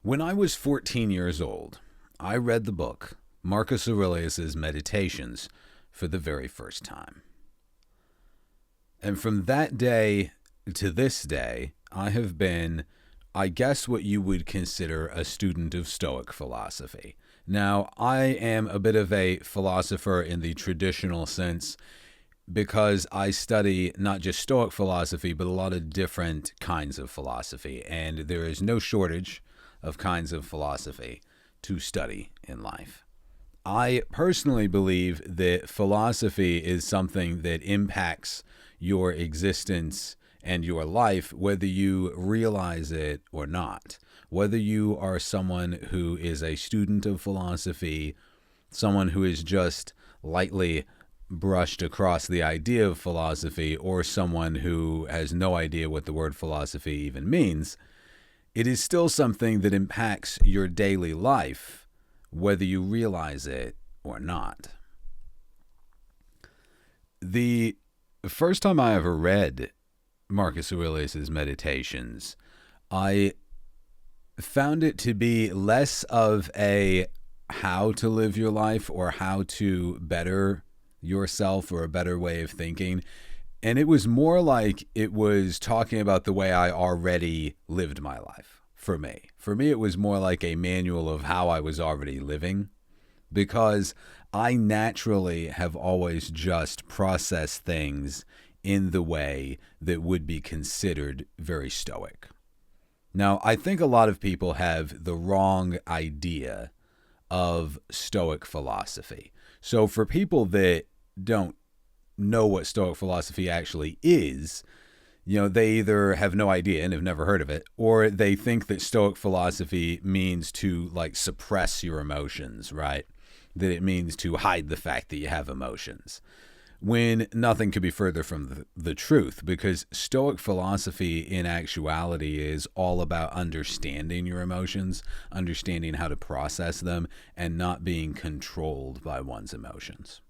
When I was 14 years old, I read the book Marcus Aurelius' Meditations for the very first time. And from that day to this day, I have been, I guess, what you would consider a student of Stoic philosophy. Now, I am a bit of a philosopher in the traditional sense because I study not just Stoic philosophy, but a lot of different kinds of philosophy. And there is no shortage of kinds of philosophy to study in life. I personally believe that philosophy is something that impacts your existence and your life, whether you realize it or not. Whether you are someone who is a student of philosophy, someone who is just lightly brushed across the idea of philosophy, or someone who has no idea what the word philosophy even means, it is still something that impacts your daily life, whether you realize it or not. The first time I ever read Marcus Aurelius' Meditations, I found it to be less of a how to live your life or how to better yourself or a better way of thinking. And it was more like it was talking about the way I already lived my life for me. For me, it was more like a manual of how I was already living, because I naturally have always just processed things in the way that would be considered very Stoic. Now, I think a lot of people have the wrong idea of Stoic philosophy. So for people that don't know what Stoic philosophy actually is, they either have no idea and have never heard of it, or they think that Stoic philosophy means to suppress your emotions, right? That it means to hide the fact that you have emotions, when nothing could be further from the truth, because Stoic philosophy in actuality is all about understanding your emotions, understanding how to process them, and not being controlled by one's emotions.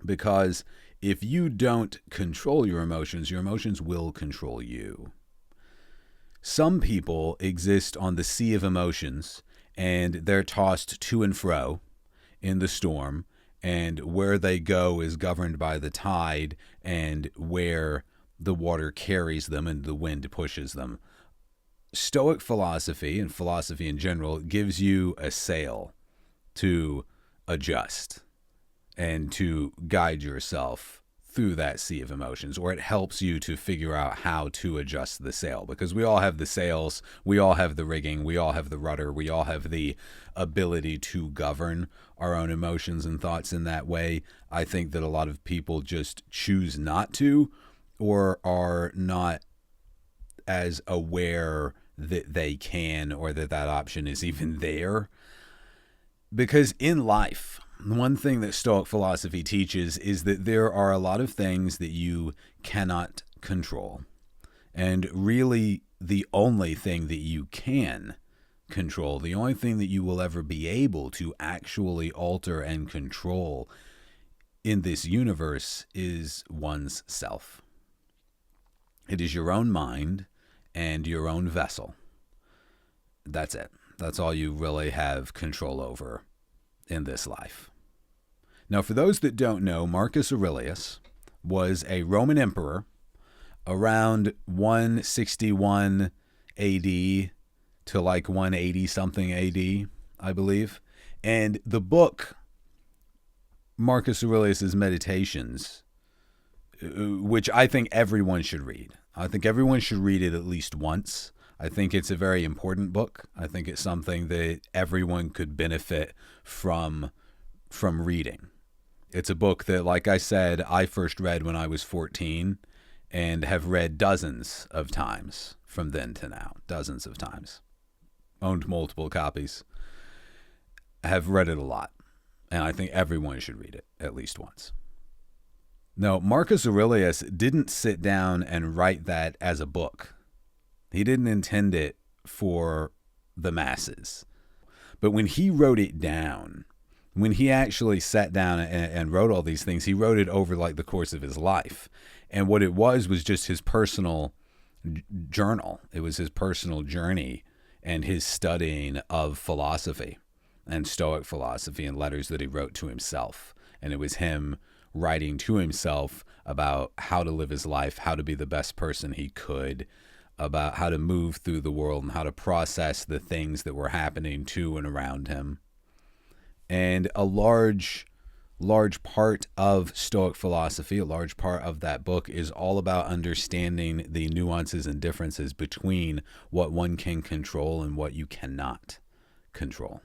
Because if you don't control your emotions will control you. Some people exist on the sea of emotions, and they're tossed to and fro in the storm, and where they go is governed by the tide and where the water carries them and the wind pushes them. Stoic philosophy, and philosophy in general, gives you a sail to adjust and to guide yourself through that sea of emotions, or it helps you to figure out how to adjust the sail, because we all have the sails, we all have the rigging, we all have the rudder, we all have the ability to govern our own emotions and thoughts in that way. I think that a lot of people just choose not to, or are not as aware that they can, or that option is even there. Because in life, one thing that Stoic philosophy teaches is that there are a lot of things that you cannot control. And really, the only thing that you can control, the only thing that you will ever be able to actually alter and control in this universe, is one's self. It is your own mind and your own vessel. That's it. That's all you really have control over in this life. Now, for those that don't know, Marcus Aurelius was a Roman emperor around 161 AD to 180 something AD, I believe. And the book Marcus Aurelius' Meditations, which I think everyone should read. I think everyone should read it at least once. I think it's a very important book. I think it's something that everyone could benefit from reading. It's a book that, like I said, I first read when I was 14 and have read dozens of times from then to now. Dozens of times. Owned multiple copies. Have read it a lot. And I think everyone should read it at least once. Now, Marcus Aurelius didn't sit down and write that as a book. He didn't intend it for the masses. But when he wrote it down, when he actually sat down and wrote all these things, he wrote it over the course of his life. And what it was just his personal journal. It was his personal journey and his studying of philosophy and Stoic philosophy and letters that he wrote to himself. And it was him writing to himself about how to live his life, how to be the best person he could, about how to move through the world and how to process the things that were happening to and around him. And a large part of Stoic philosophy, a large part of that book is all about understanding the nuances and differences between what one can control and what you cannot control.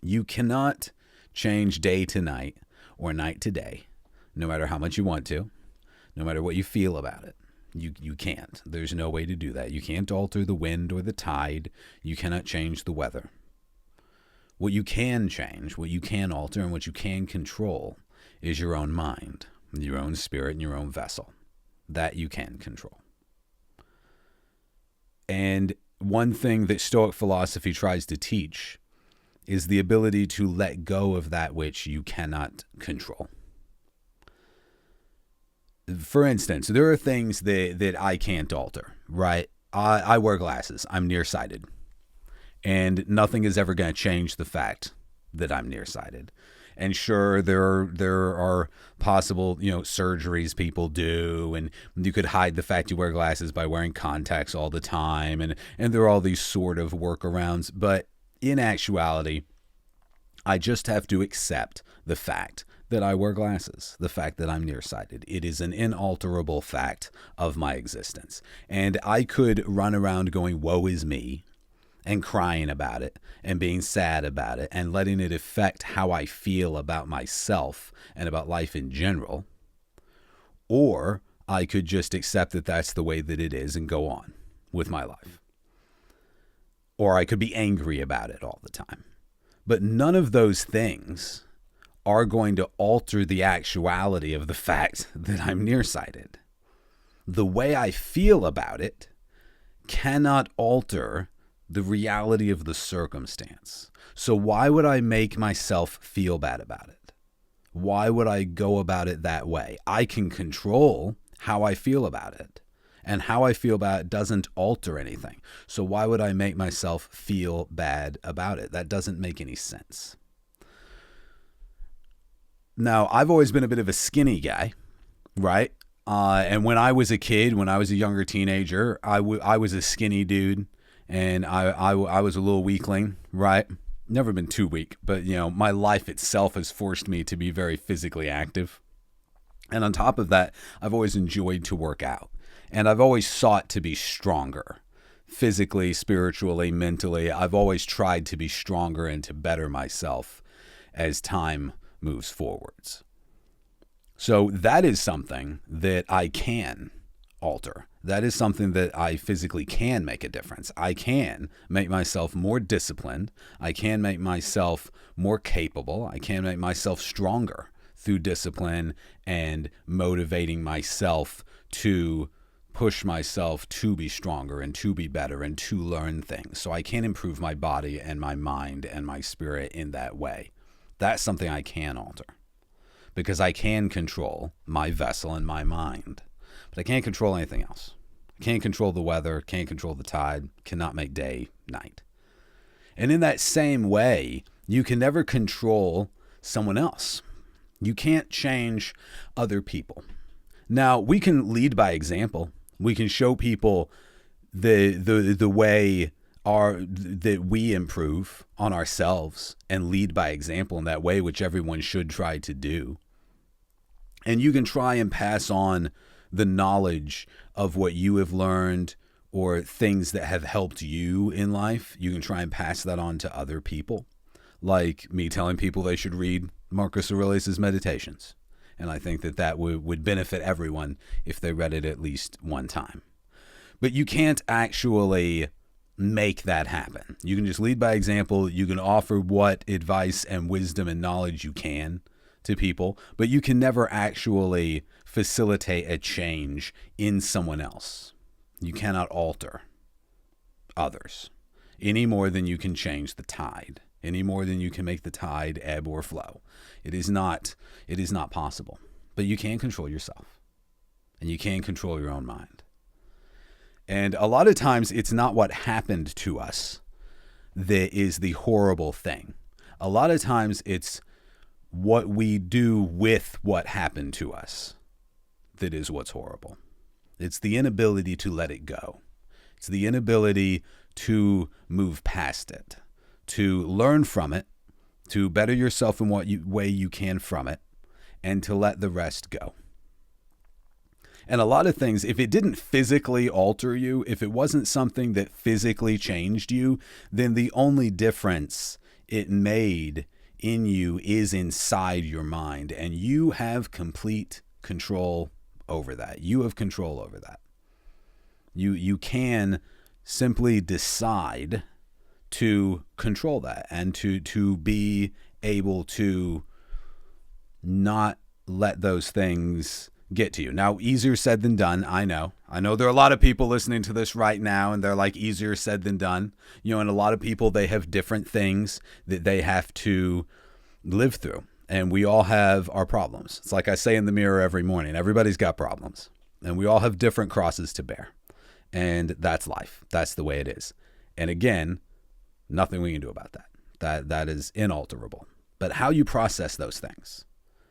You cannot change day to night or night to day, no matter how much you want to, no matter what you feel about it. You can't. There's no way to do that. You can't alter the wind or the tide. You cannot change the weather. What you can change, what you can alter, and what you can control is your own mind, your own spirit, and your own vessel. That you can control. And one thing that Stoic philosophy tries to teach is the ability to let go of that which you cannot control. For instance, there are things that I can't alter, right? I wear glasses. I'm nearsighted. And nothing is ever going to change the fact that I'm nearsighted. And sure, there are possible, surgeries people do, and you could hide the fact you wear glasses by wearing contacts all the time, and there are all these sort of workarounds. But in actuality, I just have to accept the fact that I wear glasses, the fact that I'm nearsighted. It is an inalterable fact of my existence. And I could run around going, woe is me, and crying about it and being sad about it and letting it affect how I feel about myself and about life in general. Or I could just accept that that's the way that it is and go on with my life. Or I could be angry about it all the time. But none of those things are going to alter the actuality of the fact that I'm nearsighted. The way I feel about it cannot alter the reality of the circumstance. So why would I make myself feel bad about it? Why would I go about it that way? I can control how I feel about it. And how I feel about it doesn't alter anything. So why would I make myself feel bad about it? That doesn't make any sense. Now, I've always been a bit of a skinny guy, right? And when I was a kid, when I was a younger teenager, I was a skinny dude, and I was a little weakling, right? Never been too weak, but my life itself has forced me to be very physically active. And on top of that, I've always enjoyed to work out, and I've always sought to be stronger. Physically, spiritually, mentally, I've always tried to be stronger and to better myself as time moves forwards. So that is something that I can alter. That is something that I physically can make a difference. I can make myself more disciplined. I can make myself more capable. I can make myself stronger through discipline and motivating myself to push myself to be stronger and to be better and to learn things. So I can improve my body and my mind and my spirit in that way. That's something I can alter because I can control my vessel and my mind, but I can't control anything else. I can't control the weather, can't control the tide, cannot make day, night. And in that same way, you can never control someone else. You can't change other people. Now, we can lead by example. We can show people the way that we improve on ourselves and lead by example in that way, which everyone should try to do. And you can try and pass on the knowledge of what you have learned or things that have helped you in life. You can try and pass that on to other people, like me telling people they should read Marcus Aurelius' Meditations. And I think that would benefit everyone if they read it at least one time. But you can't actually make that happen. You can just lead by example. You can offer what advice and wisdom and knowledge you can to people, but you can never actually facilitate a change in someone else. You cannot alter others any more than you can change the tide, any more than you can make the tide ebb or flow. It is not possible, but you can control yourself and you can control your own mind. And a lot of times it's not what happened to us that is the horrible thing. A lot of times it's what we do with what happened to us that is what's horrible. It's the inability to let it go. It's the inability to move past it, to learn from it, to better yourself in what way you can from it, and to let the rest go. And a lot of things, if it didn't physically alter you, if it wasn't something that physically changed you, then the only difference it made in you is inside your mind. And you have complete control over that. You have control over that. You can simply decide to control that and to be able to not let those things get to you. Now, easier said than done. I know there are a lot of people listening to this right now and they're like, easier said than done. And a lot of people, they have different things that they have to live through. And we all have our problems. It's like I say in the mirror every morning, everybody's got problems and we all have different crosses to bear. And that's life. That's the way it is. And again, nothing we can do about that. That is inalterable. But how you process those things,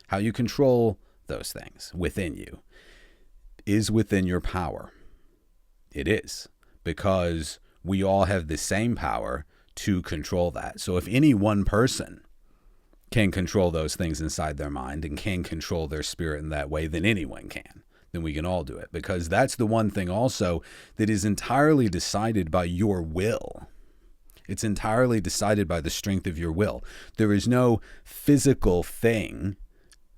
how you control those things within you is within your power. It is, because we all have the same power to control that. So if any one person can control those things inside their mind and can control their spirit in that way, then anyone can. Then we can all do it, because that's the one thing also that is entirely decided by your will. It's entirely decided by the strength of your will. There is no physical thing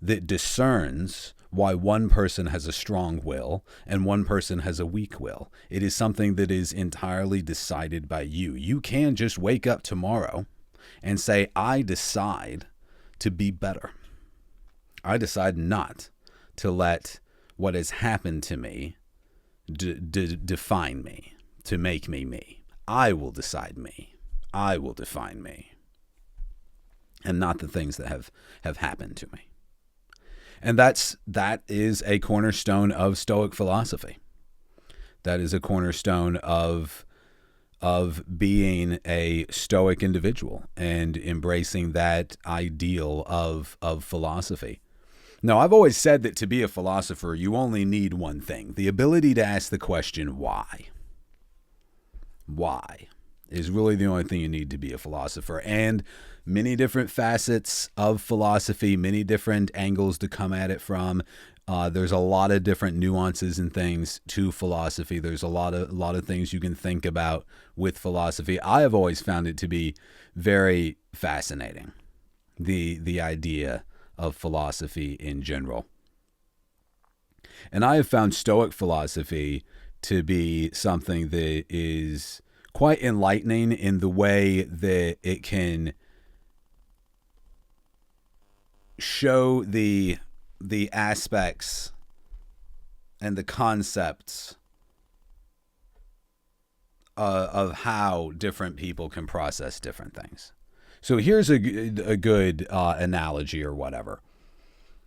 that discerns why one person has a strong will and one person has a weak will. It is something that is entirely decided by you. You can just wake up tomorrow and say, I decide to be better. I decide not to let what has happened to me define me, to make me me. I will decide me. I will define me, and not the things that have happened to me. And that is a cornerstone of Stoic philosophy. That is a cornerstone of being a Stoic individual and embracing that ideal of philosophy. Now, I've always said that to be a philosopher, you only need one thing: the ability to ask the question, why? Why is really the only thing you need to be a philosopher. And many different facets of philosophy, many different angles to come at it from. There's a lot of different nuances and things to philosophy. There's a lot of things you can think about with philosophy. I have always found it to be very fascinating, the idea of philosophy in general. And I have found Stoic philosophy to be something that is quite enlightening in the way that it can show the aspects and the concepts of how different people can process different things. So here's a good analogy or whatever.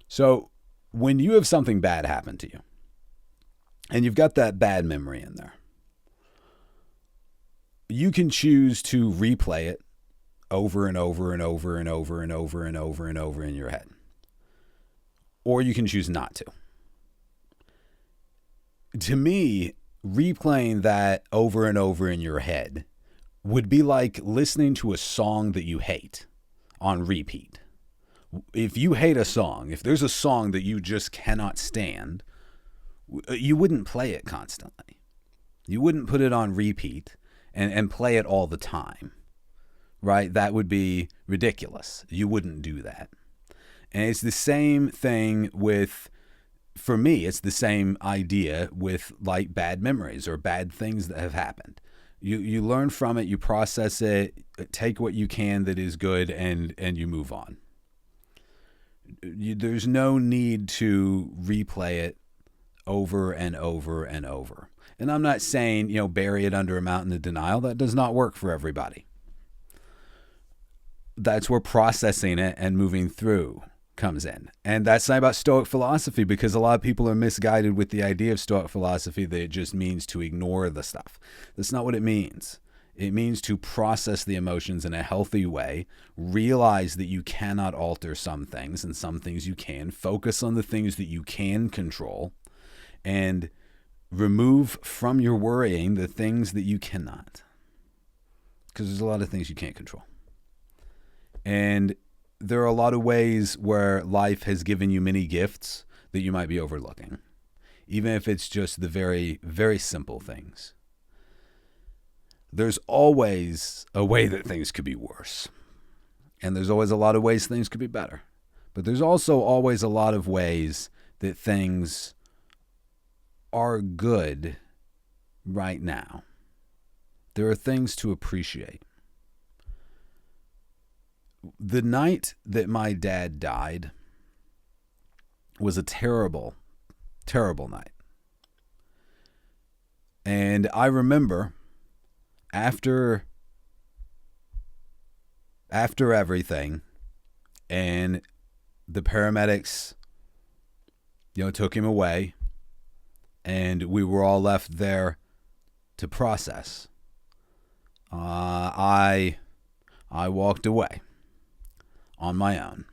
So when you have something bad happen to you and you've got that bad memory in there, you can choose to replay it over and over and over and over and over and over and over in your head. Or you can choose not to. To me, replaying that over and over in your head would be like listening to a song that you hate on repeat. If you hate a song, if there's a song that you just cannot stand, you wouldn't play it constantly. You wouldn't put it on repeat and play it all the time, right? That would be ridiculous. You wouldn't do that. And it's the same thing with, for me, it's the same idea with like bad memories or bad things that have happened. You learn from it, you process it, take what you can that is good, and you move on. There's no need to replay it over and over and over. And I'm not saying, bury it under a mountain of denial. That does not work for everybody. That's where processing it and moving through comes in. And that's not about Stoic philosophy, because a lot of people are misguided with the idea of Stoic philosophy that it just means to ignore the stuff. That's not what it means. It means to process the emotions in a healthy way, realize that you cannot alter some things and some things you can, focus on the things that you can control, and remove from your worrying the things that you cannot. Because there's a lot of things you can't control. And there are a lot of ways where life has given you many gifts that you might be overlooking, even if it's just the very, very simple things. There's always a way that things could be worse. And there's always a lot of ways things could be better. But there's also always a lot of ways that things are good right now. There are things to appreciate. The night that my dad died was a terrible, terrible night. And I remember after everything, and the paramedics, took him away, and we were all left there to process. I walked away on my own,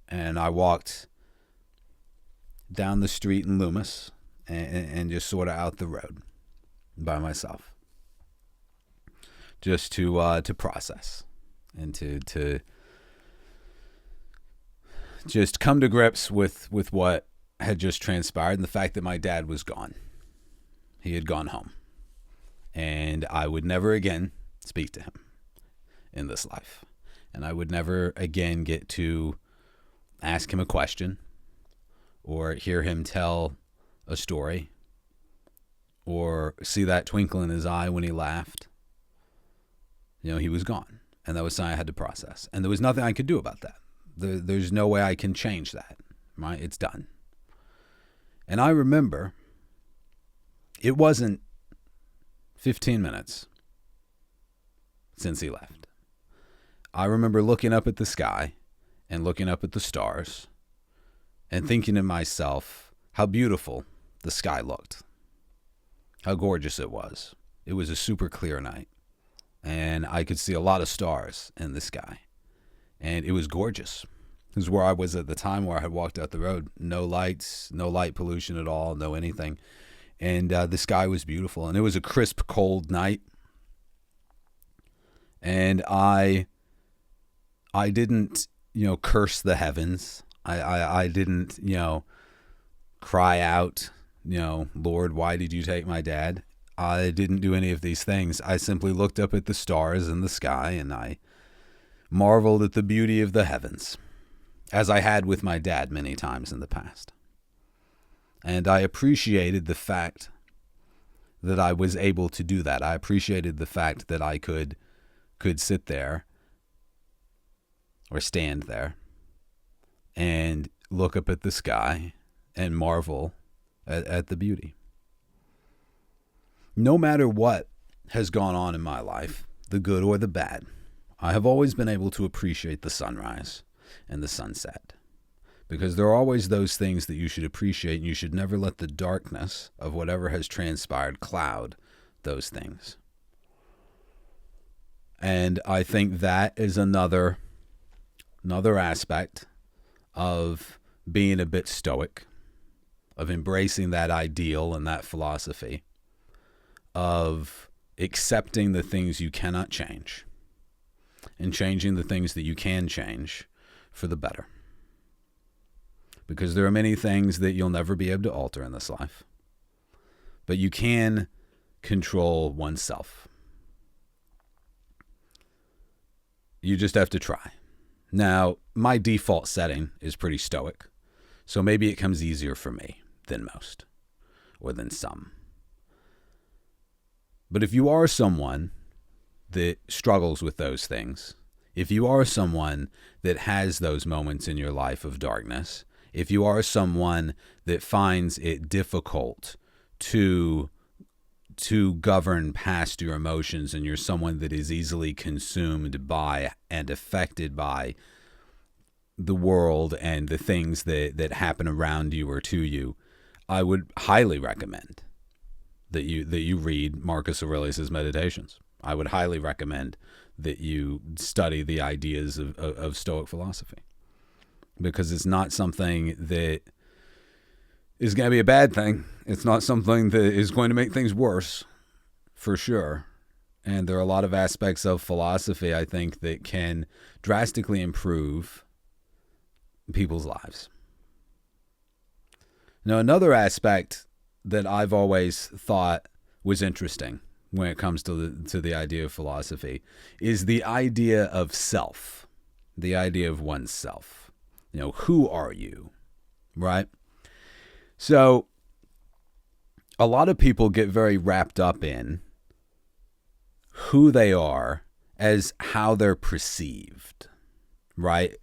and I walked down the street in Loomis and just sort of out the road by myself, just to process and to just come to grips with what had just transpired, and the fact that my dad was gone. He had gone home, and I would never again speak to him in this life, and I would never again get to ask him a question or hear him tell a story or see that twinkle in his eye when he laughed. He was gone, and that was something I had to process, and there was nothing I could do about that. There's no way I can change that, right? It's done. And I remember it wasn't 15 minutes since he left. I remember looking up at the sky and looking up at the stars and thinking to myself how beautiful the sky looked, how gorgeous it was. It was a super clear night, and I could see a lot of stars in the sky, and it was gorgeous. It was where I was at the time, where I had walked out the road. No lights, no light pollution at all, no anything. And the sky was beautiful. And it was a crisp, cold night. And I didn't, curse the heavens. I didn't, cry out, Lord, why did you take my dad? I didn't do any of these things. I simply looked up at the stars in the sky, and I marveled at the beauty of the heavens, as I had with my dad many times in the past. And I appreciated the fact that I was able to do that. I appreciated the fact that I could sit there or stand there and look up at the sky and marvel at the beauty. No matter what has gone on in my life, the good or the bad, I have always been able to appreciate the sunrise and the sunset, because there are always those things that you should appreciate, and you should never let the darkness of whatever has transpired cloud those things. And I think that is another aspect of being a bit stoic, of embracing that ideal and that philosophy, of accepting the things you cannot change and changing the things that you can change for the better. Because there are many things that you'll never be able to alter in this life, but you can control oneself. You just have to try. Now, my default setting is pretty stoic, so maybe it comes easier for me than most, or than some. But if you are someone that struggles with those things, if you are someone that has those moments in your life of darkness, if you are someone that finds it difficult to govern past your emotions, and you're someone that is easily consumed by and affected by the world and the things that happen around you or to you, I would highly recommend that you read Marcus Aurelius's Meditations. I would highly recommend that you study the ideas of Stoic philosophy, because it's not something that is going to be a bad thing. It's not something that is going to make things worse, for sure. And there are a lot of aspects of philosophy, I think, that can drastically improve people's lives. Now, another aspect that I've always thought was interesting when it comes to the idea of philosophy is the idea of self, the idea of oneself. You know, who are you, right? So a lot of people get very wrapped up in who they are as how they're perceived, right?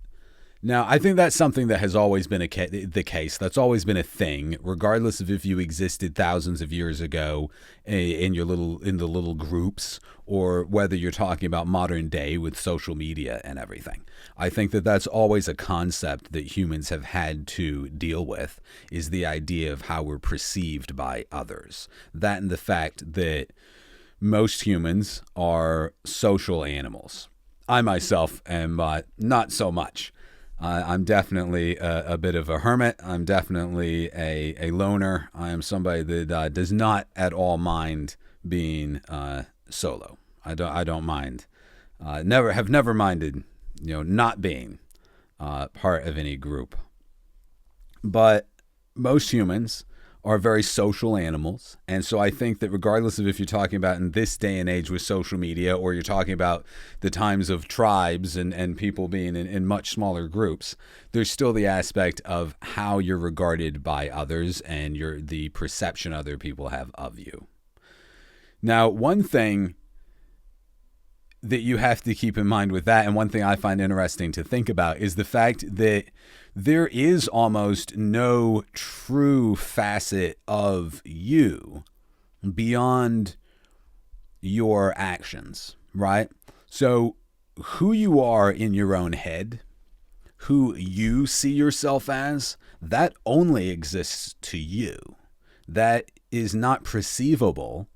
Now, I think that's something that has always been the case. That's always been a thing, regardless of if you existed thousands of years ago in the little groups, or whether you're talking about modern day with social media and everything. I think that that's always a concept that humans have had to deal with, is the idea of how we're perceived by others. That and the fact that most humans are social animals. I myself am not so much. I'm definitely a bit of a hermit. I'm definitely a loner. I am somebody that does not at all mind being solo. I don't mind. Never minded, not being part of any group. But most humans are very social animals. And so I think that regardless of if you're talking about in this day and age with social media, or you're talking about the times of tribes and people being in much smaller groups, there's still the aspect of how you're regarded by others and the perception other people have of you. Now, one thing that you have to keep in mind with that, and one thing I find interesting to think about, is the fact that there is almost no true facet of you beyond your actions, right? So who you are in your own head, who you see yourself as, that only exists to you. That is not perceivable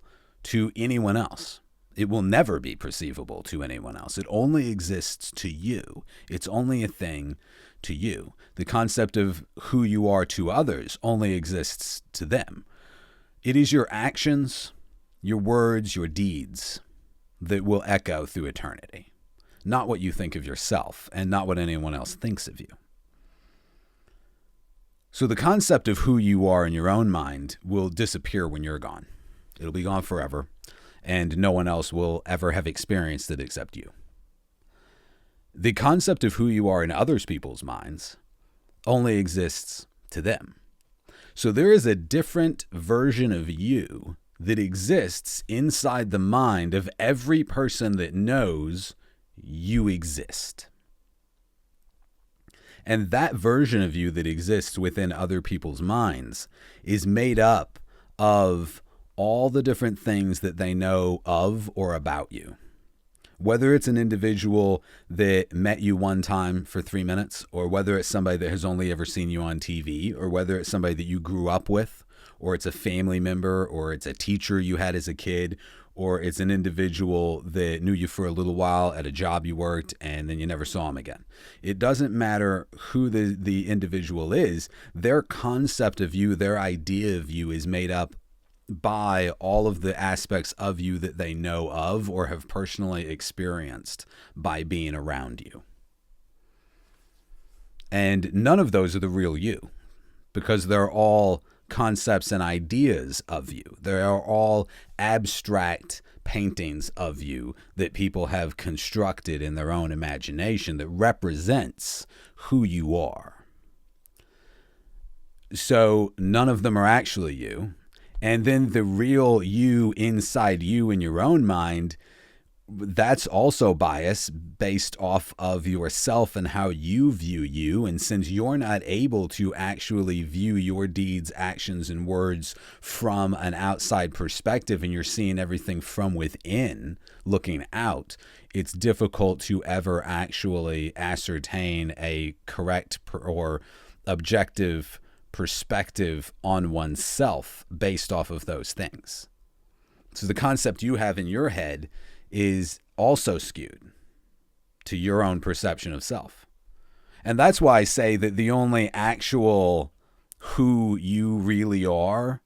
to anyone else. It will never be perceivable to anyone else. It only exists to you. It's only a thing to you. The concept of who you are to others only exists to them. It is your actions, your words, your deeds that will echo through eternity, not what you think of yourself and not what anyone else thinks of you. So the concept of who you are in your own mind will disappear when you're gone. It'll be gone forever, and no one else will ever have experienced it except you. The concept of who you are in others people's minds only exists to them. So there is a different version of you that exists inside the mind of every person that knows you exist. And that version of you that exists within other people's minds is made up of all the different things that they know of or about you. Whether it's an individual that met you one time for 3 minutes, or whether it's somebody that has only ever seen you on TV, or whether it's somebody that you grew up with, or it's a family member, or it's a teacher you had as a kid, or it's an individual that knew you for a little while at a job you worked and then you never saw him again. It doesn't matter who the individual is. Their concept of you, their idea of you is made up by all of the aspects of you that they know of or have personally experienced by being around you. And none of those are the real you, because they're all concepts and ideas of you. They are all abstract paintings of you that people have constructed in their own imagination that represents who you are. So none of them are actually you. And then the real you inside you in your own mind that's also bias based off of yourself and how you view you. And since you're not able to actually view your deeds, actions, and words from an outside perspective, and you're seeing everything from within, looking out, it's difficult to ever actually ascertain a correct or objective perspective on oneself based off of those things. So the concept you have in your head is also skewed to your own perception of self. And that's why I say that the only actual who you really are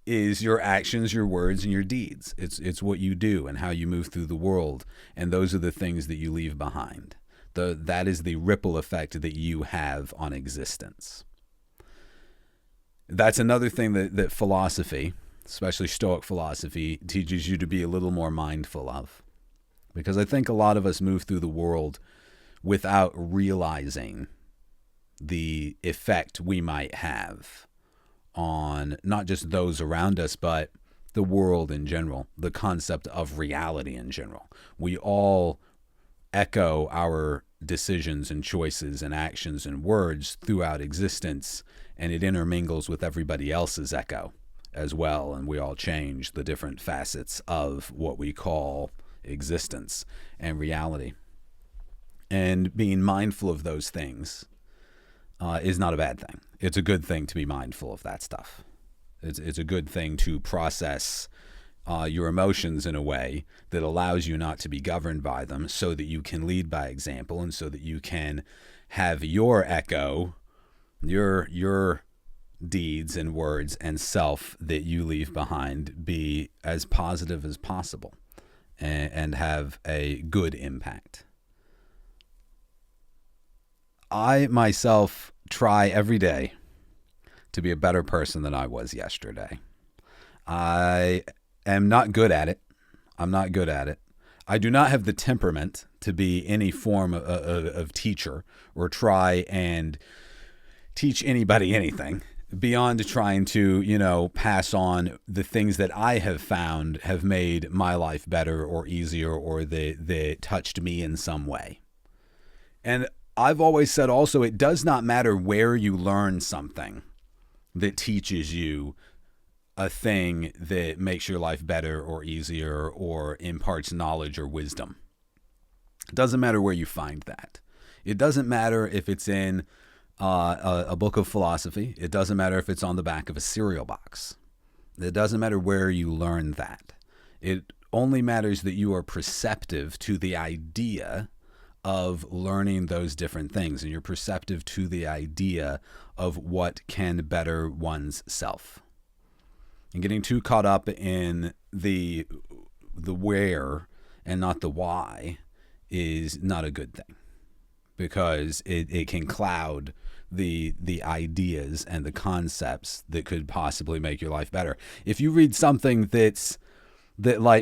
is your actions, your words, and your deeds. It's what you do and how you move through the world. And those are the things that you leave behind. That is the ripple effect that you have on existence. That's another thing that philosophy, especially Stoic philosophy, teaches you to be a little more mindful of. Because I think a lot of us move through the world without realizing the effect we might have on not just those around us, but the world in general, the concept of reality in general. We all echo our decisions and choices and actions and words throughout existence, and it intermingles with everybody else's echo as well, and we all change the different facets of what we call existence and reality. And being mindful of those things is not a bad thing. It's a good thing to be mindful of that stuff. It's a good thing to process your emotions in a way that allows you not to be governed by them, so that you can lead by example, and so that you can have your echo, your deeds and words and self that you leave behind be as positive as possible and have a good impact. I myself try every day to be a better person than I was yesterday. I am not good at it. I'm not good at it. I do not have the temperament to be any form of teacher or try and teach anybody anything beyond trying to, pass on the things that I have found have made my life better or easier, or that touched me in some way. And I've always said also, it does not matter where you learn something that teaches you a thing that makes your life better or easier or imparts knowledge or wisdom. It doesn't matter where you find that. It doesn't matter if it's in a book of philosophy. It doesn't matter if it's on the back of a cereal box. It doesn't matter where you learn that. It only matters that you are perceptive to the idea of learning those different things, and you're perceptive to the idea of what can better one's self. And getting too caught up in the where and not the why is not a good thing, because it can cloud the ideas and the concepts that could possibly make your life better. If you read something that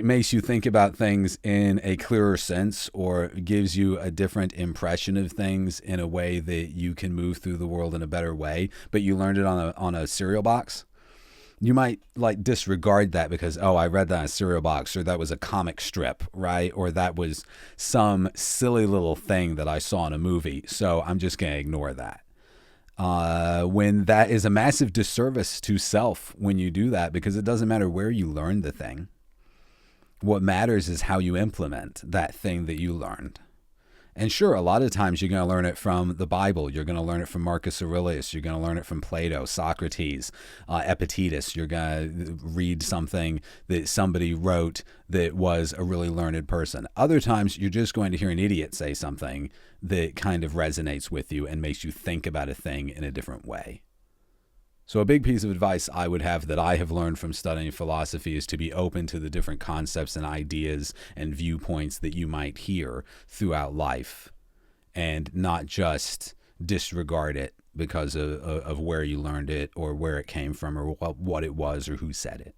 makes you think about things in a clearer sense, or gives you a different impression of things in a way that you can move through the world in a better way, but you learned it on a cereal box, you might disregard that because, I read that on a cereal box, or that was a comic strip, right? Or that was some silly little thing that I saw in a movie, so I'm just going to ignore that. When that is a massive disservice to self when you do that, because it doesn't matter where you learned the thing. What matters is how you implement that thing that you learned. And sure, a lot of times you're going to learn it from the Bible. You're going to learn it from Marcus Aurelius. You're going to learn it from Plato, Socrates, Epictetus. You're going to read something that somebody wrote that was a really learned person. Other times you're just going to hear an idiot say something that kind of resonates with you and makes you think about a thing in a different way. So a big piece of advice I would have that I have learned from studying philosophy is to be open to the different concepts and ideas and viewpoints that you might hear throughout life, and not just disregard it because of where you learned it or where it came from or what it was or who said it.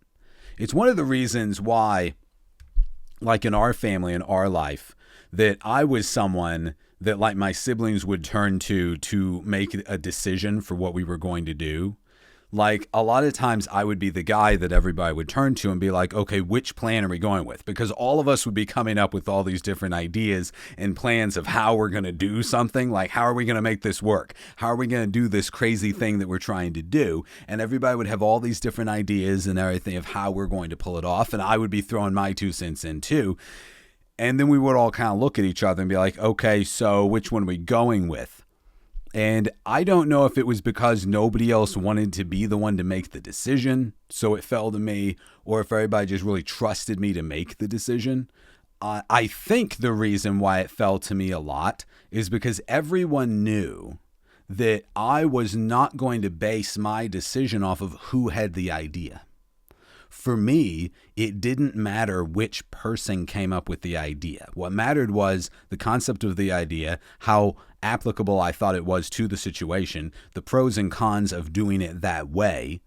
It's one of the reasons why, like in our family, in our life, that I was someone that my siblings would turn to make a decision for what we were going to do. Like, a lot of times I would be the guy that everybody would turn to and be like, okay, which plan are we going with? Because all of us would be coming up with all these different ideas and plans of how we're going to do something. Like, how are we going to make this work? How are we going to do this crazy thing that we're trying to do? And everybody would have all these different ideas and everything of how we're going to pull it off. And I would be throwing my 2 cents in too. And then we would all kind of look at each other and be like, okay, so which one are we going with? And I don't know if it was because nobody else wanted to be the one to make the decision, so it fell to me, or if everybody just really trusted me to make the decision. I think the reason why it fell to me a lot is because everyone knew that I was not going to base my decision off of who had the idea. For me, it didn't matter which person came up with the idea. What mattered was the concept of the idea, how applicable I thought it was to the situation, the pros and cons of doing it that way,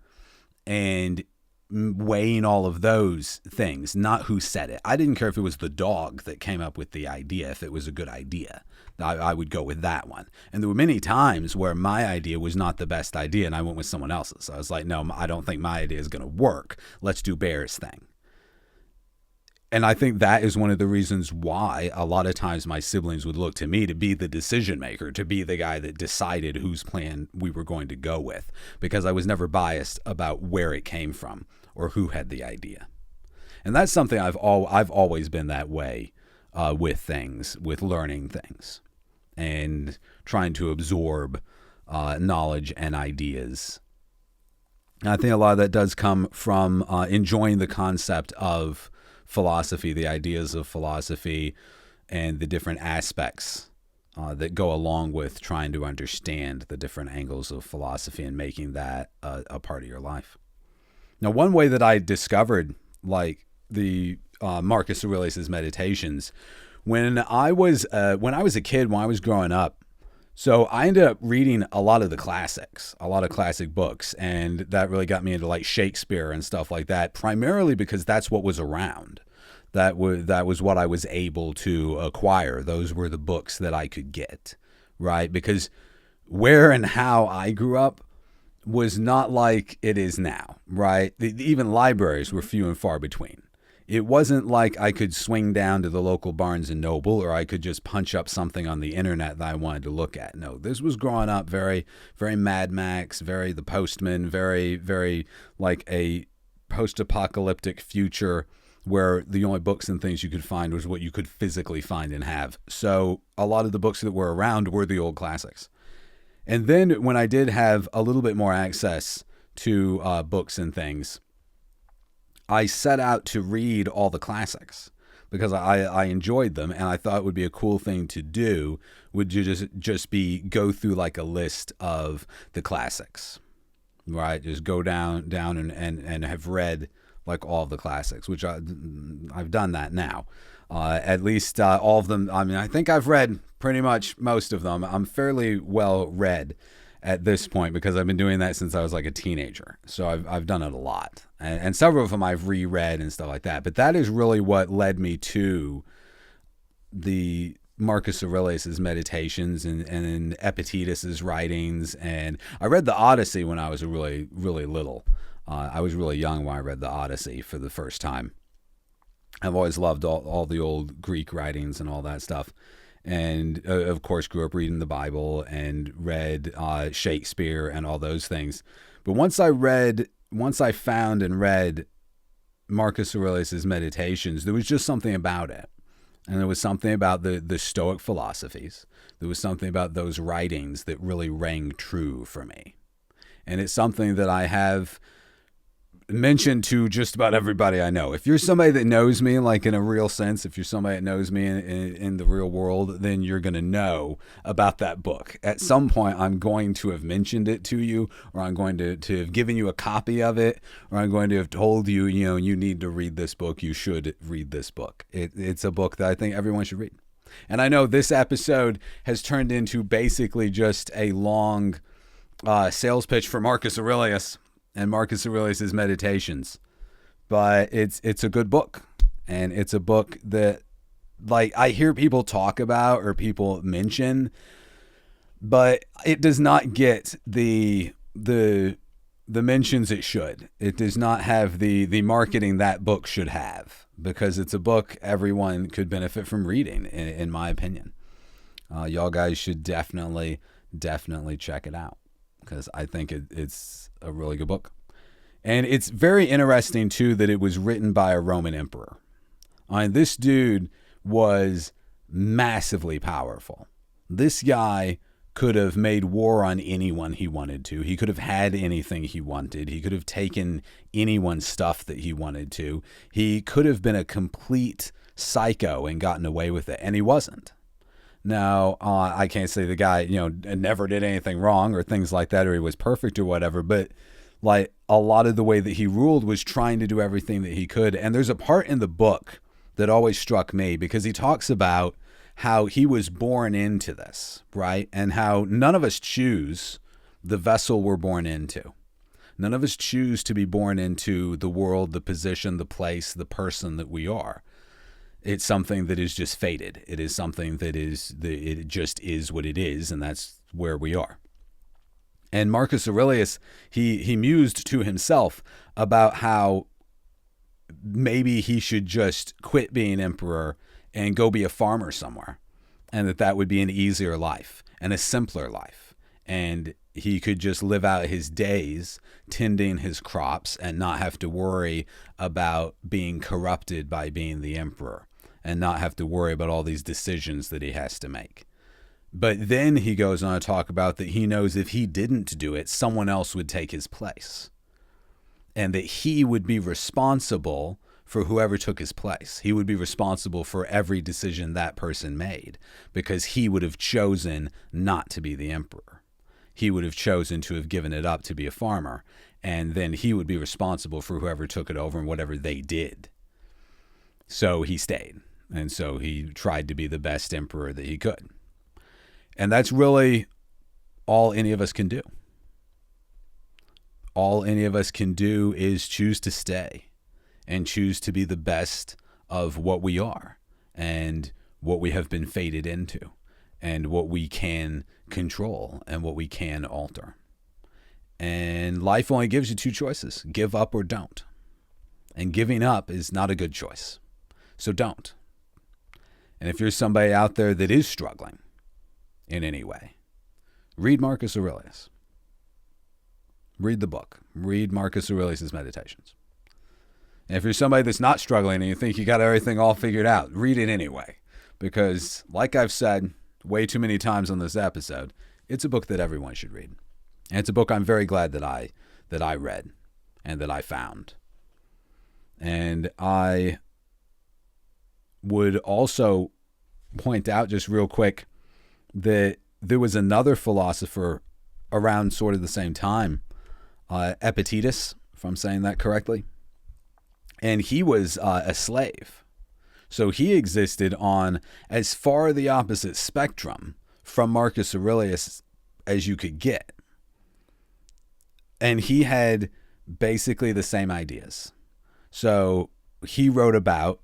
and weighing all of those things, not who said it. I didn't care if it was the dog that came up with the idea. If it was a good idea, I would go with that one. And there were many times where my idea was not the best idea and I went with someone else's. I was like, no, I don't think my idea is going to work. Let's do Bear's thing. And I think that is one of the reasons why a lot of times my siblings would look to me to be the decision maker, to be the guy that decided whose plan we were going to go with, because I was never biased about where it came from or who had the idea. And that's something I've always been that way with things, with learning things and trying to absorb knowledge and ideas. And I think a lot of that does come from enjoying the concept of philosophy, the ideas of philosophy, and the different aspects that go along with trying to understand the different angles of philosophy and making that a part of your life. Now, one way that I discovered like the Marcus Aurelius' meditations, when I was a kid, when I was growing up, so I ended up reading a lot of the classics, a lot of classic books, and that really got me into like Shakespeare and stuff like that, primarily because that's what was around. That was what I was able to acquire. Those were the books that I could get, right? Because where and how I grew up was not like it is now, right? Even libraries were few and far between. It wasn't like I could swing down to the local Barnes and Noble or I could just punch up something on the internet that I wanted to look at. No, this was growing up very, very Mad Max, very The Postman, very, very like a post-apocalyptic future where the only books and things you could find was what you could physically find and have. So a lot of the books that were around were the old classics. And then when I did have a little bit more access to books and things, I set out to read all the classics because I enjoyed them, and I thought it would be a cool thing to do would just be go through like a list of the classics, right? Just go down and have read like all of the classics, which I've done that now. At least all of them. I mean, I think I've read pretty much most of them. I'm fairly well read at this point because I've been doing that since I was like a teenager. So I've done it a lot. And several of them I've reread and stuff like that. But that is really what led me to the Marcus Aurelius' meditations and Epictetus' writings. And I read the Odyssey when I was really, really little. I was really young when I read the Odyssey for the first time. I've always loved all the old Greek writings and all that stuff. And of course, grew up reading the Bible and read Shakespeare and all those things. But once I found and read Marcus Aurelius' meditations, there was just something about it. And there was something about the Stoic philosophies. There was something about those writings that really rang true for me. And it's something that I have mentioned to just about everybody I know. If you're somebody that knows me, like in a real sense, if you're somebody that knows me in the real world, then you're going to know about that book. At some point, I'm going to have mentioned it to you, or I'm going to have given you a copy of it, or I'm going to have told you, you need to read this book. You should read this book. It's a book that I think everyone should read. And I know this episode has turned into basically just a long sales pitch for Marcus Aurelius and Marcus Aurelius' meditations, but it's a good book, and it's a book that like I hear people talk about or people mention, but it does not get the the mentions it should. It does not have the marketing that book should have, because it's a book everyone could benefit from reading, in my opinion. Y'all guys should definitely check it out, because I think it's a really good book. And it's very interesting, too, that it was written by a Roman emperor. This dude was massively powerful. This guy could have made war on anyone he wanted to. He could have had anything he wanted. He could have taken anyone's stuff that he wanted to. He could have been a complete psycho and gotten away with it, and he wasn't. Now, I can't say the guy, never did anything wrong or things like that, or he was perfect or whatever, but like a lot of the way that he ruled was trying to do everything that he could. And there's a part in the book that always struck me, because he talks about how he was born into this, right? And how none of us choose the vessel we're born into. None of us choose to be born into the world, the position, the place, the person that we are. It's something that is just fated. It is something that it just is what it is, and that's where we are. And Marcus Aurelius, he mused to himself about how maybe he should just quit being emperor and go be a farmer somewhere, and that would be an easier life and a simpler life. And he could just live out his days tending his crops and not have to worry about being corrupted by being the emperor, and not have to worry about all these decisions that he has to make. But then he goes on to talk about that he knows if he didn't do it, someone else would take his place, and that he would be responsible for whoever took his place. He would be responsible for every decision that person made, because he would have chosen not to be the emperor. He would have chosen to have given it up to be a farmer, and then he would be responsible for whoever took it over and whatever they did. So he stayed, and so he tried to be the best emperor that he could. And that's really all any of us can do. All any of us can do is choose to stay and choose to be the best of what we are and what we have been fated into and what we can control and what we can alter. And life only gives you two choices: give up or don't. And giving up is not a good choice. So don't. And if you're somebody out there that is struggling in any way, read Marcus Aurelius. Read the book. Read Marcus Aurelius' Meditations. And if you're somebody that's not struggling and you think you got everything all figured out, read it anyway. Because, like I've said way too many times on this episode, it's a book that everyone should read. And it's a book I'm very glad that I read and that I found. And I would also point out just real quick that there was another philosopher around sort of the same time, Epictetus, if I'm saying that correctly. And he was a slave. So he existed on as far the opposite spectrum from Marcus Aurelius as you could get. And he had basically the same ideas. So he wrote about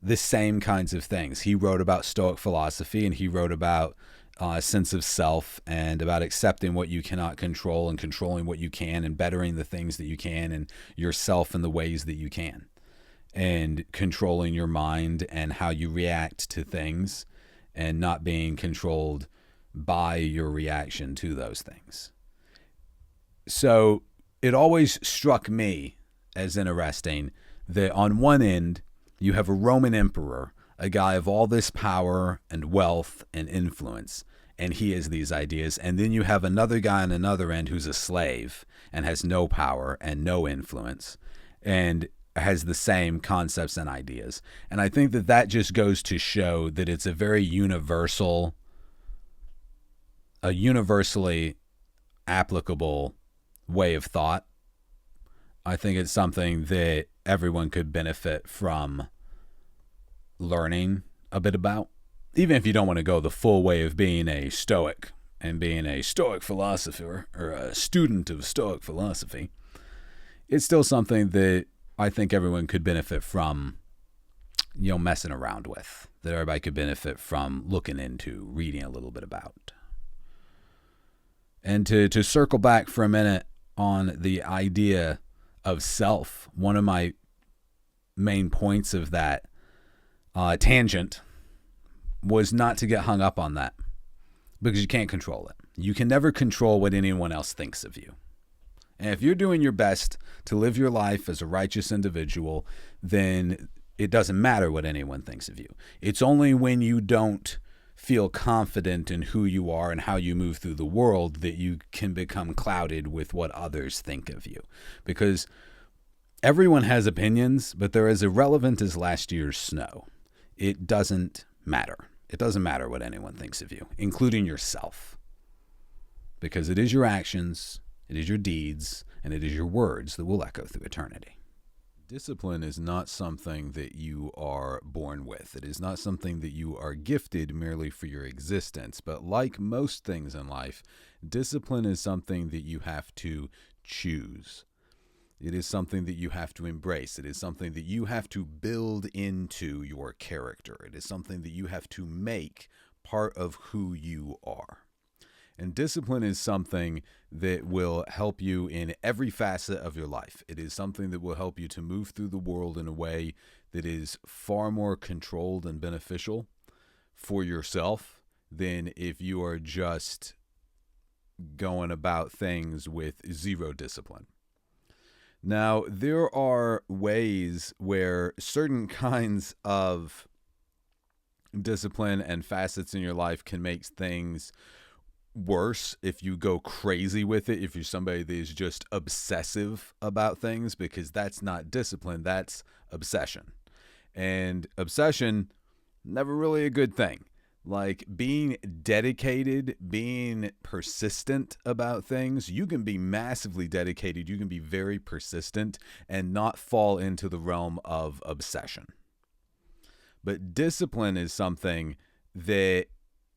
the same kinds of things. He wrote about Stoic philosophy, and he wrote about a sense of self and about accepting what you cannot control and controlling what you can and bettering the things that you can and yourself in the ways that you can, and controlling your mind and how you react to things and not being controlled by your reaction to those things. So it always struck me as interesting that on one end, you have a Roman emperor, a guy of all this power and wealth and influence, and he has these ideas. And then you have another guy on another end who's a slave and has no power and no influence and has the same concepts and ideas. And I think that just goes to show that it's a very universally applicable way of thought. I think it's something that everyone could benefit from learning a bit about. Even if you don't want to go the full way of being a Stoic and being a Stoic philosopher or a student of Stoic philosophy, it's still something that I think everyone could benefit from, messing around with, that everybody could benefit from looking into, reading a little bit about. And to circle back for a minute on the idea of self, one of my main points of that tangent was not to get hung up on that, because you can't control it. You can never control what anyone else thinks of you. And if you're doing your best to live your life as a righteous individual, then it doesn't matter what anyone thinks of you. It's only when you don't feel confident in who you are and how you move through the world that you can become clouded with what others think of you. Because everyone has opinions, but they're as irrelevant as last year's snow. It doesn't matter. It doesn't matter what anyone thinks of you, including yourself. Because it is your actions, it is your deeds, and it is your words that will echo through eternity. Discipline is not something that you are born with. It is not something that you are gifted merely for your existence. But like most things in life, discipline is something that you have to choose. It is something that you have to embrace. It is something that you have to build into your character. It is something that you have to make part of who you are. And discipline is something that will help you in every facet of your life. It is something that will help you to move through the world in a way that is far more controlled and beneficial for yourself than if you are just going about things with zero discipline. Now, there are ways where certain kinds of discipline and facets in your life can make things worse if you go crazy with it, if you're somebody that is just obsessive about things, because that's not discipline, that's obsession. And obsession, never really a good thing. Like being dedicated, being persistent about things, you can be massively dedicated, you can be very persistent and not fall into the realm of obsession. But discipline is something that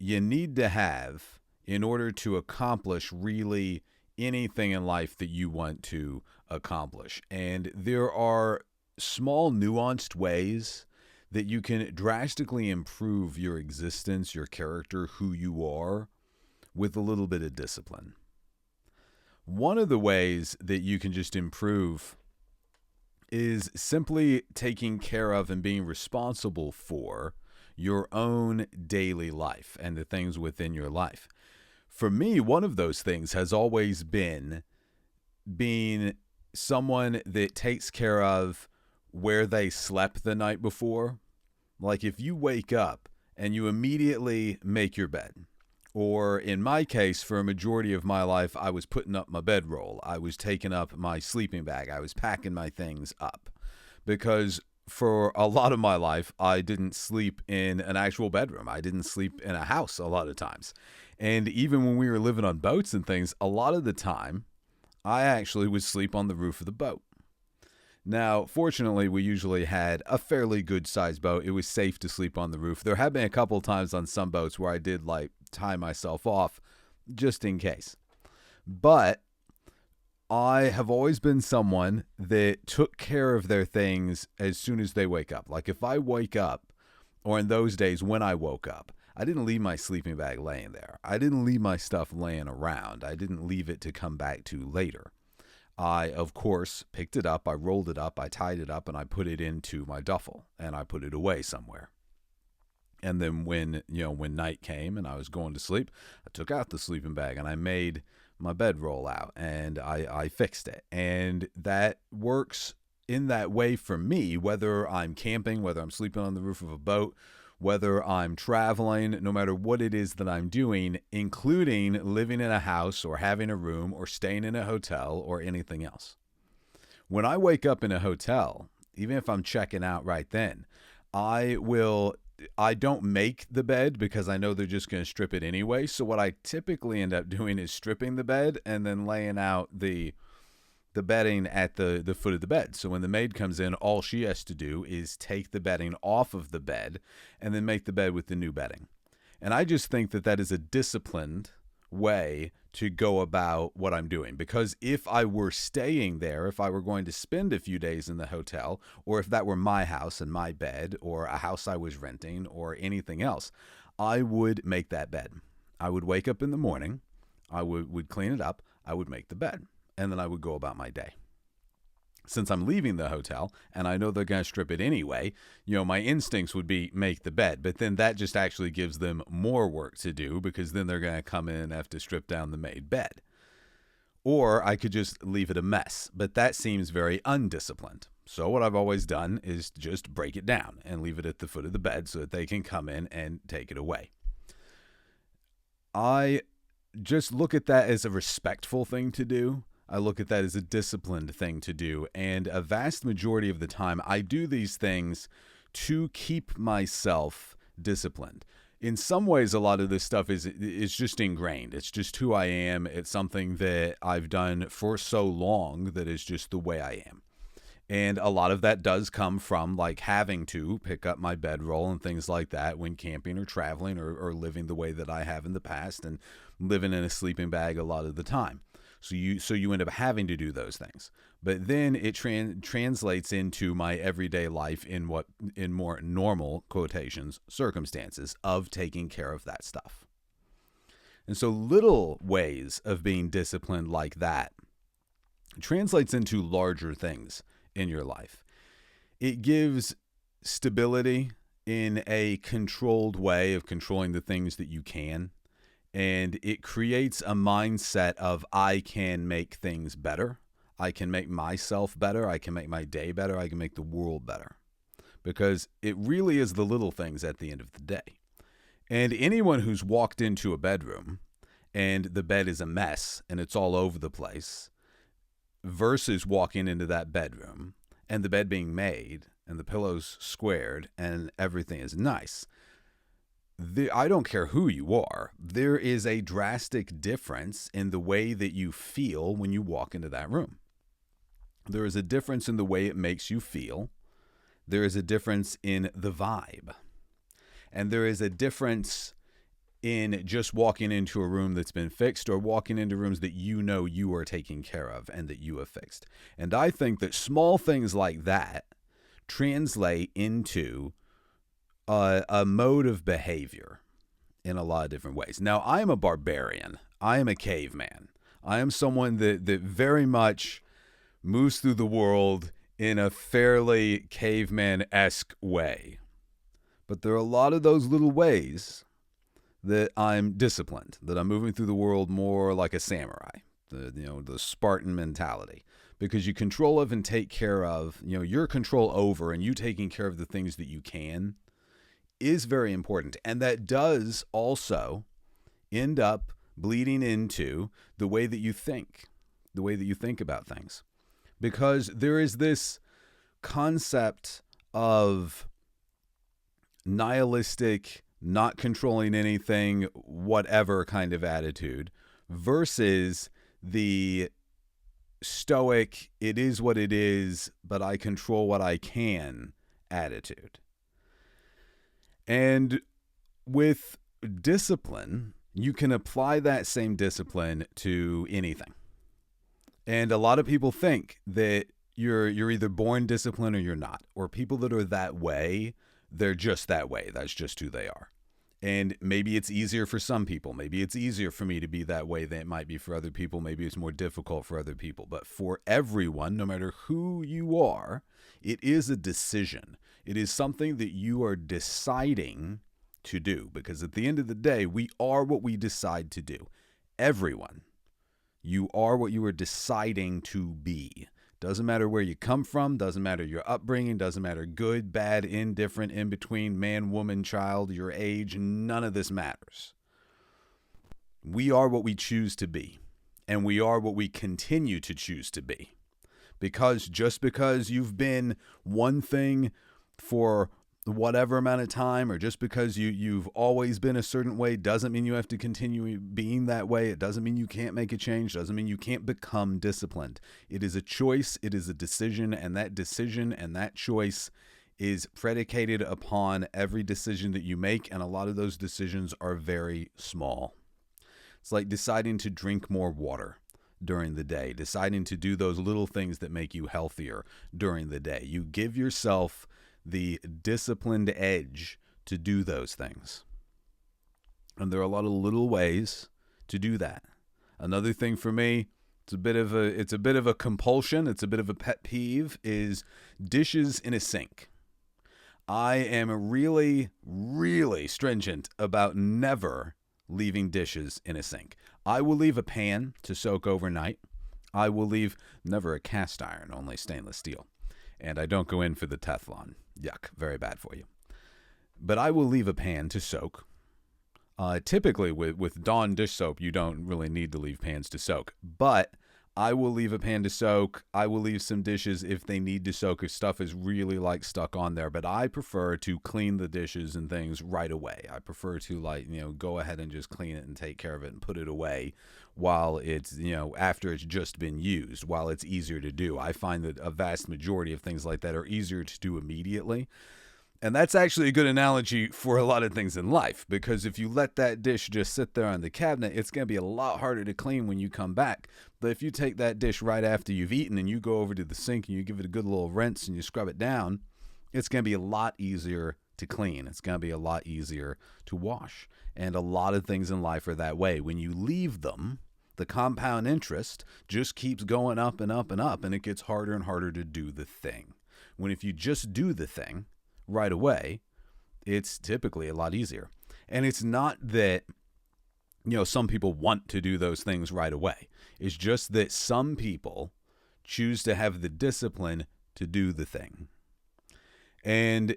you need to have in order to accomplish really anything in life that you want to accomplish. And there are small nuanced ways that you can drastically improve your existence, your character, who you are, with a little bit of discipline. One of the ways that you can just improve is simply taking care of and being responsible for your own daily life and the things within your life. For me, one of those things has always been being someone that takes care of where they slept the night before. Like if you wake up and you immediately make your bed, or in my case, for a majority of my life, I was putting up my bedroll. I was taking up my sleeping bag. I was packing my things up, because for a lot of my life, I didn't sleep in an actual bedroom. I didn't sleep in a house a lot of times. And even when we were living on boats and things, a lot of the time, I actually would sleep on the roof of the boat. Now, fortunately, we usually had a fairly good-sized boat. It was safe to sleep on the roof. There have been a couple of times on some boats where I did, tie myself off just in case. But I have always been someone that took care of their things as soon as they wake up. Like if I wake up, or in those days when I woke up, I didn't leave my sleeping bag laying there. I didn't leave my stuff laying around. I didn't leave it to come back to later. I, of course, picked it up, I rolled it up, I tied it up, and I put it into my duffel, and I put it away somewhere. And then when night came and I was going to sleep, I took out the sleeping bag and I made my bedroll out and I fixed it. And that works in that way for me, whether I'm camping, whether I'm sleeping on the roof of a boat, whether I'm traveling, no matter what it is that I'm doing, including living in a house or having a room or staying in a hotel or anything else. When I wake up in a hotel, even if I'm checking out right then, I don't make the bed because I know they're just going to strip it anyway. So what I typically end up doing is stripping the bed and then laying out the bedding at the foot of the bed. So when the maid comes in, all she has to do is take the bedding off of the bed and then make the bed with the new bedding. And I just think that that is a disciplined way to go about what I'm doing. Because if I were staying there, if I were going to spend a few days in the hotel, or if that were my house and my bed, or a house I was renting, or anything else, I would make that bed. I would wake up in the morning, I would clean it up, I would make the bed. and then I would go about my day. Since I'm leaving the hotel and I know they're going to strip it anyway, my instincts would be make the bed. But then that just actually gives them more work to do, because then they're going to come in and have to strip down the made bed. Or I could just leave it a mess, but that seems very undisciplined. So what I've always done is just break it down and leave it at the foot of the bed so that they can come in and take it away. I just look at that as a respectful thing to do. I look at that as a disciplined thing to do. And a vast majority of the time, I do these things to keep myself disciplined. In some ways, a lot of this stuff is just ingrained. It's just who I am. It's something that I've done for so long that is just the way I am. And a lot of that does come from like having to pick up my bedroll and things like that when camping or traveling or living the way that I have in the past and living in a sleeping bag a lot of the time. So you end up having to do those things. But then it translates into my everyday life in more normal quotations circumstances of taking care of that stuff. And so little ways of being disciplined like that translates into larger things in your life. It gives stability in a controlled way of controlling the things that you can. And it creates a mindset of I can make things better. I can make myself better. I can make my day better. I can make the world better. Because it really is the little things at the end of the day. And anyone who's walked into a bedroom and the bed is a mess and it's all over the place versus walking into that bedroom and the bed being made and the pillows squared and everything is nice. I don't care who you are. There is a drastic difference in the way that you feel when you walk into that room. There is a difference in the way it makes you feel. There is a difference in the vibe. And there is a difference in just walking into a room that's been fixed or walking into rooms that you are taking care of and that you have fixed. And I think that small things like that translate into a mode of behavior in a lot of different ways. Now, I am a barbarian. I am a caveman. I am someone that very much moves through the world in a fairly caveman-esque way. But there are a lot of those little ways that I'm disciplined, that I'm moving through the world more like a samurai, the Spartan mentality. Because you control of and take care of, your control over and you taking care of the things that you can is very important. And that does also end up bleeding into the way that you think about things. Because there is this concept of nihilistic, not controlling anything, whatever kind of attitude versus the stoic, it is what it is, but I control what I can attitude. And with discipline, you can apply that same discipline to anything. And a lot of people think that you're either born disciplined or you're not. Or people that are that way, they're just that way. That's just who they are. And maybe it's easier for some people. Maybe it's easier for me to be that way than it might be for other people. Maybe it's more difficult for other people. But for everyone, no matter who you are, it is a decision. It is something that you are deciding to do. Because at the end of the day, we are what we decide to do. Everyone. You are what you are deciding to be. Doesn't matter where you come from, doesn't matter your upbringing, doesn't matter good, bad, indifferent, in between, man, woman, child, your age, none of this matters. We are what we choose to be, and we are what we continue to choose to be. Because just because you've been one thing for whatever amount of time, or just because you've always been a certain way, doesn't mean you have to continue being that way. It doesn't mean you can't make a change. Doesn't mean you can't become disciplined. It is a choice. It is a decision. And that decision and that choice is predicated upon every decision that you make. And a lot of those decisions are very small. It's like deciding to drink more water during the day, deciding to do those little things that make you healthier during the day. You give yourself the disciplined edge to do those things. And there are a lot of little ways to do that. Another thing for me, it's a bit of a compulsion. It's a bit of a pet peeve is dishes in a sink. I am really, really stringent about never leaving dishes in a sink. I will leave a pan to soak overnight. I will leave never a cast iron, only stainless steel. And I don't go in for the Teflon. Yuck, very bad for you. But I will leave a pan to soak. Typically with Dawn dish soap, you don't really need to leave pans to soak. But I will leave a pan to soak. I will leave some dishes if they need to soak, if stuff is really like stuck on there. But I prefer to clean the dishes and things right away. I prefer to go ahead and just clean it and take care of it and put it away while it's, after it's just been used, while it's easier to do. I find that a vast majority of things like that are easier to do immediately. And that's actually a good analogy for a lot of things in life, because if you let that dish just sit there on the cabinet, it's going to be a lot harder to clean when you come back. But if you take that dish right after you've eaten and you go over to the sink and you give it a good little rinse and you scrub it down, it's going to be a lot easier to clean. It's going to be a lot easier to wash. And a lot of things in life are that way. When you leave them, the compound interest just keeps going up and up and up, and it gets harder and harder to do the thing. When if you just do the thing right away, it's typically a lot easier. And it's not that, some people want to do those things right away. It's just that some people choose to have the discipline to do the thing. And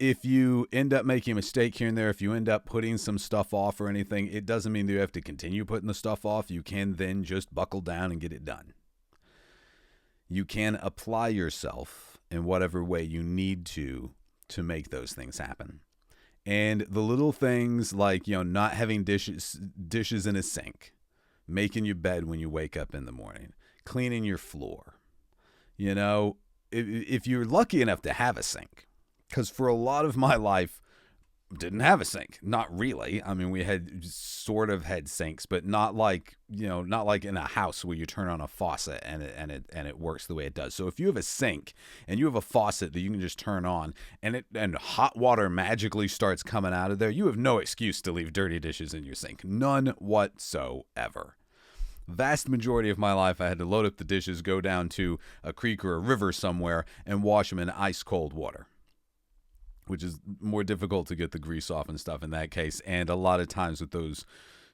if you end up making a mistake here and there, if you end up putting some stuff off or anything, it doesn't mean that you have to continue putting the stuff off. You can then just buckle down and get it done. You can apply yourself in whatever way you need to make those things happen. And the little things like, not having dishes in a sink, making your bed when you wake up in the morning, cleaning your floor. If you're lucky enough to have a sink, because for a lot of my life, didn't have a sink. Not really. I mean, we had sinks, but not like in a house where you turn on a faucet and it works the way it does. So if you have a sink and you have a faucet that you can just turn on and hot water magically starts coming out of there, you have no excuse to leave dirty dishes in your sink. None whatsoever. Vast majority of my life, I had to load up the dishes, go down to a creek or a river somewhere and wash them in ice cold water, which is more difficult to get the grease off and stuff in that case. And a lot of times with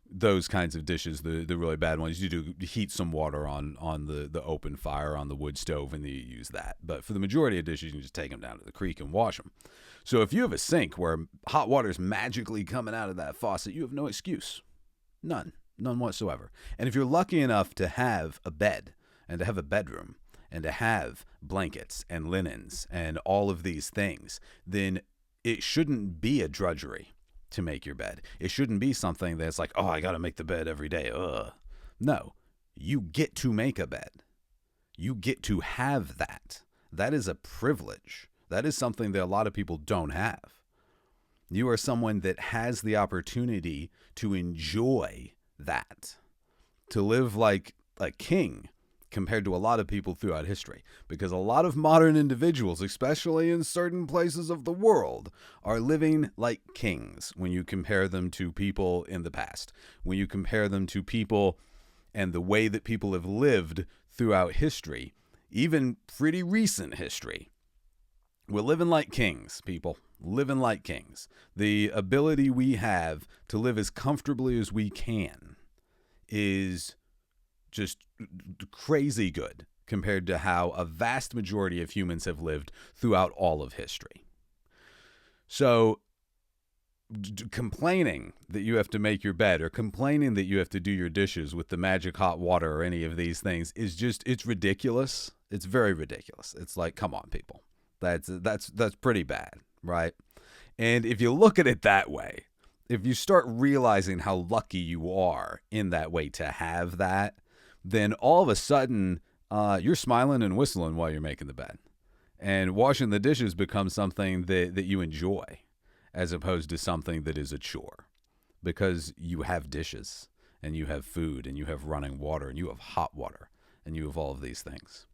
those kinds of dishes, the really bad ones, you do heat some water on the open fire on the wood stove and you use that. But for the majority of dishes, you can just take them down to the creek and wash them. So if you have a sink where hot water is magically coming out of that faucet, you have no excuse. None whatsoever. And if you're lucky enough to have a bed and to have a bedroom, and to have blankets and linens and all of these things, then it shouldn't be a drudgery to make your bed. It shouldn't be something that's like, oh, I got to make the bed every day. No, you get to make a bed. You get to have that. That is a privilege. That is something that a lot of people don't have. You are someone that has the opportunity to enjoy that, to live like a king, compared to a lot of people throughout history, because a lot of modern individuals, especially in certain places of the world, are living like kings when you compare them to people in the past, when you compare them to people and the way that people have lived throughout history, even pretty recent history. We're living like kings, people, living like kings. The ability we have to live as comfortably as we can is just crazy good compared to how a vast majority of humans have lived throughout all of history. So complaining that you have to make your bed or complaining that you have to do your dishes with the magic hot water or any of these things is it's ridiculous. It's very ridiculous. It's like, come on, people. That's pretty bad, right? And if you look at it that way, if you start realizing how lucky you are in that way to have that, then all of a sudden you're smiling and whistling while you're making the bed. And washing the dishes becomes something that you enjoy as opposed to something that is a chore, because you have dishes and you have food and you have running water and you have hot water and you have all of these things.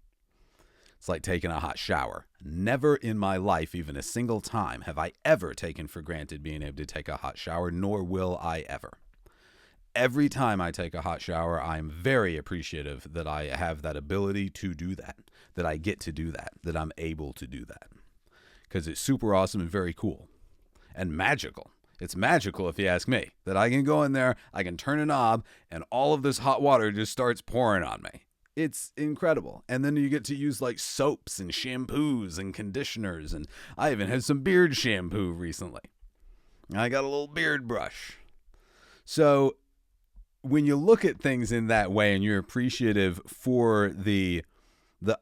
It's like taking a hot shower. Never in my life, even a single time, have I ever taken for granted being able to take a hot shower, nor will I ever. Every time I take a hot shower, I'm very appreciative that I have that ability to do that I get to do that I'm able to do that. Because it's super awesome and very cool and magical. It's magical, if you ask me, that I can go in there, I can turn a knob, and all of this hot water just starts pouring on me. It's incredible. And then you get to use like soaps and shampoos and conditioners. And I even had some beard shampoo recently. I got a little beard brush. So when you look at things in that way and you're appreciative for the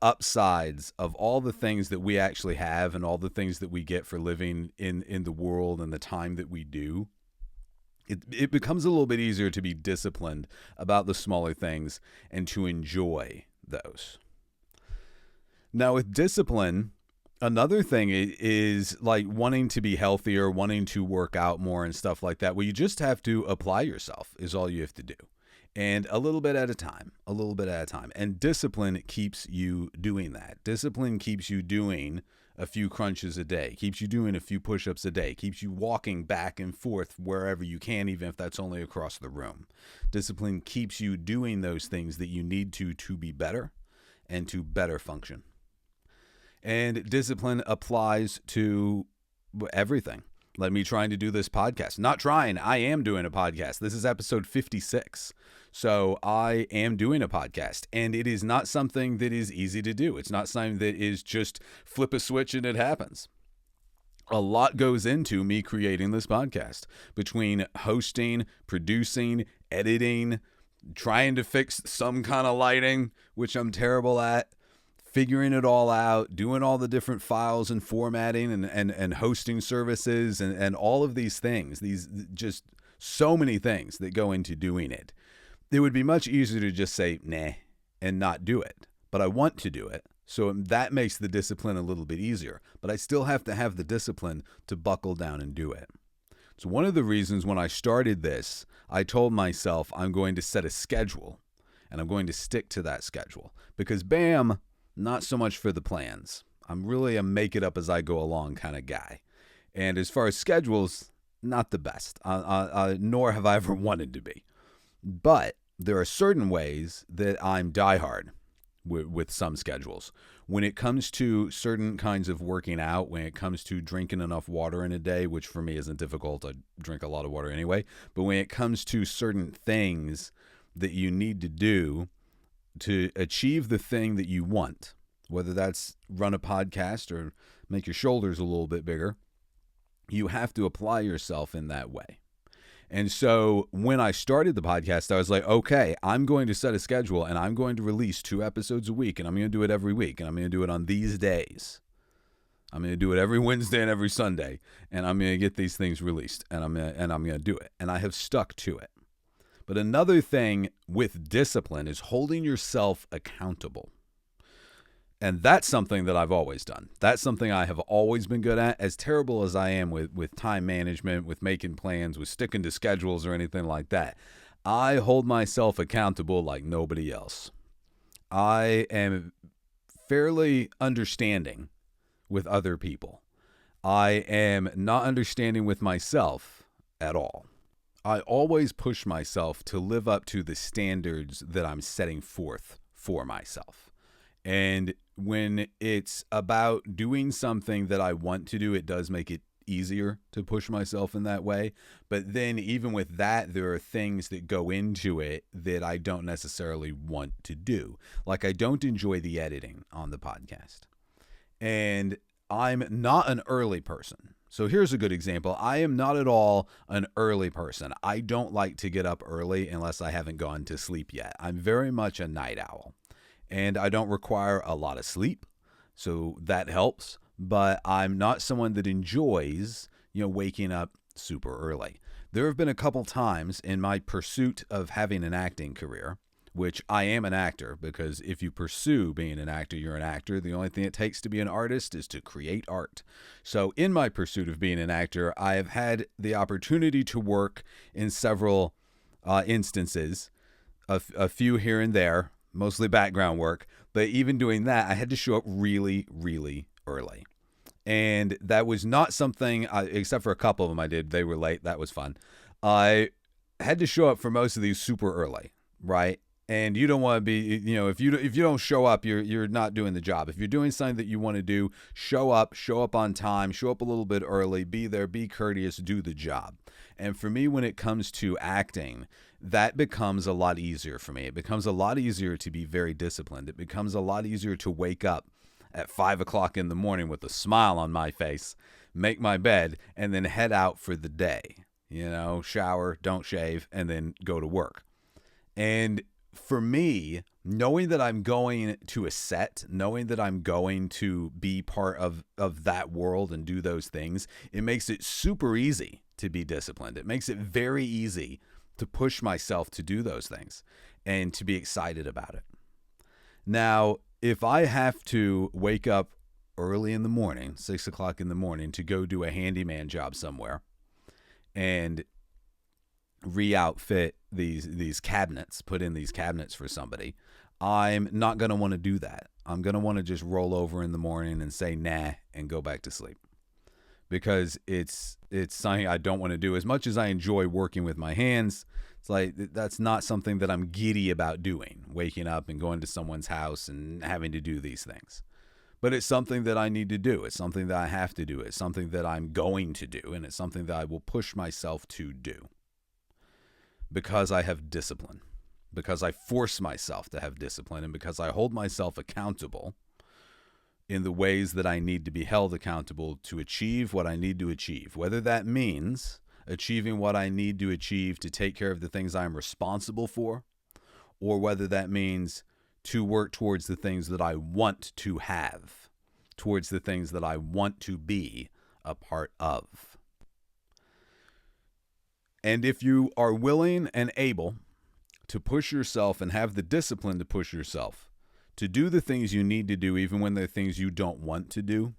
upsides of all the things that we actually have and all the things that we get for living in the world and the time that we do, it becomes a little bit easier to be disciplined about the smaller things and to enjoy those. Now, with discipline, another thing is like wanting to be healthier, wanting to work out more and stuff like that. Well, you just have to apply yourself is all you have to do. And a little bit at a time. And discipline keeps you doing that. Discipline keeps you doing a few crunches a day, keeps you doing a few push-ups a day, keeps you walking back and forth wherever you can, even if that's only across the room. Discipline keeps you doing those things that you need to be better and to better function. And discipline applies to everything. Like me trying to do this podcast. Not trying, I am doing a podcast. This is episode 56. So I am doing a podcast, and it is not something that is easy to do. It's not something that is just flip a switch and it happens. A lot goes into me creating this podcast, between hosting, producing, editing, trying to fix some kind of lighting, which I'm terrible at, figuring it all out, doing all the different files and formatting and hosting services and all of these things, these just so many things that go into doing it. It would be much easier to just say, nah, and not do it. But I want to do it. So that makes the discipline a little bit easier. But I still have to have the discipline to buckle down and do it. So one of the reasons when I started this, I told myself I'm going to set a schedule. And I'm going to stick to that schedule. Because bam, not so much for the plans. I'm really a make it up as I go along kind of guy. And as far as schedules, not the best. Nor have I ever wanted to be. But there are certain ways that I'm diehard with some schedules. When it comes to certain kinds of working out, when it comes to drinking enough water in a day, which for me isn't difficult, I drink a lot of water anyway. But when it comes to certain things that you need to do to achieve the thing that you want, whether that's run a podcast or make your shoulders a little bit bigger, you have to apply yourself in that way. And so when I started the podcast, I was like, okay, I'm going to set a schedule and I'm going to release 2 episodes a week, and I'm going to do it every week, and I'm going to do it on these days. I'm going to do it every Wednesday and every Sunday, and I'm going to get these things released, and I'm going to do it. And I have stuck to it. But another thing with discipline is holding yourself accountable. And that's something that I've always done. That's something I have always been good at. As terrible as I am with time management, with making plans, with sticking to schedules or anything like that, I hold myself accountable like nobody else. I am fairly understanding with other people. I am not understanding with myself at all. I always push myself to live up to the standards that I'm setting forth for myself. And when it's about doing something that I want to do, it does make it easier to push myself in that way. But then even with that, there are things that go into it that I don't necessarily want to do. Like I don't enjoy the editing on the podcast. And I'm not an early person. So here's a good example. I am not at all an early person. I don't like to get up early unless I haven't gone to sleep yet. I'm very much a night owl. And I don't require a lot of sleep, so that helps. But I'm not someone that enjoys, waking up super early. There have been a couple times in my pursuit of having an acting career, which I am an actor, because if you pursue being an actor, you're an actor. The only thing it takes to be an artist is to create art. So in my pursuit of being an actor, I have had the opportunity to work in several instances, a few here and there, mostly background work. But even doing that, I had to show up really, really early. And that was not something, except for a couple of them I did. They were late. That was fun. had to show up for most of these super early, right? And you don't want to be, if you don't show up, you're not doing the job. If you're doing something that you want to do, show up on time, show up a little bit early, be there, be courteous, do the job. And for me, when it comes to acting, that becomes a lot easier for me. It becomes a lot easier to be very disciplined. It becomes a lot easier to wake up at 5 o'clock in the morning with a smile on my face, make my bed, and then head out for the day. Shower, don't shave, and then go to work. And for me, knowing that I'm going to a set, knowing that I'm going to be part of that world and do those things, it makes it super easy to be disciplined. It makes it very easy to push myself to do those things and to be excited about it. Now, if I have to wake up early in the morning, 6 o'clock in the morning, to go do a handyman job somewhere and re-outfit these cabinets, put in these cabinets for somebody, I'm not going to want to do that. I'm going to want to just roll over in the morning and say nah and go back to sleep, because it's something I don't want to do. As much as I enjoy working with my hands, it's like that's not something that I'm giddy about doing, waking up and going to someone's house and having to do these things. But it's something that I need to do. It's something that I have to do. It's something that I'm going to do, and it's something that I will push myself to do because I have discipline, because I force myself to have discipline, and because I hold myself accountable in the ways that I need to be held accountable to achieve what I need to achieve, whether that means achieving what I need to achieve to take care of the things I'm responsible for, or whether that means to work towards the things that I want to have, towards the things that I want to be a part of. And if you are willing and able to push yourself and have the discipline to push yourself to do the things you need to do, even when they're things you don't want to do,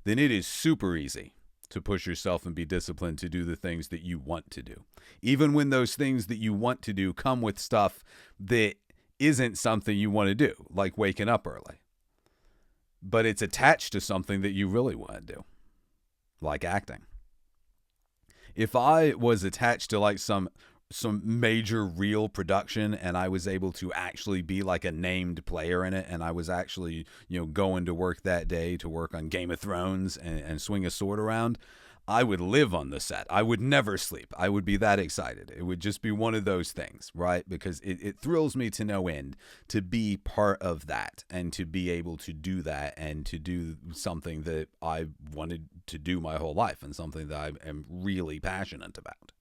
then it is super easy to push yourself and be disciplined to do the things that you want to do. Even when those things that you want to do come with stuff that isn't something you want to do, like waking up early, but it's attached to something that you really want to do, like acting. If I was attached to like some major real production and I was able to actually be like a named player in it, and I was actually, going to work that day to work on Game of Thrones and swing a sword around, I would live on the set. I would never sleep. I would be that excited. It would just be one of those things, right? Because it thrills me to no end to be part of that and to be able to do that and to do something that I wanted to do my whole life and something that I am really passionate about.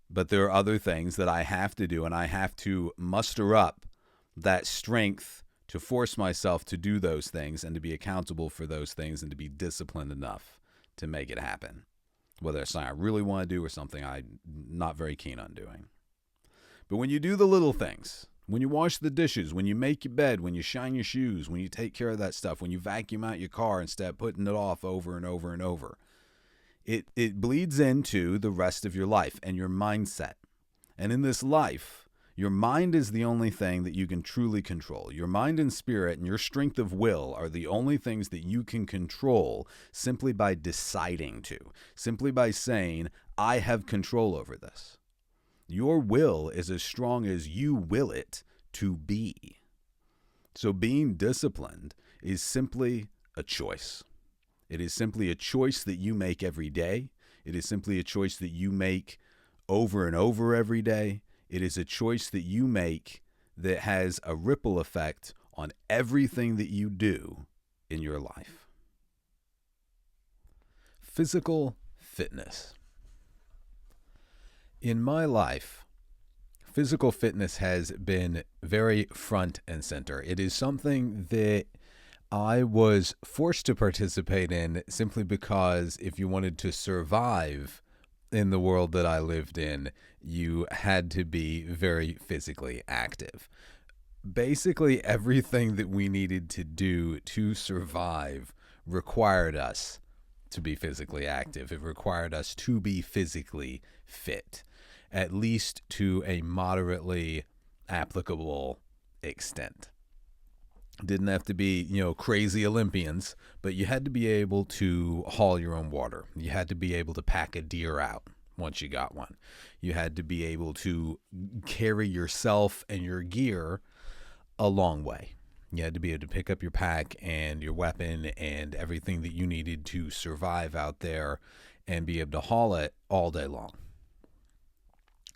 But there are other things that I have to do, and I have to muster up that strength to force myself to do those things and to be accountable for those things and to be disciplined enough to make it happen, whether it's something I really want to do or something I'm not very keen on doing. But when you do the little things, when you wash the dishes, when you make your bed, when you shine your shoes, when you take care of that stuff, when you vacuum out your car instead of putting it off over and over and over, it bleeds into the rest of your life and your mindset. And in this life, your mind is the only thing that you can truly control. Your mind and spirit and your strength of will are the only things that you can control simply by deciding to, simply by saying, I have control over this. Your will is as strong as you will it to be. So being disciplined is simply a choice. It is simply a choice that you make every day. It is simply a choice that you make over and over every day. It is a choice that you make that has a ripple effect on everything that you do in your life. Physical fitness. In my life, physical fitness has been very front and center. It is something that I was forced to participate in simply because if you wanted to survive in the world that I lived in, you had to be very physically active. Basically, everything that we needed to do to survive required us to be physically active. It required us to be physically fit, at least to a moderately applicable extent. Didn't have to be, crazy Olympians, but you had to be able to haul your own water. You had to be able to pack a deer out, once you got one. You had to be able to carry yourself and your gear a long way. You had to be able to pick up your pack and your weapon and everything that you needed to survive out there and be able to haul it all day long.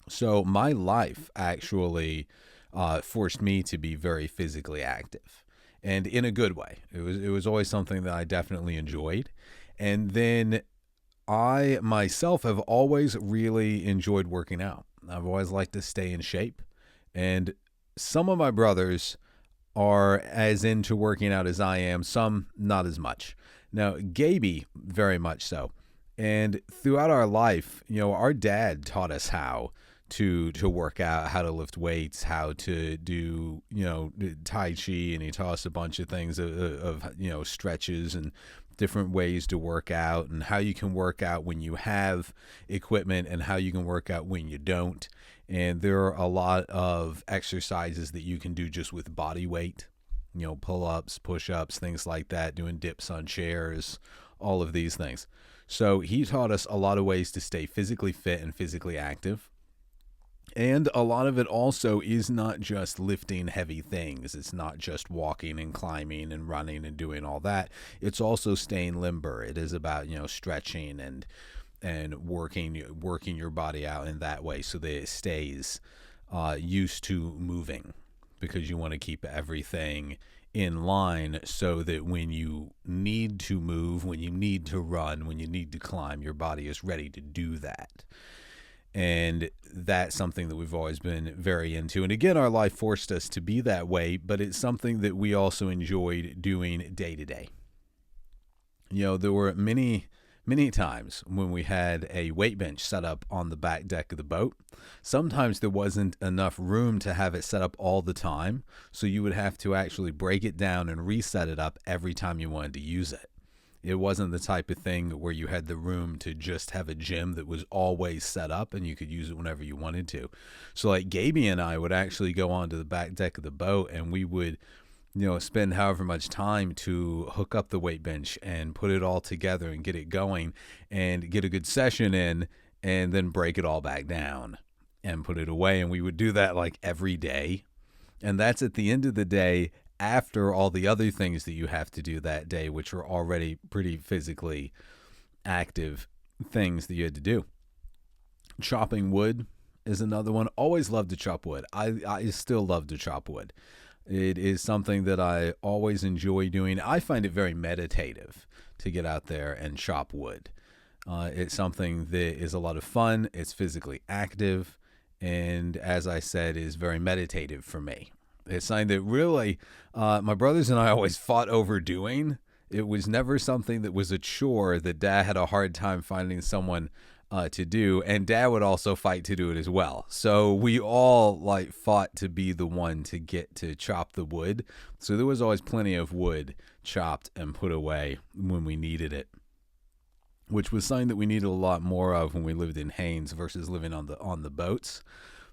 So my life actually forced me to be very physically active, and in a good way. It was always something that I definitely enjoyed. And then I myself have always really enjoyed working out. I've always liked to stay in shape, and some of my brothers are as into working out as I am, some not as much. Now, Gaby, very much so. And throughout our life, our dad taught us how to work out, how to lift weights, how to do, Tai Chi, and he taught us a bunch of things of stretches and different ways to work out, and how you can work out when you have equipment and how you can work out when you don't. And there are a lot of exercises that you can do just with body weight, pull-ups, push-ups, things like that, doing dips on chairs, all of these things. So he taught us a lot of ways to stay physically fit and physically active. And a lot of it also is not just lifting heavy things. It's not just walking and climbing and running and doing all that. It's also staying limber. It is about, stretching and working your body out in that way so that it stays used to moving, because you want to keep everything in line so that when you need to move, when you need to run, when you need to climb, your body is ready to do that. And that's something that we've always been very into. And again, our life forced us to be that way, but it's something that we also enjoyed doing day to day. There were many times when we had a weight bench set up on the back deck of the boat. Sometimes there wasn't enough room to have it set up all the time, so you would have to actually break it down and reset it up every time you wanted to use it. It wasn't the type of thing where you had the room to just have a gym that was always set up and you could use it whenever you wanted to. So like Gaby and I would actually go onto the back deck of the boat, and we would spend however much time to hook up the weight bench and put it all together and get it going and get a good session in, and then break it all back down and put it away. And we would do that like every day. And that's at the end of the day, after all the other things that you have to do that day, which are already pretty physically active things that you had to do. Chopping wood is another one. Always loved to chop wood. I still love to chop wood. It is something that I always enjoy doing. I find it very meditative to get out there and chop wood. It's something that is a lot of fun. It's physically active. And as I said, is very meditative for me. It's something that really my brothers and I always fought over doing. It was never something that was a chore that Dad had a hard time finding someone to do, and Dad would also fight to do it as well. So we all fought to be the one to get to chop the wood. So there was always plenty of wood chopped and put away when we needed it, which was something that we needed a lot more of when we lived in Haines versus living on the boats.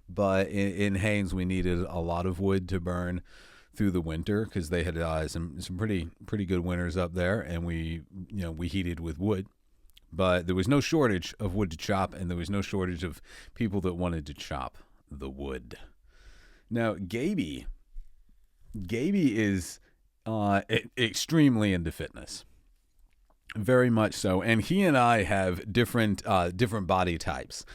But in Haines, we needed a lot of wood to burn through the winter because they had some pretty good winters up there, and we heated with wood. But there was no shortage of wood to chop, and there was no shortage of people that wanted to chop the wood. Now, Gaby is extremely into fitness, very much so, and he and I have different body types.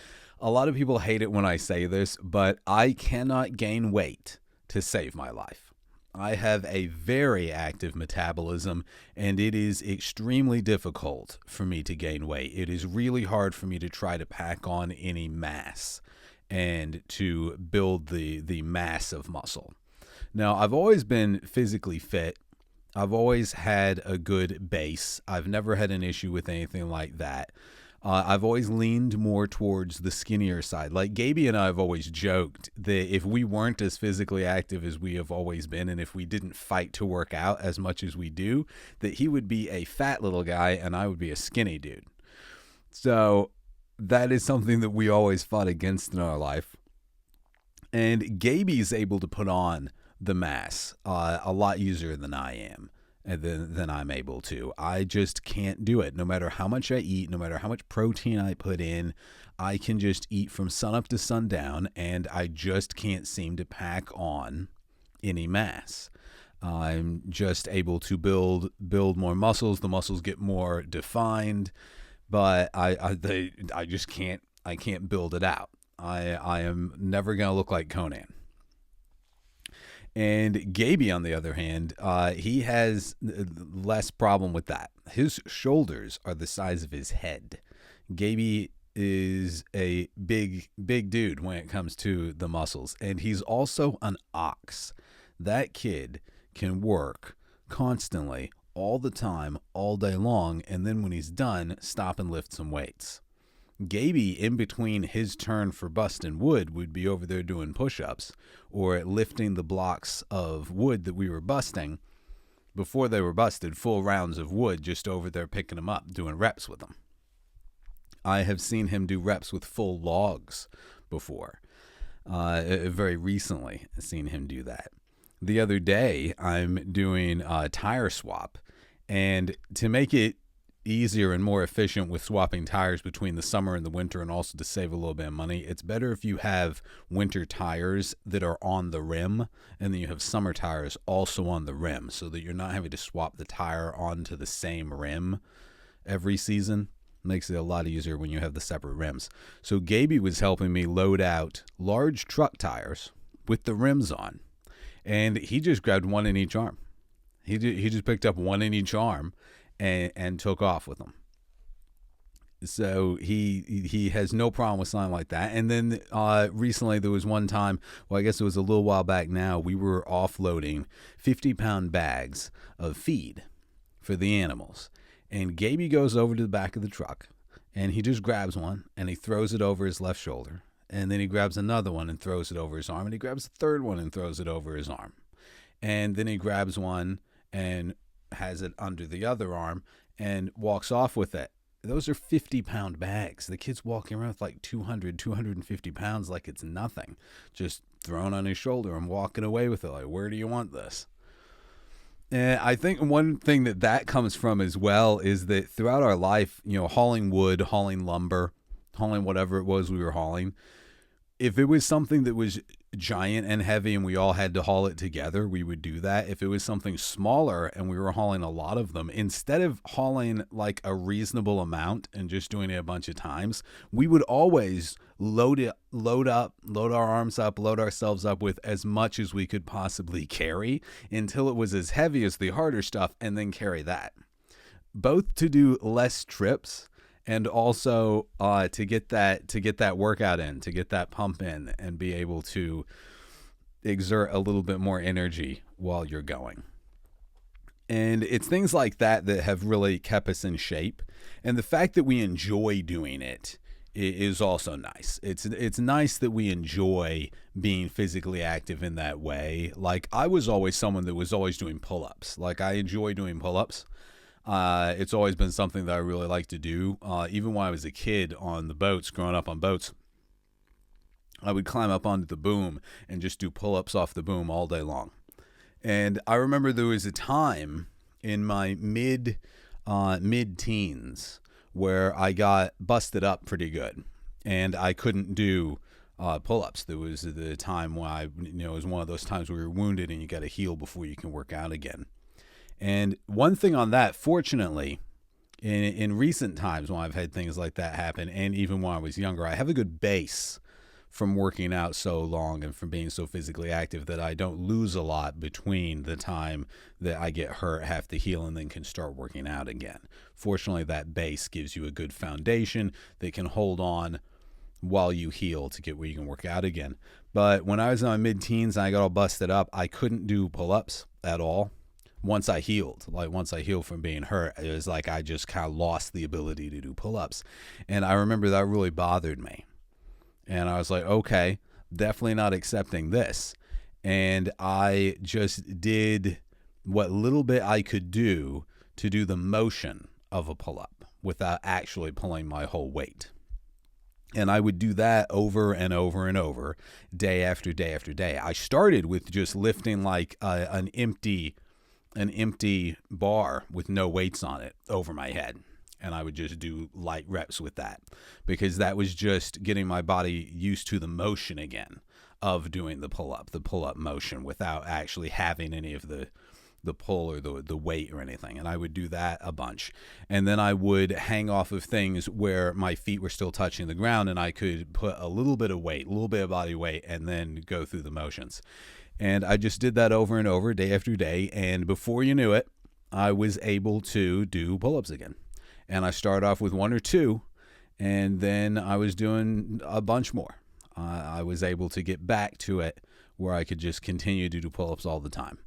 A lot of people hate it when I say this, but I cannot gain weight to save my life. I have a very active metabolism, and it is extremely difficult for me to gain weight. It is really hard for me to try to pack on any mass and to build the mass of muscle. Now, I've always been physically fit. I've always had a good base. I've never had an issue with anything like that. I've always leaned more towards the skinnier side. Like Gaby and I have always joked that if we weren't as physically active as we have always been, and if we didn't fight to work out as much as we do, that he would be a fat little guy and I would be a skinny dude. So that is something that we always fought against in our life. And Gaby's able to put on the mass a lot easier than I am. than I'm able to. I just can't do it. No matter how much I eat, no matter how much protein I put in, I can just eat from sunup to sundown, and I just can't seem to pack on any mass. I'm just able to build more muscles. The muscles get more defined, but I just can't. I can't build it out. I am never gonna look like Conan. And Gaby, on the other hand, he has less problem with that. His shoulders are the size of his head. Gaby is a big dude when it comes to the muscles, and he's also an ox. That kid can work constantly, all the time, all day long, and then when he's done, stop and lift some weights. Gaby, in between his turn for busting wood, would be over there doing push-ups or lifting the blocks of wood that we were busting before they were busted, full rounds of wood, just over there picking them up, doing reps with them. I have seen him do reps with full logs before. Very recently, I've seen him do that. The other day, I'm doing a tire swap, and to make it easier and more efficient with swapping tires between the summer and the winter, and also to save a little bit of money, it's better if you have winter tires that are on the rim, and then you have summer tires also on the rim, so that you're not having to swap the tire onto the same rim every season. Makes it a lot easier when you have the separate rims. So Gaby was helping me load out large truck tires with the rims on, and he just grabbed one in each arm. He just picked up one in each arm and took off with them. So he has no problem with something like that. And then recently there was one time, well, I guess it was a little while back now, we were offloading 50-pound bags of feed for the animals. And Gaby goes over to the back of the truck, and he just grabs one, and he throws it over his left shoulder. And then he grabs another one and throws it over his arm. And he grabs a third one and throws it over his arm. And then he grabs one and has it under the other arm and walks off with it. Those are 50-pound bags. The kid's walking around with like 200, 250 pounds like it's nothing. Just thrown on his shoulder and walking away with it. Like, where do you want this? And I think one thing that comes from as well is that throughout our life, hauling wood, hauling lumber, hauling whatever it was we were hauling, if it was something that was giant and heavy and we all had to haul it together, we would do that. If it was something smaller and we were hauling a lot of them, instead of hauling like a reasonable amount and just doing it a bunch of times, we would always load our arms up, load ourselves up with as much as we could possibly carry until it was as heavy as the harder stuff, and then carry that. Both to do less trips, and also to get that workout in, to get that pump in, and be able to exert a little bit more energy while you're going. And it's things like that that have really kept us in shape. And the fact that we enjoy doing it is also nice. It's nice that we enjoy being physically active in that way. Like, I was always someone that was always doing pull-ups. Like, I enjoy doing pull-ups. It's always been something that I really like to do. Even when I was a kid on the boats, growing up on boats, I would climb up onto the boom and just do pull-ups off the boom all day long. And I remember there was a time in my mid-teens where I got busted up pretty good, and I couldn't do pull-ups. There was the time when it was one of those times where you're wounded and you got to heal before you can work out again. And one thing on that, fortunately, in recent times when I've had things like that happen, and even when I was younger, I have a good base from working out so long and from being so physically active that I don't lose a lot between the time that I get hurt, have to heal, and then can start working out again. Fortunately, that base gives you a good foundation that can hold on while you heal to get where you can work out again. But when I was in my mid-teens and I got all busted up, I couldn't do pull-ups at all. Once I healed from being hurt, it was like I just kind of lost the ability to do pull-ups. And I remember that really bothered me. And I was like, okay, definitely not accepting this. And I just did what little bit I could do to do the motion of a pull-up without actually pulling my whole weight. And I would do that over and over and over, day after day after day. I started with just lifting like an empty an empty bar with no weights on it over my head. And I would just do light reps with that, because that was just getting my body used to the motion again of doing the pull-up motion without actually having any of the pull or the weight or anything. And I would do that a bunch. And then I would hang off of things where my feet were still touching the ground, and I could put a little bit of weight, a little bit of body weight, and then go through the motions. And I just did that over and over, day after day. And before you knew it, I was able to do pull-ups again. And I started off with 1 or 2, and then I was doing a bunch more. I was able to get back to it where I could just continue to do pull-ups all the time,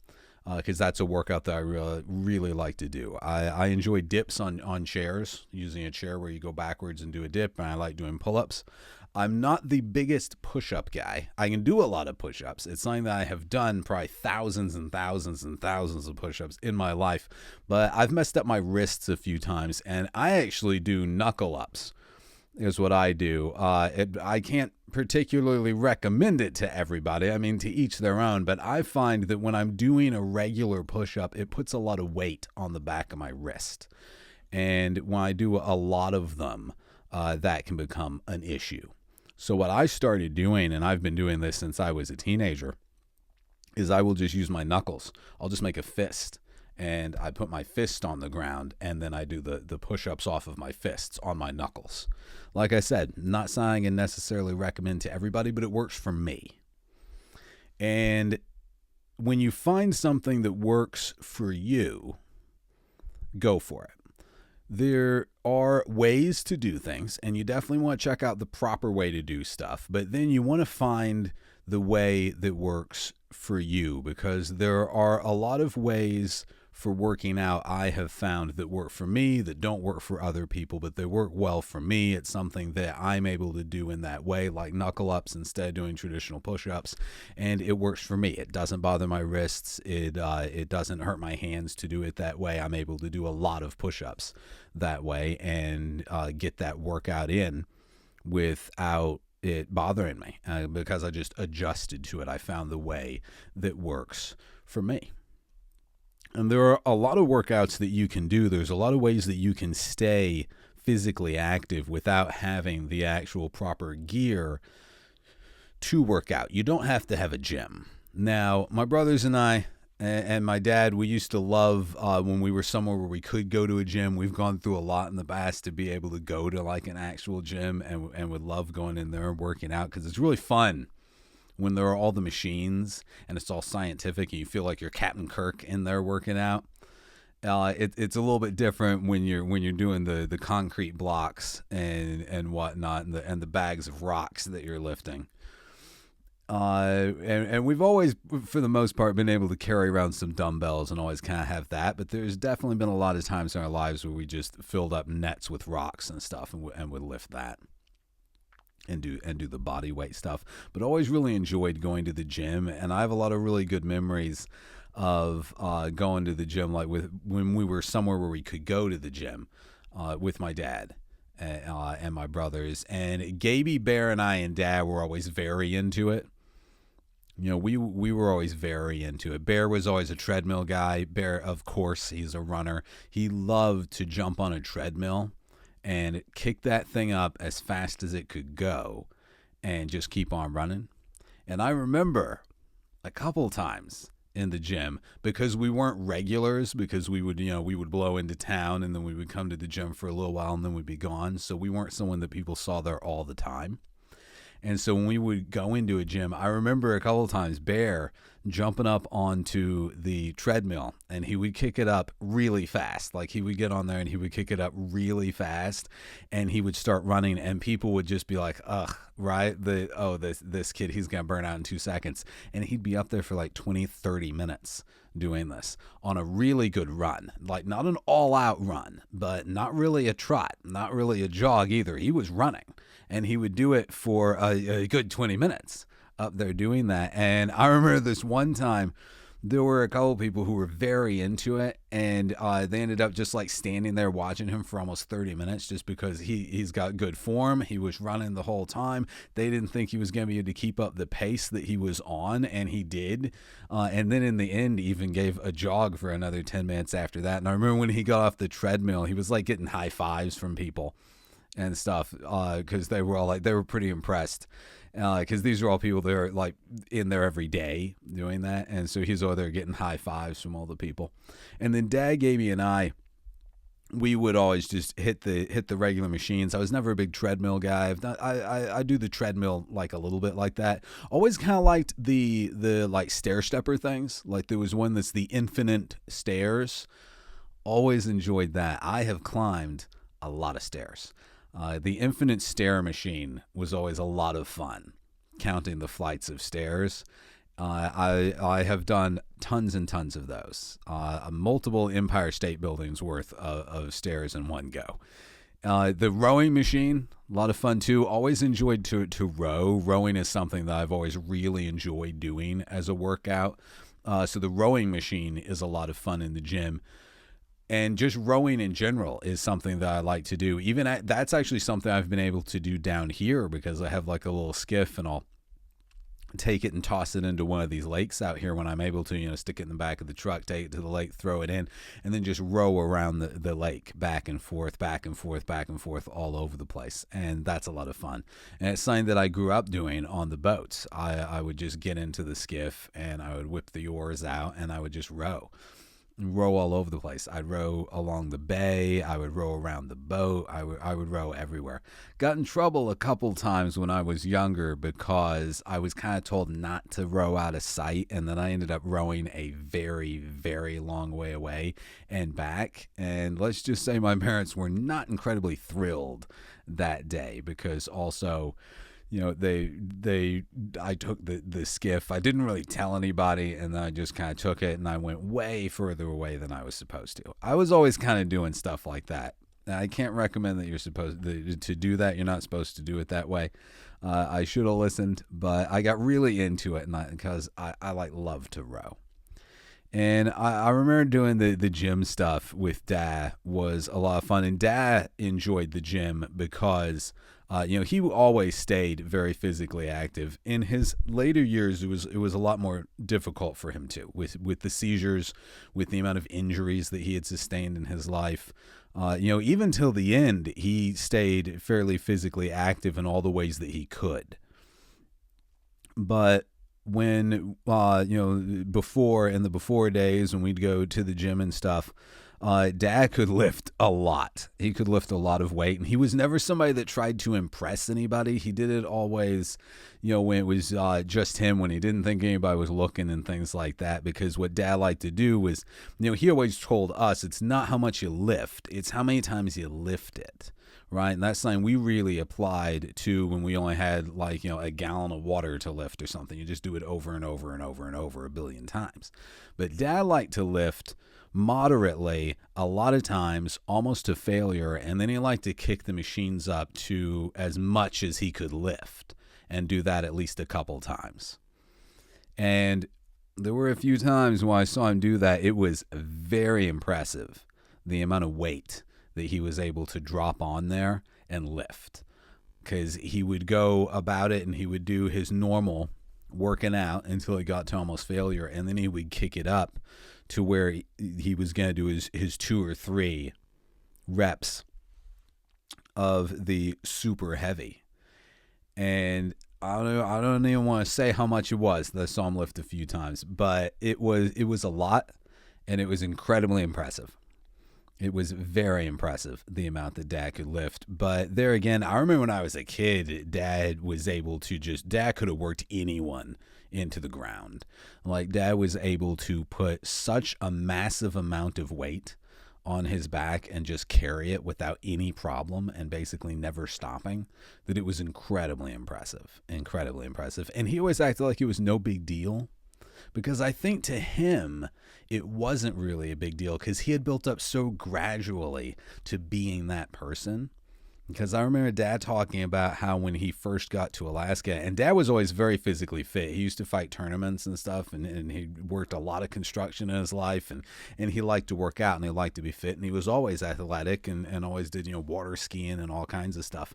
because that's a workout that I really like to do. I enjoy dips on chairs, using a chair where you go backwards and do a dip, and I like doing pull-ups. I'm not the biggest push-up guy. I can do a lot of push-ups. It's something that I have done probably thousands and thousands and thousands of push-ups in my life, but I've messed up my wrists a few times, and I actually do knuckle-ups is what I do. I can't particularly recommend it to everybody. I mean, to each their own, but I find that when I'm doing a regular push-up, it puts a lot of weight on the back of my wrist. And when I do a lot of them, that can become an issue. So what I started doing, and I've been doing this since I was a teenager, is I will just use my knuckles. I'll just make a fist, and I put my fist on the ground, and then I do the push-ups off of my fists on my knuckles. Like I said, not something I can necessarily recommend to everybody, but it works for me. And when you find something that works for you, go for it. There are ways to do things, and you definitely want to check out the proper way to do stuff, but then you want to find the way that works for you, because there are a lot of ways for working out I have found that work for me, that don't work for other people, but they work well for me. It's something that I'm able to do in that way, like knuckle ups instead of doing traditional push-ups, and it works for me. It doesn't bother my wrists. It doesn't hurt my hands to do it that way. I'm able to do a lot of push-ups that way and get that workout in without it bothering me, because I just adjusted to it. I found the way that works for me. And there are a lot of workouts that you can do. There's a lot of ways that you can stay physically active without having the actual proper gear to work out. You don't have to have a gym. Now, my brothers and I and my dad, we used to love when we were somewhere where we could go to a gym. We've gone through a lot in the past to be able to go to like an actual gym, and would love going in there and working out, because it's really fun when there are all the machines and it's all scientific and you feel like you're Captain Kirk in there working out. It's a little bit different when you're doing the concrete blocks and whatnot, and the bags of rocks that you're lifting. And we've always, for the most part, been able to carry around some dumbbells and always kind of have that. But there's definitely been a lot of times in our lives where we just filled up nets with rocks and stuff and would lift that and do the body weight stuff. But always really enjoyed going to the gym, and I have a lot of really good memories of going to the gym, like when we were somewhere where we could go to the gym with my dad and my brothers. And Gaby, Bear, and I and Dad were always very into it. You know, we were always very into it. Bear was always a treadmill guy. Bear, of course, he's a runner. He loved to jump on a treadmill and kick that thing up as fast as it could go and just keep on running. And I remember a couple times in the gym, because we weren't regulars, because we would blow into town and then we would come to the gym for a little while and then we'd be gone. So we weren't someone that people saw there all the time. And so when we would go into a gym, I remember a couple of times Bear jumping up onto the treadmill, and he would kick it up really fast. Like, he would get on there and he would kick it up really fast, and he would start running, and people would just be like, ugh, right? This kid, he's going to burn out in 2 seconds. And he'd be up there for like 20, 30 minutes doing this on a really good run. Like, not an all-out run, but not really a trot, not really a jog either. He was running, and he would do it for a good 20 minutes up there doing that. And I remember this one time there were a couple people who were very into it, and they ended up just like standing there watching him for almost 30 minutes just because he's got good form. He was running the whole time. They didn't think he was going to be able to keep up the pace that he was on, and he did. And then in the end, even gave a jog for another 10 minutes after that. And I remember when he got off the treadmill, he was like getting high fives from people and stuff, because they were all like, they were pretty impressed, because these are all people that are like in there every day doing that, and so he's over there getting high fives from all the people. And then Dad, Gaby, and I, we would always just hit the regular machines. I was never a big treadmill guy. I do the treadmill like a little bit like that. Always kind of liked the like stair stepper things. Like there was one that's the infinite stairs. Always enjoyed that. I have climbed a lot of stairs. The infinite stair machine was always a lot of fun, counting the flights of stairs. I have done tons and tons of those. Multiple Empire State Buildings worth of stairs in one go. The rowing machine, a lot of fun too. Always enjoyed to row. Rowing is something that I've always really enjoyed doing as a workout. So the rowing machine is a lot of fun in the gym. And just rowing in general is something that I like to do. That's actually something I've been able to do down here because I have like a little skiff, and I'll take it and toss it into one of these lakes out here when I'm able to, stick it in the back of the truck, take it to the lake, throw it in, and then just row around the lake back and forth, back and forth, back and forth all over the place. And that's a lot of fun. And it's something that I grew up doing on the boats. I would just get into the skiff and I would whip the oars out and I would just row all over the place. I'd row along the bay. I would row around the boat. I would row everywhere. Got in trouble a couple times when I was younger because I was kind of told not to row out of sight, and then I ended up rowing a very, very long way away and back. And let's just say my parents were not incredibly thrilled that day because also, I took the skiff. I didn't really tell anybody, and then I just kind of took it, and I went way further away than I was supposed to. I was always kind of doing stuff like that. I can't recommend that you're supposed to do that. You're not supposed to do it that way. I should have listened, but I got really into it because I love to row. And I remember doing the gym stuff with Dad was a lot of fun. And Dad enjoyed the gym because, he always stayed very physically active. In his later years, it was a lot more difficult for him too, with the seizures, with the amount of injuries that he had sustained in his life. Even till the end, he stayed fairly physically active in all the ways that he could. But when, before, in the before days when we'd go to the gym and stuff, Dad could lift a lot. He could lift a lot of weight, and he was never somebody that tried to impress anybody. He did it always, when it was just him, when he didn't think anybody was looking and things like that, because what Dad liked to do was, he always told us, it's not how much you lift, it's how many times you lift it. Right. And that's something we really applied to when we only had a gallon of water to lift or something. You just do it over and over and over and over a billion times. But Dad liked to lift moderately, a lot of times almost to failure. And then he liked to kick the machines up to as much as he could lift and do that at least a couple times. And there were a few times when I saw him do that. It was very impressive, the amount of weight that he was able to drop on there and lift, because he would go about it and he would do his normal working out until he got to almost failure, and then he would kick it up to where he was going to do his 2 or 3 reps of the super heavy. And I don't even want to say how much it was that I saw him lift a few times, but it was a lot, and it was incredibly impressive. It was very impressive, the amount that Dad could lift. But there again, I remember when I was a kid, Dad could have worked anyone into the ground. Dad was able to put such a massive amount of weight on his back and just carry it without any problem and basically never stopping, that it was incredibly impressive. And he always acted like it was no big deal, because I think to him, it wasn't really a big deal because he had built up so gradually to being that person Because I remember Dad talking about how when he first got to Alaska, and Dad was always very physically fit. He used to fight tournaments and stuff, and he worked a lot of construction in his life, and he liked to work out, and he liked to be fit, and he was always athletic and always did, water skiing and all kinds of stuff.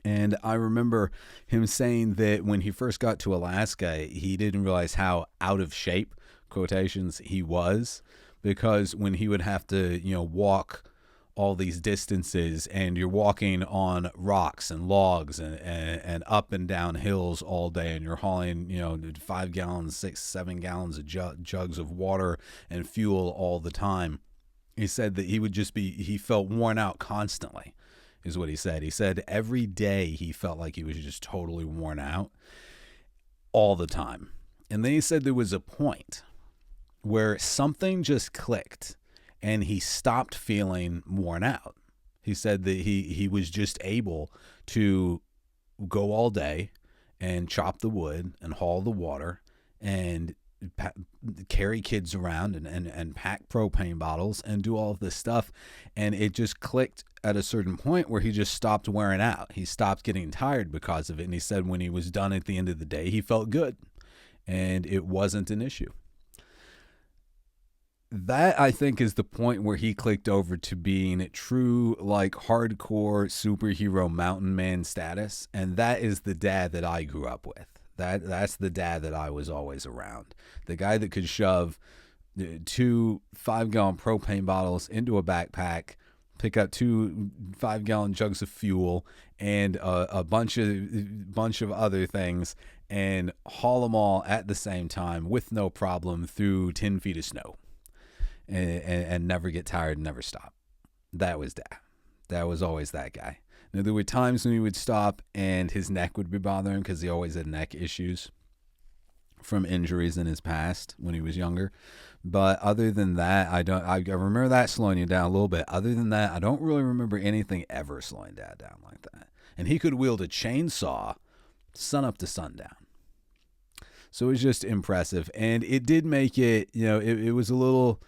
And I remember him saying that when he first got to Alaska, he didn't realize how out of shape, quotations, he was, because when he would have to, walk all these distances, and you're walking on rocks and logs and up and down hills all day, and you're hauling 5 gallons, 6-7 gallons of jugs of water and fuel all the time. He said that he felt worn out constantly, is what he said. He said every day he felt like he was just totally worn out all the time. And then he said there was a point where something just clicked and he stopped feeling worn out. He said that he was just able to go all day and chop the wood and haul the water and carry kids around and pack propane bottles and do all of this stuff. And it just clicked at a certain point where he just stopped wearing out. He stopped getting tired because of it. And he said when he was done at the end of the day, he felt good and it wasn't an issue. That, I think, is the point where he clicked over to being true, like, hardcore superhero mountain man status. And that is the dad that I grew up with. That's the dad that I was always around. The guy that could shove 2 5-gallon propane bottles into a backpack, pick up 2 5-gallon jugs of fuel and a bunch of other things, and haul them all at the same time with no problem through 10 feet of snow. And never get tired and never stop. That was Dad. That was always that guy. Now, there were times when he would stop and his neck would be bothering him because he always had neck issues from injuries in his past when he was younger. But other than that, I remember that slowing you down a little bit. Other than that, I don't really remember anything ever slowing Dad down like that. And he could wield a chainsaw sun up to sundown. So it was just impressive. And it did make it, it was a little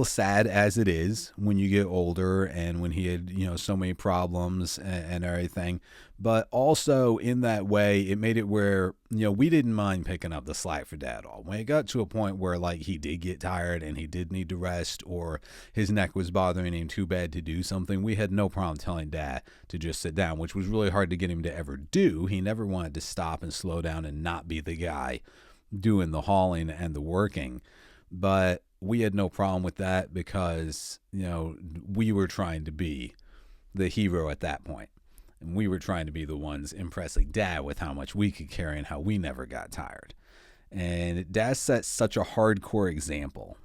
sad as it is when you get older and when he had, so many problems and everything. But also in that way, it made it where, we didn't mind picking up the slack for Dad at all. When it got to a point where, like, he did get tired and he did need to rest, or his neck was bothering him too bad to do something, we had no problem telling Dad to just sit down, which was really hard to get him to ever do. He never wanted to stop and slow down and not be the guy doing the hauling and the working. But we had no problem with that because, we were trying to be the hero at that point. And we were trying to be the ones impressing Dad with how much we could carry and how we never got tired. And Dad set such a hardcore example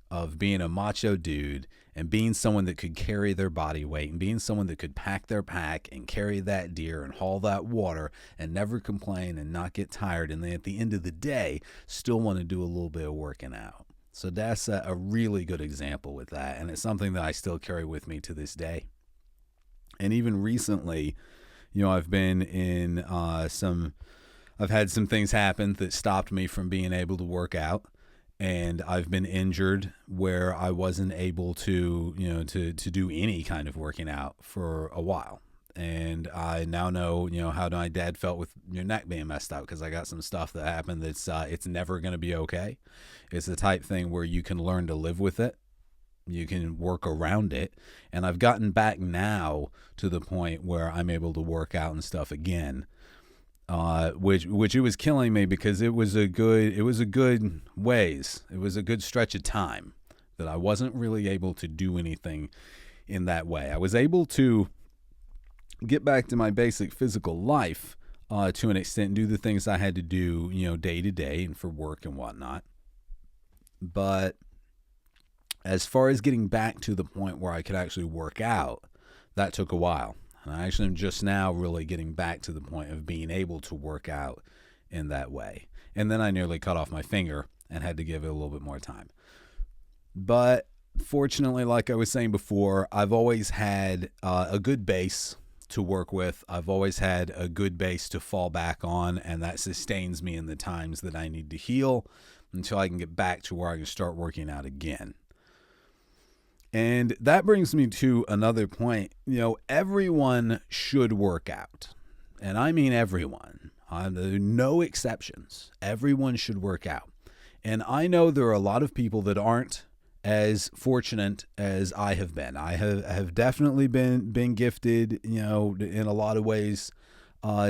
of being a macho dude and being someone that could carry their body weight and being someone that could pack their pack and carry that deer and haul that water and never complain and not get tired. And then at the end of the day, still want to do a little bit of working out. So Dad set a really good example with that. And it's something that I still carry with me to this day. And even recently, I've been in I've had some things happen that stopped me from being able to work out. And I've been injured where I wasn't able to, to do any kind of working out for a while. And I now know, how my dad felt with your neck being messed up, because I got some stuff that happened that's it's never going to be okay. It's the type thing where you can learn to live with it. You can work around it. And I've gotten back now to the point where I'm able to work out and stuff again. Which it was killing me because it was a good ways. It was a good stretch of time that I wasn't really able to do anything in that way. I was able to get back to my basic physical life to an extent, do the things I had to do, day to day and for work and whatnot. But as far as getting back to the point where I could actually work out, that took a while. And I actually am just now really getting back to the point of being able to work out in that way. And then I nearly cut off my finger and had to give it a little bit more time. But fortunately, like I was saying before, I've always had a good base to work with. I've always had a good base to fall back on, and that sustains me in the times that I need to heal until I can get back to where I can start working out again. And that brings me to another point. Everyone should work out. And I mean everyone. No exceptions. Everyone should work out. And I know there are a lot of people that aren't as fortunate as I have been. I have definitely been gifted, in a lot of ways,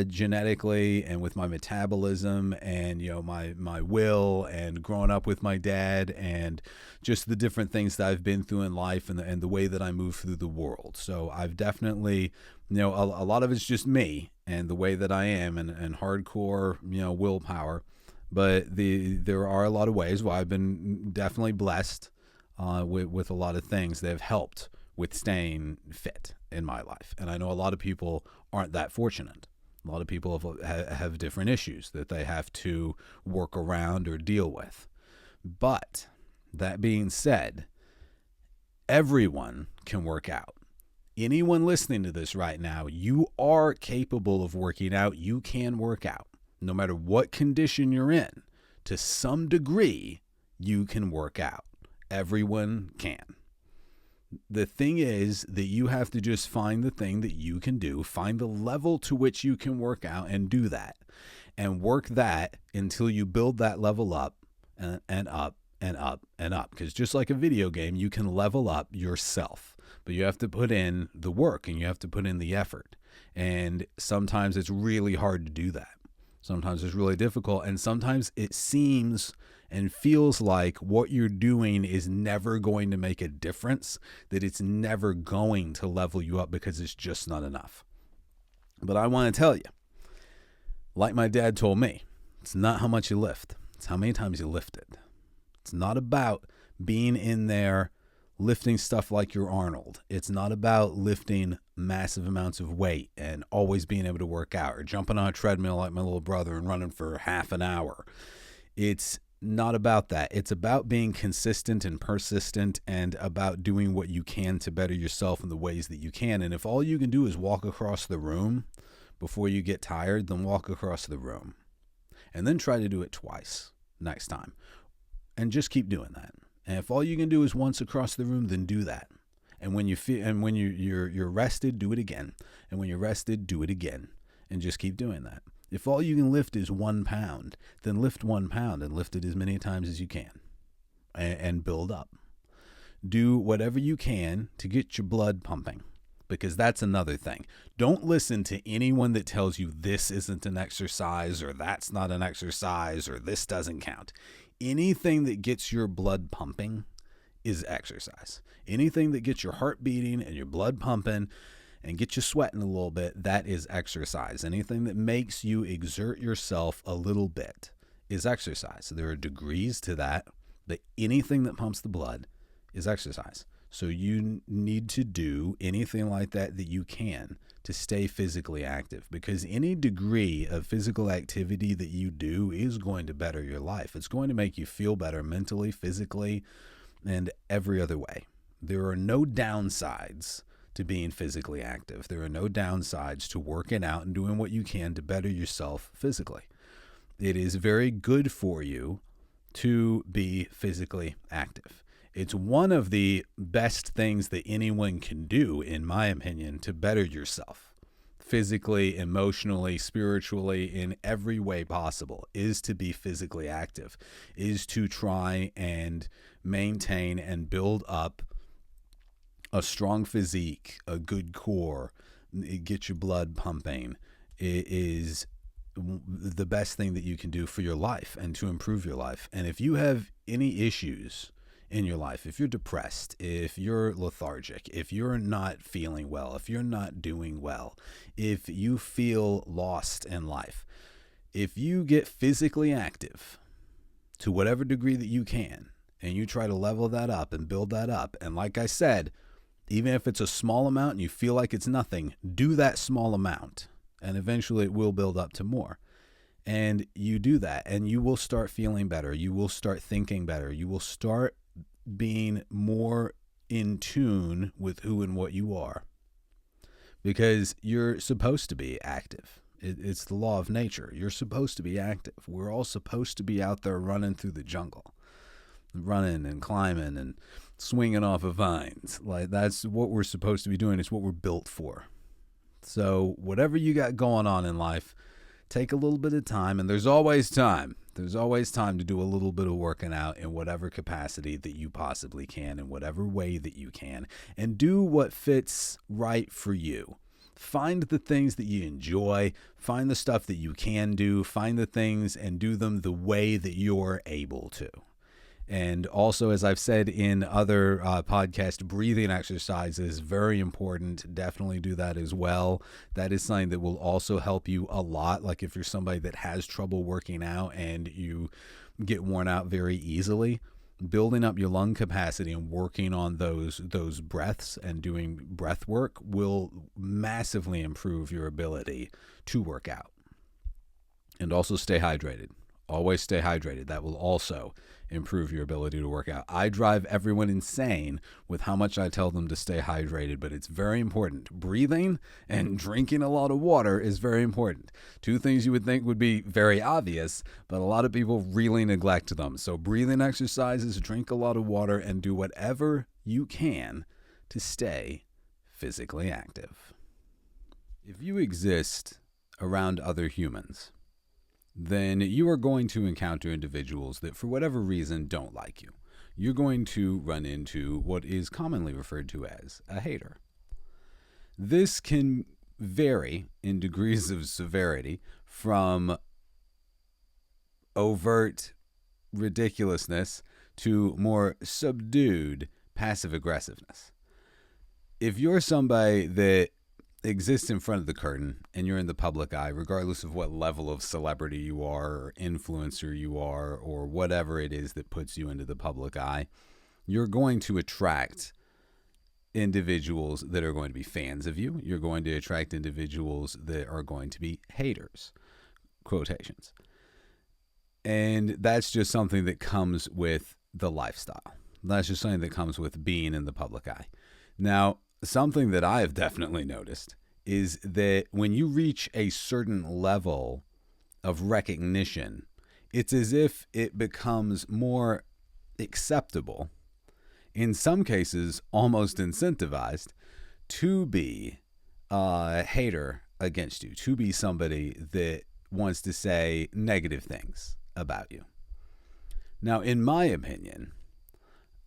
genetically and with my metabolism and, my will and growing up with my dad and just the different things that I've been through in life and the way that I move through the world. So I've definitely, a lot of it's just me and the way that I am and hardcore, willpower. But there are a lot of ways where I've been definitely blessed with a lot of things that have helped with staying fit in my life. And I know a lot of people aren't that fortunate. A lot of people have different issues that they have to work around or deal with. But that being said, everyone can work out. Anyone listening to this right now, you are capable of working out. You can work out. No matter what condition you're in, to some degree, you can work out. Everyone can. The thing is that you have to just find the thing that you can do, find the level to which you can work out and do that. And work that until you build that level up and up and up and up. Because just like a video game, you can level up yourself. But you have to put in the work and you have to put in the effort. And sometimes it's really hard to do that. Sometimes it's really difficult. And sometimes it seems and feels like what you're doing is never going to make a difference, that it's never going to level you up because it's just not enough. But I want to tell you, like my dad told me, it's not how much you lift, it's how many times you lift it. It's not about being in there lifting stuff like you're Arnold. It's not about lifting massive amounts of weight and always being able to work out or jumping on a treadmill like my little brother and running for half an hour. It's not about that. It's about being consistent and persistent and about doing what you can to better yourself in the ways that you can. And if all you can do is walk across the room before you get tired, then walk across the room. And then try to do it twice next time. And just keep doing that. And if all you can do is once across the room, then do that. And when you're rested, do it again. And when you're rested, do it again. And just keep doing that. If all you can lift is 1 pound, then lift 1 pound and lift it as many times as you can and build up. Do whatever you can to get your blood pumping, because that's another thing. Don't listen to anyone that tells you this isn't an exercise or that's not an exercise or this doesn't count. Anything that gets your blood pumping is exercise. Anything that gets your heart beating and your blood pumping and get you sweating a little bit, that is exercise. Anything that makes you exert yourself a little bit is exercise. There are degrees to that, but anything that pumps the blood is exercise. So you need to do anything like that that you can to stay physically active, because any degree of physical activity that you do is going to better your life. It's going to make you feel better mentally, physically, and every other way. There are no downsides to being physically active. There are no downsides to working out and doing what you can to better yourself physically. It is very good for you to be physically active. It's one of the best things that anyone can do, in my opinion, to better yourself physically, emotionally, spiritually, in every way possible, is to be physically active, is to try and maintain and build up a strong physique, a good core, get your blood pumping. It is the best thing that you can do for your life and to improve your life. And if you have any issues in your life, if you're depressed, if you're lethargic, if you're not feeling well, if you're not doing well, if you feel lost in life, if you get physically active to whatever degree that you can, and you try to level that up and build that up, and like I said, even if it's a small amount and you feel like it's nothing, do that small amount, and eventually it will build up to more. And you do that, and you will start feeling better. You will start thinking better. You will start being more in tune with who and what you are, because you're supposed to be active. It's the law of nature. You're supposed to be active. We're all supposed to be out there running through the jungle. running and climbing and swinging off of vines. Like, that's what we're supposed to be doing. It's what we're built for. So whatever you got going on in life, take a little bit of time, and there's always time. There's always time to do a little bit of working out in whatever capacity that you possibly can, in whatever way that you can, and do what fits right for you. Find the things that you enjoy, find the stuff that you can do, find the things and do them the way that you're able to. And also, as I've said in other podcast, breathing exercises, very important. Definitely do that as well. That is something that will also help you a lot. Like if you're somebody that has trouble working out and you get worn out very easily, building up your lung capacity and working on those breaths and doing breath work will massively improve your ability to work out. And also stay hydrated. Always stay hydrated. That will also improve your ability to work out. I drive everyone insane with how much I tell them to stay hydrated, but it's very important. Breathing and drinking a lot of water is very important. Two things you would think would be very obvious, but a lot of people really neglect them. So breathing exercises, drink a lot of water, and do whatever you can to stay physically active. If you exist around other humans, then you are going to encounter individuals that for whatever reason don't like you. You're going to run into what is commonly referred to as a hater. This can vary in degrees of severity from overt ridiculousness to more subdued passive aggressiveness. If you're somebody that exists in front of the curtain and you're in the public eye, regardless of what level of celebrity you are or influencer you are or whatever it is that puts you into the public eye, you're going to attract individuals that are going to be fans of you. You're going to attract individuals that are going to be haters, quotations. And that's just something that comes with the lifestyle. That's just something that comes with being in the public eye. Now, something that I have definitely noticed is that when you reach a certain level of recognition, it's as if it becomes more acceptable, in some cases almost incentivized, to be a hater against you, to be somebody that wants to say negative things about you. Now, in my opinion,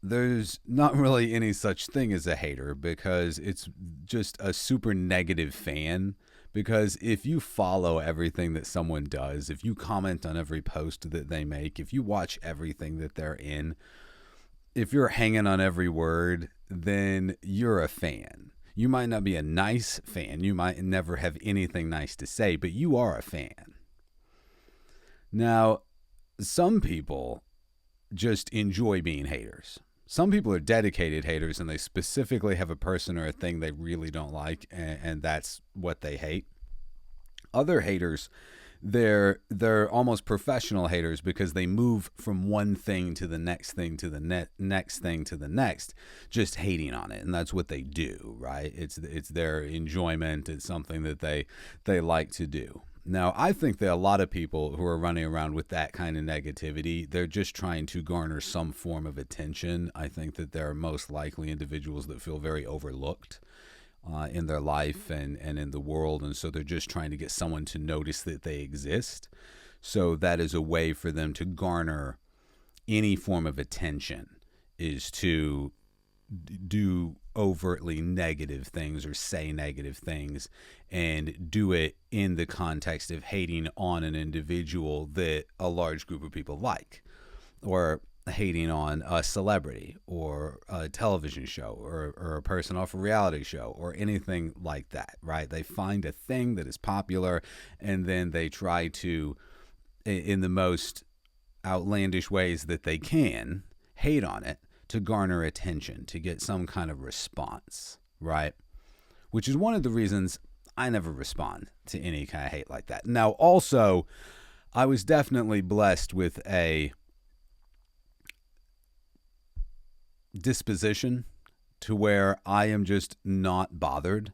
there's not really any such thing as a hater, because it's just a super negative fan. Because if you follow everything that someone does, if you comment on every post that they make, if you watch everything that they're in, if you're hanging on every word, then you're a fan. You might not be a nice fan. You might never have anything nice to say, but you are a fan. Now, some people just enjoy being haters. Some people are dedicated haters, and they specifically have a person or a thing they really don't like, and that's what they hate. Other haters, they're almost professional haters, because they move from one thing to the next thing to the next thing to the next, just hating on it, and that's what they do, right? It's their enjoyment. It's something that they like to do. Now, I think that a lot of people who are running around with that kind of negativity, they're just trying to garner some form of attention. I think that they're most likely individuals that feel very overlooked in their life and in the world, and so they're just trying to get someone to notice that they exist. So that is a way for them to garner any form of attention, is to do overtly negative things or say negative things, and do it in the context of hating on an individual that a large group of people like, or hating on a celebrity or a television show or a person off a reality show or anything like that, right? They find a thing that is popular, and then they try to, in the most outlandish ways that they can, hate on it to garner attention, to get some kind of response, right? Which is one of the reasons I never respond to any kind of hate like that. Now, also, I was definitely blessed with a disposition to where I am just not bothered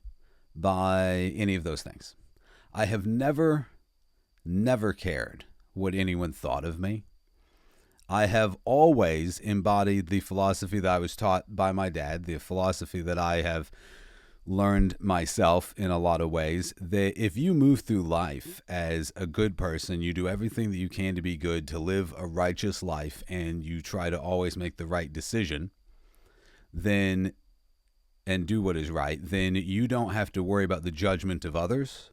by any of those things. I have never cared what anyone thought of me. I have always embodied the philosophy that I was taught by my dad, the philosophy that I have learned myself in a lot of ways, that if you move through life as a good person, you do everything that you can to be good, to live a righteous life, and you try to always make the right decision, then, and do what is right, then you don't have to worry about the judgment of others,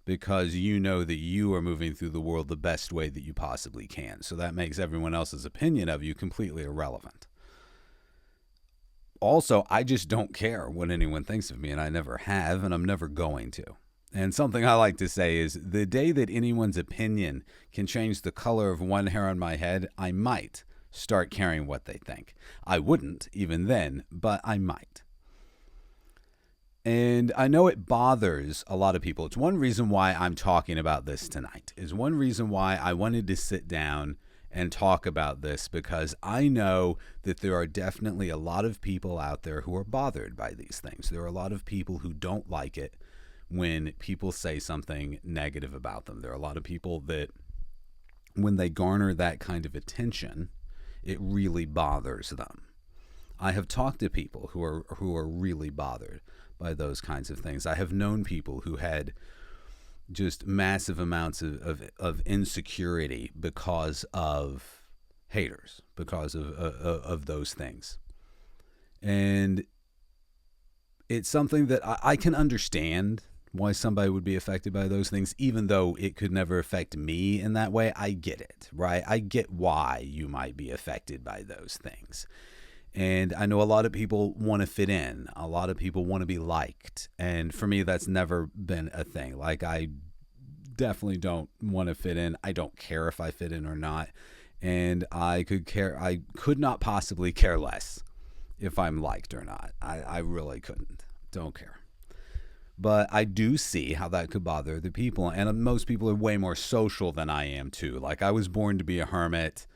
because you know that you are moving through the world the best way that you possibly can. So that makes everyone else's opinion of you completely irrelevant. Also, I just don't care what anyone thinks of me, and I never have, and I'm never going to. And something I like to say is, the day that anyone's opinion can change the color of one hair on my head, I might start caring what they think. I wouldn't even then, but I might. And I know it bothers a lot of people. It's one reason why I'm talking about this tonight. Is one reason why I wanted to sit down and talk about this, because I know that there are definitely a lot of people out there who are bothered by these things. There are a lot of people who don't like it when people say something negative about them. There are a lot of people that, when they garner that kind of attention, it really bothers them. I have talked to people who are really bothered by those kinds of things. I have known people who had just massive amounts of insecurity because of haters, because of those things. And it's something that I can understand why somebody would be affected by those things, even though it could never affect me in that way. I get it, right? I get why you might be affected by those things. And I know a lot of people want to fit in. A lot of people want to be liked. And for me, that's never been a thing. Like, I definitely don't want to fit in. I don't care if I fit in or not. And I could not possibly care less if I'm liked or not. I really couldn't. Don't care. But I do see how that could bother the people. And most people are way more social than I am too. Like, I was born to be a hermit.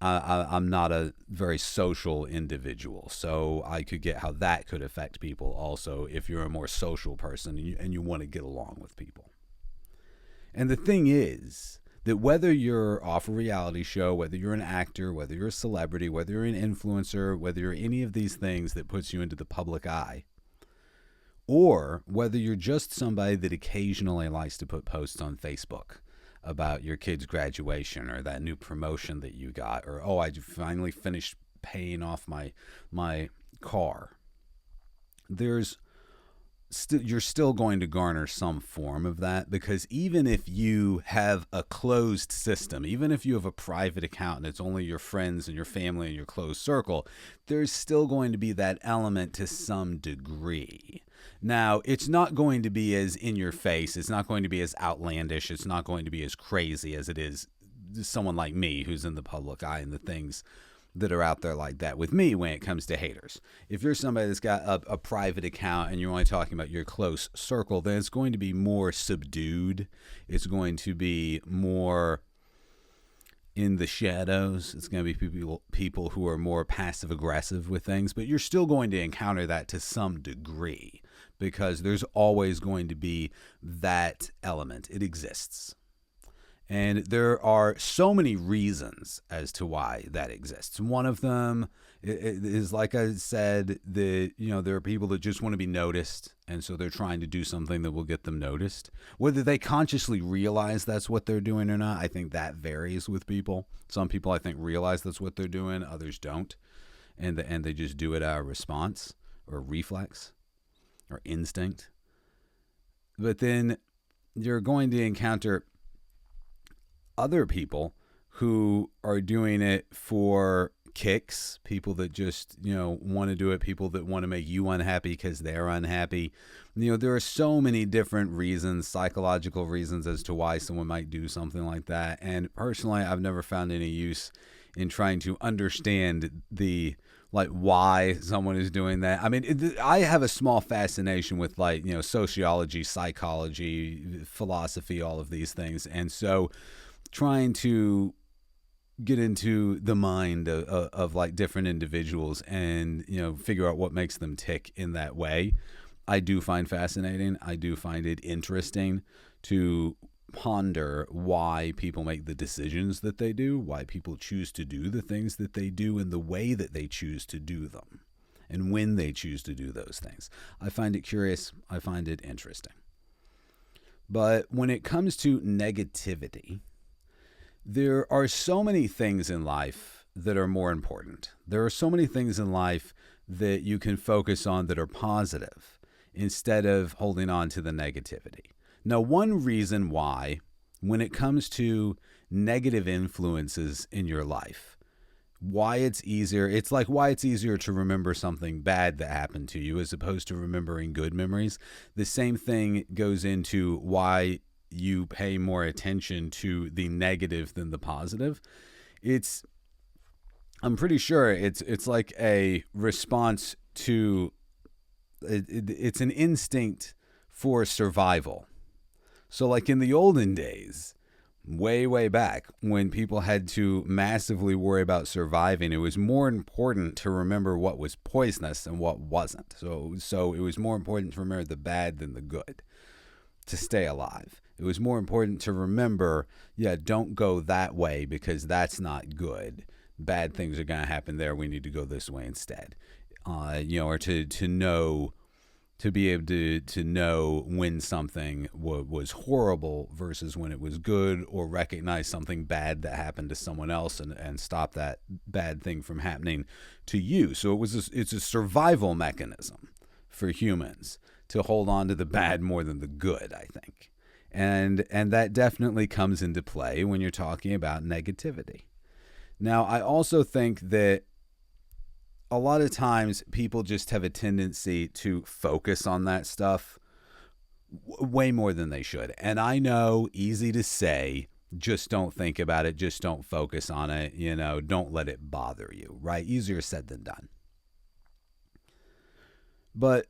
I'm not a very social individual, so I could get how that could affect people also if you're a more social person and you want to get along with people. And the thing is that whether you're off a reality show, whether you're an actor, whether you're a celebrity, whether you're an influencer, whether you're any of these things that puts you into the public eye, or whether you're just somebody that occasionally likes to put posts on Facebook about your kid's graduation or that new promotion that you got, or, oh, I finally finished paying off my car. You're still going to garner some form of that, because even if you have a closed system, even if you have a private account and it's only your friends and your family and your closed circle, there's still going to be that element to some degree. Now, it's not going to be as in your face. It's not going to be as outlandish. It's not going to be as crazy as it is someone like me who's in the public eye and the things that are out there like that with me when it comes to haters. If you're somebody that's got a private account and you're only talking about your close circle, then it's going to be more subdued. It's going to be more in the shadows. It's going to be people who are more passive aggressive with things, but you're still going to encounter that to some degree, because there's always going to be that element. It exists. And there are so many reasons as to why that exists. One of them is, like I said, that, there are people that just want to be noticed, and so they're trying to do something that will get them noticed. Whether they consciously realize that's what they're doing or not, I think that varies with people. Some people, I think, realize that's what they're doing. Others don't. And they just do it out of response or reflex or instinct. But then you're going to encounter other people who are doing it for kicks, people that just, want to do it, people that want to make you unhappy because they're unhappy. There are so many different reasons, psychological reasons, as to why someone might do something like that. And personally, I've never found any use in trying to understand why someone is doing that. I mean, I have a small fascination with sociology, psychology, philosophy, all of these things. And so trying to get into the mind of different individuals and, figure out what makes them tick in that way, I do find fascinating. I do find it interesting to ponder why people make the decisions that they do, why people choose to do the things that they do, and the way that they choose to do them, and when they choose to do those things. I find it curious. I find it interesting. But when it comes to negativity, there are so many things in life that are more important. There are so many things in life that you can focus on that are positive instead of holding on to the negativity. Now, one reason why, when it comes to negative influences in your life, why it's easier to remember something bad that happened to you as opposed to remembering good memories. The same thing goes into why you pay more attention to the negative than the positive. I'm pretty sure it's like a response to, it's an instinct for survival. So like in the olden days, way back, when people had to massively worry about surviving, it was more important to remember what was poisonous and what wasn't. So it was more important to remember the bad than the good to stay alive. It was more important to remember, don't go that way because that's not good. Bad things are going to happen there. We need to go this way instead. Or to know, to be able to know when something was horrible versus when it was good, or recognize something bad that happened to someone else and stop that bad thing from happening to you. So it's a survival mechanism for humans to hold on to the bad more than the good, I think. And that definitely comes into play when you're talking about negativity. Now, I also think that a lot of times people just have a tendency to focus on that stuff way more than they should. And I know, easy to say, just don't think about it, just don't focus on it, don't let it bother you, right? Easier said than done. But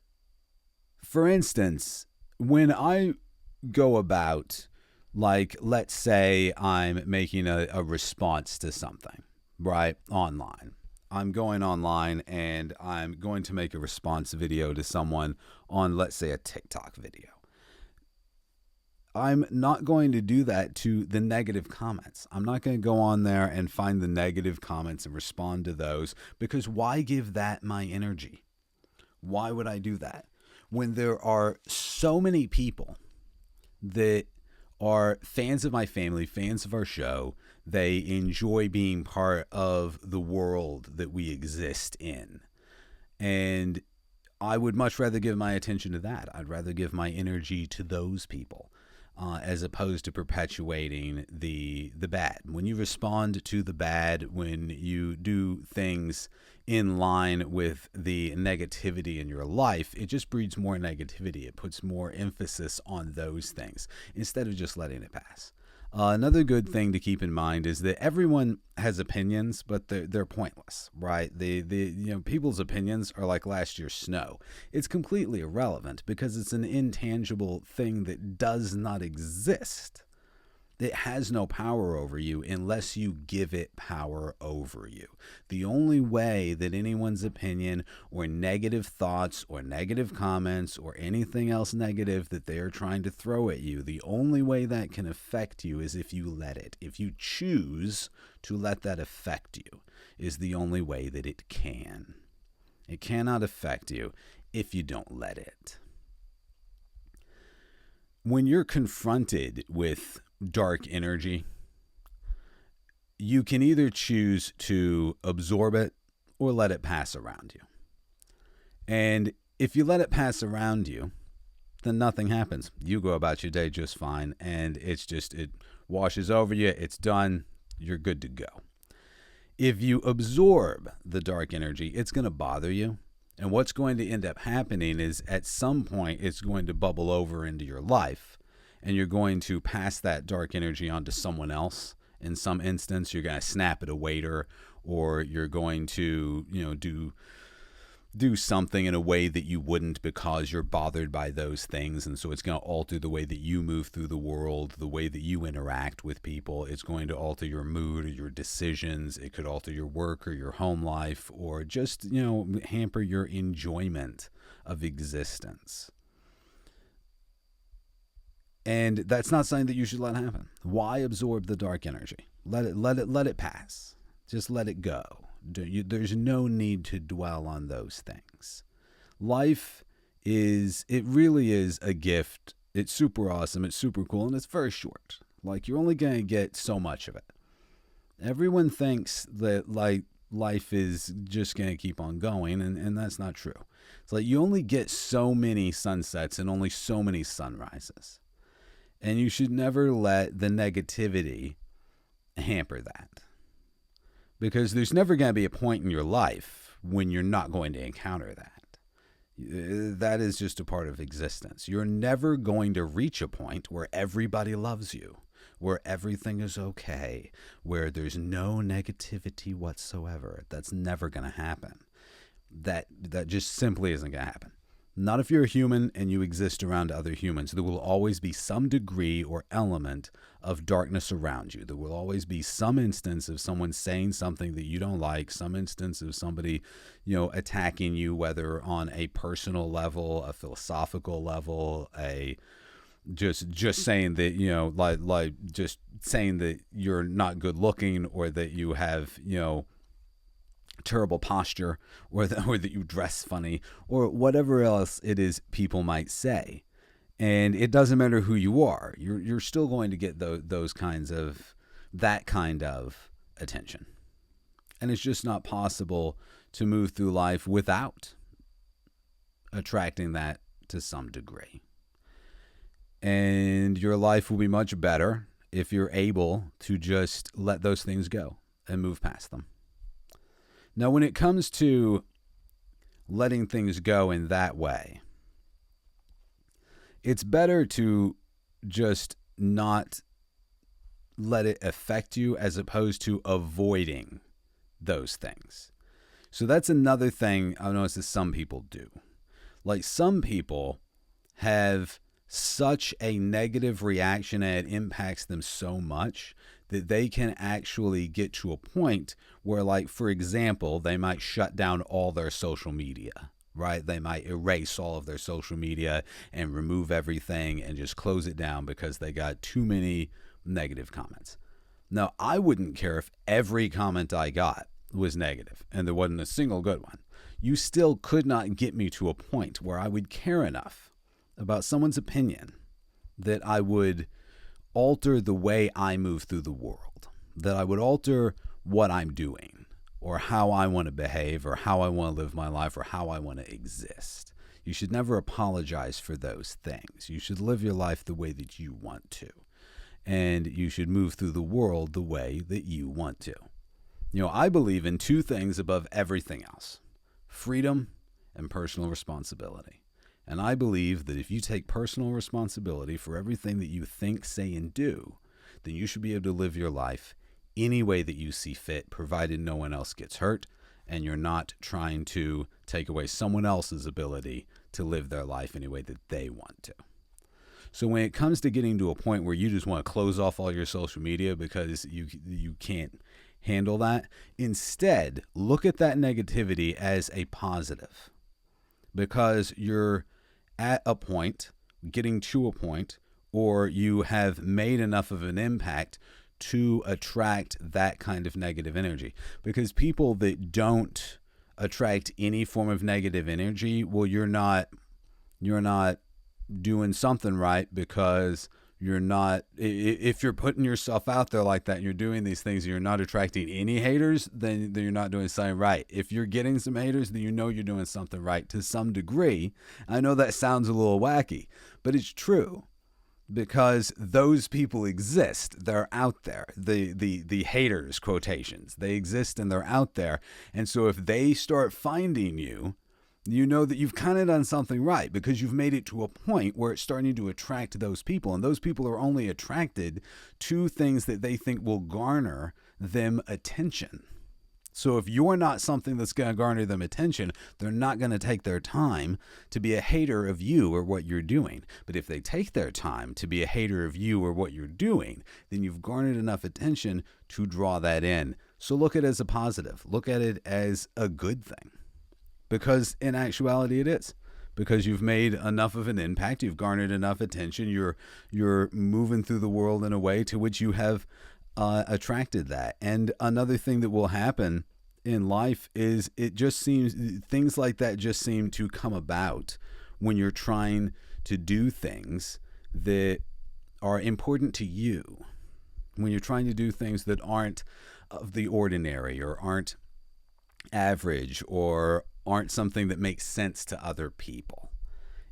for instance, when I go about, like, let's say I'm making a response to something, right, online. I'm going online and I'm going to make a response video to someone on, let's say, a TikTok video. I'm not going to do that to the negative comments. I'm not going to go on there and find the negative comments and respond to those, because why give that my energy? Why would I do that? When there are so many people that are fans of my family, fans of our show, they enjoy being part of the world that we exist in. And I would much rather give my attention to that. I'd rather give my energy to those people, as opposed to perpetuating the bad. When you respond to the bad, when you do things in line with the negativity in your life, it just breeds more negativity. It puts more emphasis on those things instead of just letting it pass. Another good thing to keep in mind is that everyone has opinions, but they're pointless, right? People's opinions are like last year's snow. It's completely irrelevant because it's an intangible thing that does not exist. It has no power over you unless you give it power over you. The only way that anyone's opinion or negative thoughts or negative comments or anything else negative that they are trying to throw at you, the only way that can affect you is if you let it. If you choose to let that affect you, is the only way that it can. It cannot affect you if you don't let it. When you're confronted with dark energy, you can either choose to absorb it or let it pass around you. And if you let it pass around you, then nothing happens. You go about your day just fine, and it washes over you, it's done, you're good to go. If you absorb the dark energy, it's going to bother you. And what's going to end up happening is at some point it's going to bubble over into your life, and you're going to pass that dark energy on to someone else. In some instance, you're going to snap at a waiter, or you're going to, do something in a way that you wouldn't because you're bothered by those things. And so it's going to alter the way that you move through the world, the way that you interact with people. It's going to alter your mood or your decisions. It could alter your work or your home life, or just, hamper your enjoyment of existence. And that's not something that you should let happen. Why absorb the dark energy? Let it pass. Just let it go. There's no need to dwell on those things. Life it really is a gift. It's super awesome. It's super cool. And it's very short. Like, you're only going to get so much of it. Everyone thinks that, like, life is just going to keep on going. And that's not true. It's like, you only get so many sunsets and only so many sunrises. And you should never let the negativity hamper that. Because there's never going to be a point in your life when you're not going to encounter that. That is just a part of existence. You're never going to reach a point where everybody loves you, where everything is okay, where there's no negativity whatsoever. That's never going to happen. That just simply isn't going to happen. Not if you're a human and you exist around other humans. There will always be some degree or element of darkness around you. There will always be some instance of someone saying something that you don't like, some instance of somebody, attacking you, whether on a personal level, a philosophical level, just saying that, like just saying that you're not good looking, or that you have, terrible posture, or that you dress funny, or whatever else it is people might say. And it doesn't matter who you are, you're still going to get that kind of attention. And it's just not possible to move through life without attracting that to some degree. And your life will be much better if you're able to just let those things go and move past them. Now, when it comes to letting things go in that way, it's better to just not let it affect you, as opposed to avoiding those things. So that's another thing I've noticed that some people do. Like, some people have such a negative reaction, and it impacts them so much that they can actually get to a point where, like, for example, they might shut down all their social media, right? They might erase all of their social media and remove everything and just close it down because they got too many negative comments. Now, I wouldn't care if every comment I got was negative and there wasn't a single good one. You still could not get me to a point where I would care enough about someone's opinion that I would alter the way I move through the world, that I would alter what I'm doing, or how I want to behave, or how I want to live my life, or how I want to exist. You should never apologize for those things. You should live your life the way that you want to. And you should move through the world the way that you want to. I believe in two things above everything else: freedom and personal responsibility. And I believe that if you take personal responsibility for everything that you think, say, and do, then you should be able to live your life any way that you see fit, provided no one else gets hurt and you're not trying to take away someone else's ability to live their life any way that they want to. So when it comes to getting to a point where you just want to close off all your social media because you can't handle that, instead, look at that negativity as a positive, because you're at a point, getting to a point, or you have made enough of an impact to attract that kind of negative energy. Because people that don't attract any form of negative energy, well, you're not doing something right, because you're not, if you're putting yourself out there like that and you're doing these things and you're not attracting any haters, then you're not doing something right. If you're getting some haters, then you know you're doing something right to some degree. I know that sounds a little wacky, but it's true, because those people exist. They're out there. The haters, quotations, they exist and they're out there. And so if they start finding you, you know that you've kind of done something right, because you've made it to a point where it's starting to attract those people. And those people are only attracted to things that they think will garner them attention. So if you're not something that's going to garner them attention, they're not going to take their time to be a hater of you or what you're doing. But if they take their time to be a hater of you or what you're doing, then you've garnered enough attention to draw that in. So look at it as a positive. Look at it as a good thing. Because in actuality it is. because you've made enough of an impact, you've garnered enough attention, you're moving through the world in a way to which you have attracted that. And another thing that will happen in life is it just seems things like that just seem to come about when you're trying to do things that are important to you, when you're trying to do things that aren't of the ordinary or aren't average or aren't something that makes sense to other people.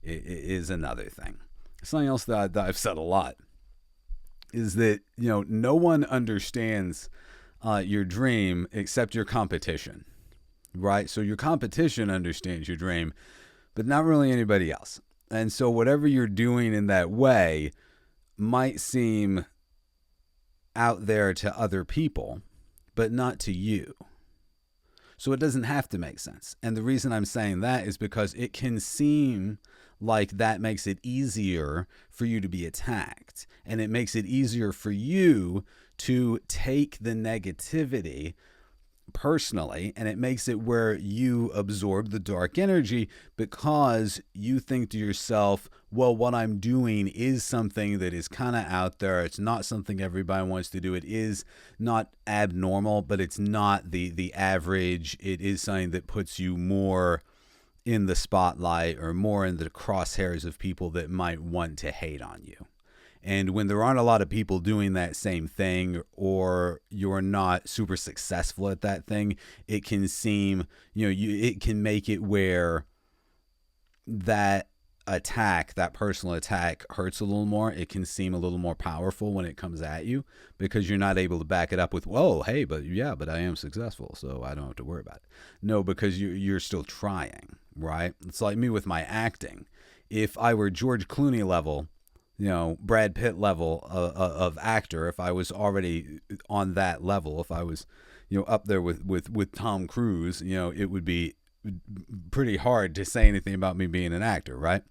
It is another thing. Something else that I've said a lot is that, no one understands your dream except your competition, right? So your competition understands your dream, but not really anybody else. And so whatever you're doing in that way might seem out there to other people, but not to you. So it doesn't have to make sense. And the reason I'm saying that is because it can seem like that makes it easier for you to be attacked. And it makes it easier for you to take the negativity personally, and it makes it where you absorb the dark energy because you think to yourself, well, what I'm doing is something that is kind of out there. It's not something everybody wants to do. It is not abnormal, but it's not the average. It is something that puts you more in the spotlight or more in the crosshairs of people that might want to hate on you. And when there aren't a lot of people doing that same thing, or you're not super successful at that thing, it can seem, it can make it where that attack, that personal attack, hurts a little more. It can seem a little more powerful when it comes at you because you're not able to back it up with, whoa, hey, but I am successful, so I don't have to worry about it. No, because you're still trying, right? It's like me with my acting. If I were George Clooney level, Brad Pitt level of actor, if I was already on that level, if I was, up there with Tom Cruise, it would be pretty hard to say anything about me being an actor, right?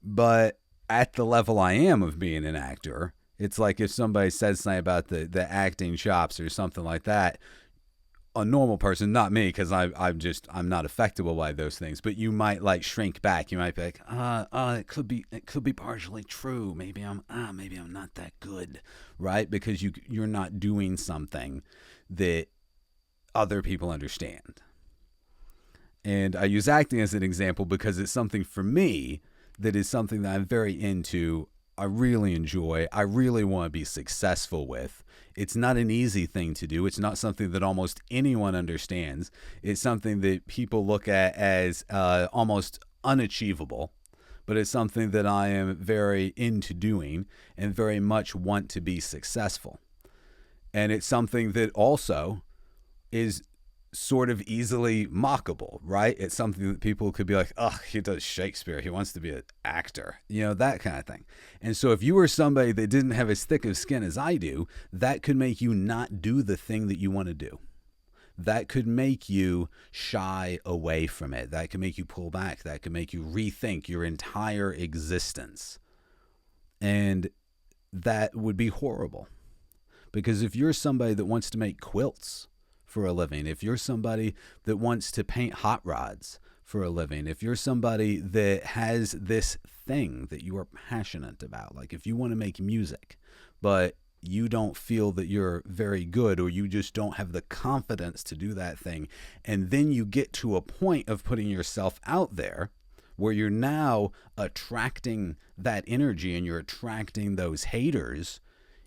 But at the level I am of being an actor, it's like if somebody says something about the acting chops or something like that, a normal person, not me, because I'm not affectable by those things, but you might like shrink back. You might be like, it could be partially true. Maybe I'm not that good, right? Because you're not doing something that other people understand. And I use acting as an example because it's something for me that is something that I'm very into. I really enjoy. I really want to be successful with. It's not an easy thing to do. It's not something that almost anyone understands. It's something that people look at as almost unachievable, but it's something that I am very into doing and very much want to be successful. And it's something that also is sort of easily mockable, right? It's something that people could be like, oh, he does Shakespeare. He wants to be an actor, that kind of thing. And so if you were somebody that didn't have as thick of skin as I do, that could make you not do the thing that you want to do. That could make you shy away from it. That could make you pull back. That could make you rethink your entire existence. And that would be horrible. Because if you're somebody that wants to make quilts for a living, if you're somebody that wants to paint hot rods for a living, if you're somebody that has this thing that you are passionate about, like if you want to make music, but you don't feel that you're very good, or you just don't have the confidence to do that thing, and then you get to a point of putting yourself out there where you're now attracting that energy and you're attracting those haters.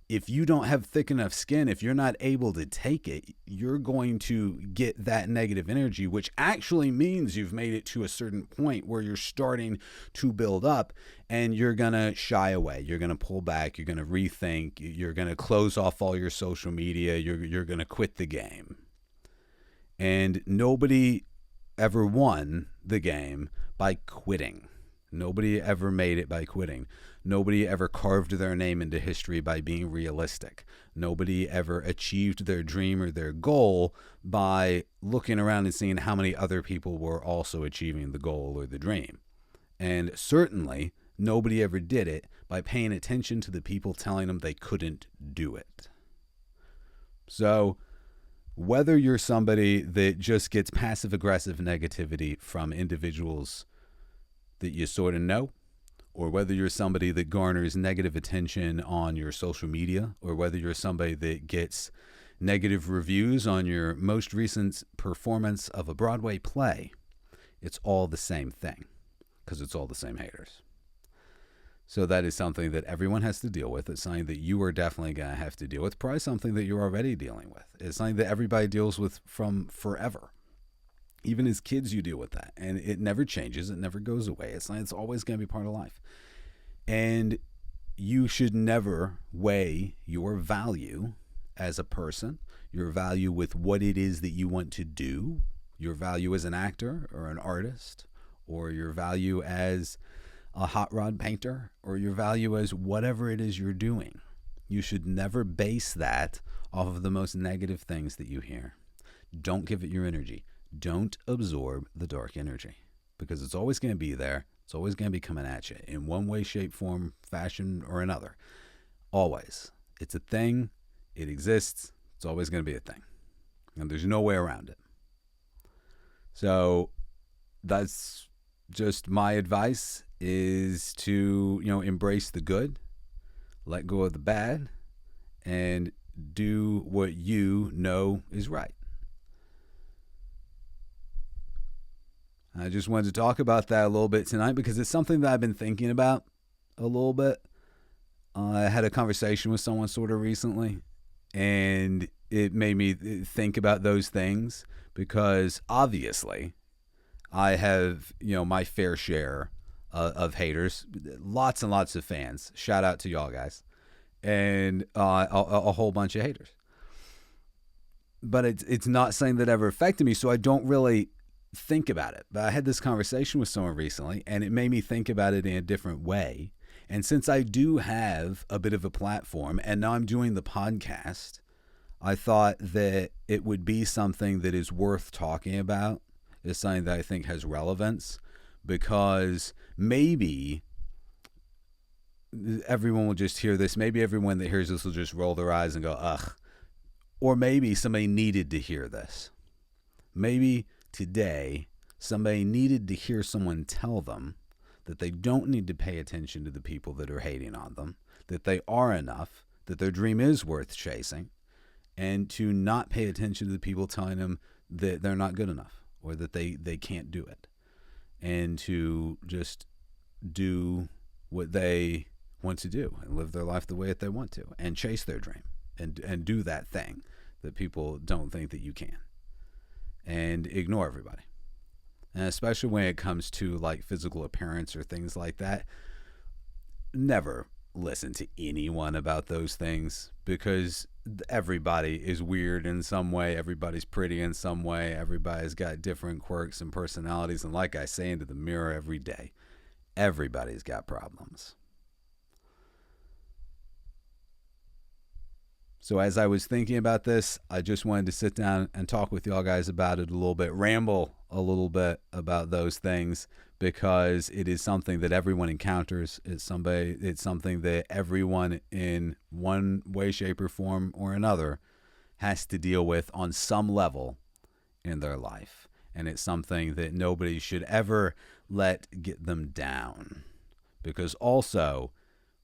If you don't have thick enough skin, if you're not able to take it, you're going to get that negative energy, which actually means you've made it to a certain point where you're starting to build up, and you're going to shy away. You're going to pull back. You're going to rethink. You're going to close off all your social media. You're going to quit the game. And nobody ever won the game by quitting. Nobody ever made it by quitting. Nobody ever carved their name into history by being realistic. Nobody ever achieved their dream or their goal by looking around and seeing how many other people were also achieving the goal or the dream. And certainly, nobody ever did it by paying attention to the people telling them they couldn't do it. So, whether you're somebody that just gets passive-aggressive negativity from individuals that you sort of know, or whether you're somebody that garners negative attention on your social media, or whether you're somebody that gets negative reviews on your most recent performance of a Broadway play, it's all the same thing, because it's all the same haters. So that is something that everyone has to deal with. It's something that you are definitely going to have to deal with. Probably something that you're already dealing with. It's something that everybody deals with from forever. Even as kids, you deal with that. And it never changes. It never goes away. It's always going to be part of life. And you should never weigh your value as a person, your value with what it is that you want to do, your value as an actor or an artist, or your value as a hot rod painter, or your value as whatever it is you're doing. You should never base that off of the most negative things that you hear. Don't give it your energy. Don't absorb the dark energy, because it's always going to be there. It's always going to be coming at you in one way, shape, form, fashion, or another. Always. It's a thing. It exists. It's always going to be a thing. And there's no way around it. So that's just my advice, is to, embrace the good, let go of the bad, and do what you know is right. I just wanted to talk about that a little bit tonight because it's something that I've been thinking about a little bit. I had a conversation with someone sort of recently, and it made me think about those things, because obviously I have, my fair share of haters, lots and lots of fans. Shout out to y'all guys, and a whole bunch of haters. But it's not something that ever affected me, so I don't really think about it. But I had this conversation with someone recently, and it made me think about it in a different way. And since I do have a bit of a platform, and now I'm doing the podcast, I thought that it would be something that is worth talking about. It's something that I think has relevance, because maybe everyone will just hear this. Maybe everyone that hears this will just roll their eyes and go, ugh. Or maybe somebody needed to hear this. Maybe today somebody needed to hear someone tell them that they don't need to pay attention to the people that are hating on them, that they are enough, that their dream is worth chasing, and to not pay attention to the people telling them that they're not good enough, or that they can't do it, and to just do what they want to do and live their life the way that they want to, and chase their dream, and do that thing that people don't think that you can, and ignore everybody. And especially when it comes to like physical appearance or things like that, never listen to anyone about those things, because everybody is weird in some way. Everybody's pretty in some way. Everybody's got different quirks and personalities. And like I say into the mirror every day, everybody's got problems. So as I was thinking about this, I just wanted to sit down and talk with y'all guys about it a little bit, ramble a little bit about those things, because it is something that everyone encounters. It's something that everyone in one way, shape, or form or another has to deal with on some level in their life. And it's something that nobody should ever let get them down. Because also,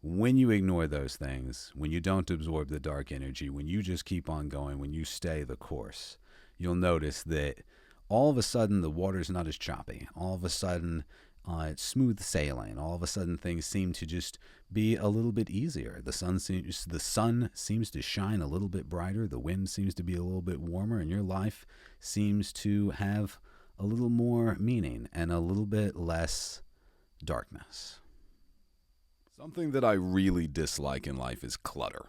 when you ignore those things, when you don't absorb the dark energy, when you just keep on going, when you stay the course, you'll notice that all of a sudden the water's not as choppy. All of a sudden it's smooth sailing. All of a sudden things seem to just be a little bit easier. The sun seems to shine a little bit brighter. The wind seems to be a little bit warmer, and your life seems to have a little more meaning and a little bit less darkness. Something that I really dislike in life is clutter.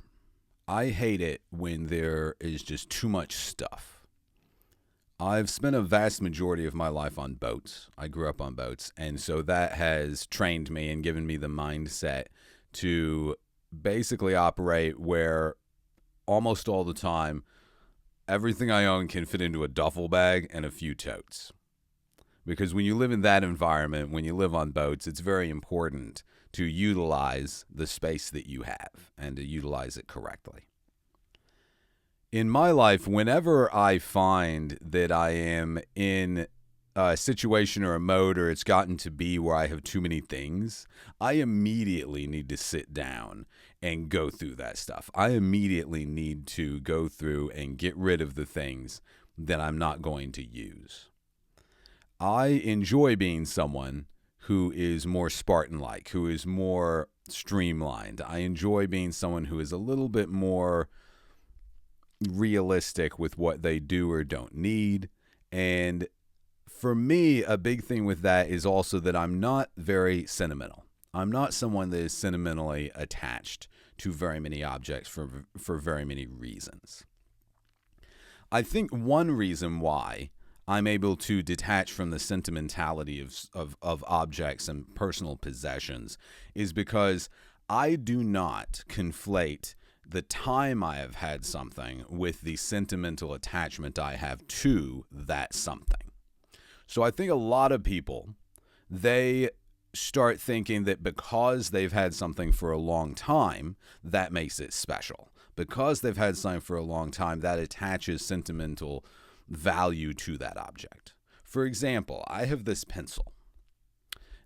I hate it when there is just too much stuff. I've spent a vast majority of my life on boats. I grew up on boats, and so that has trained me and given me the mindset to basically operate where almost all the time everything I own can fit into a duffel bag and a few totes. Because when you live in that environment, when you live on boats, it's very important to utilize the space that you have and to utilize it correctly. In my life, whenever I find that I am in situation or a mode, or it's gotten to be where I have too many things, I immediately need to sit down and go through that stuff. I immediately need to go through and get rid of the things that I'm not going to use. I enjoy being someone who is more Spartan-like, who is more streamlined. I enjoy being someone who is a little bit more realistic with what they do or don't need. And for me, a big thing with that is also that I'm not very sentimental. I'm not someone that is sentimentally attached to very many objects for very many reasons. I think one reason why I'm able to detach from the sentimentality of objects and personal possessions is because I do not conflate the time I have had something with the sentimental attachment I have to that something. So I think a lot of people, they start thinking that because they've had something for a long time, that makes it special. Because they've had something for a long time, that attaches sentimental value to that object. For example, I have this pencil.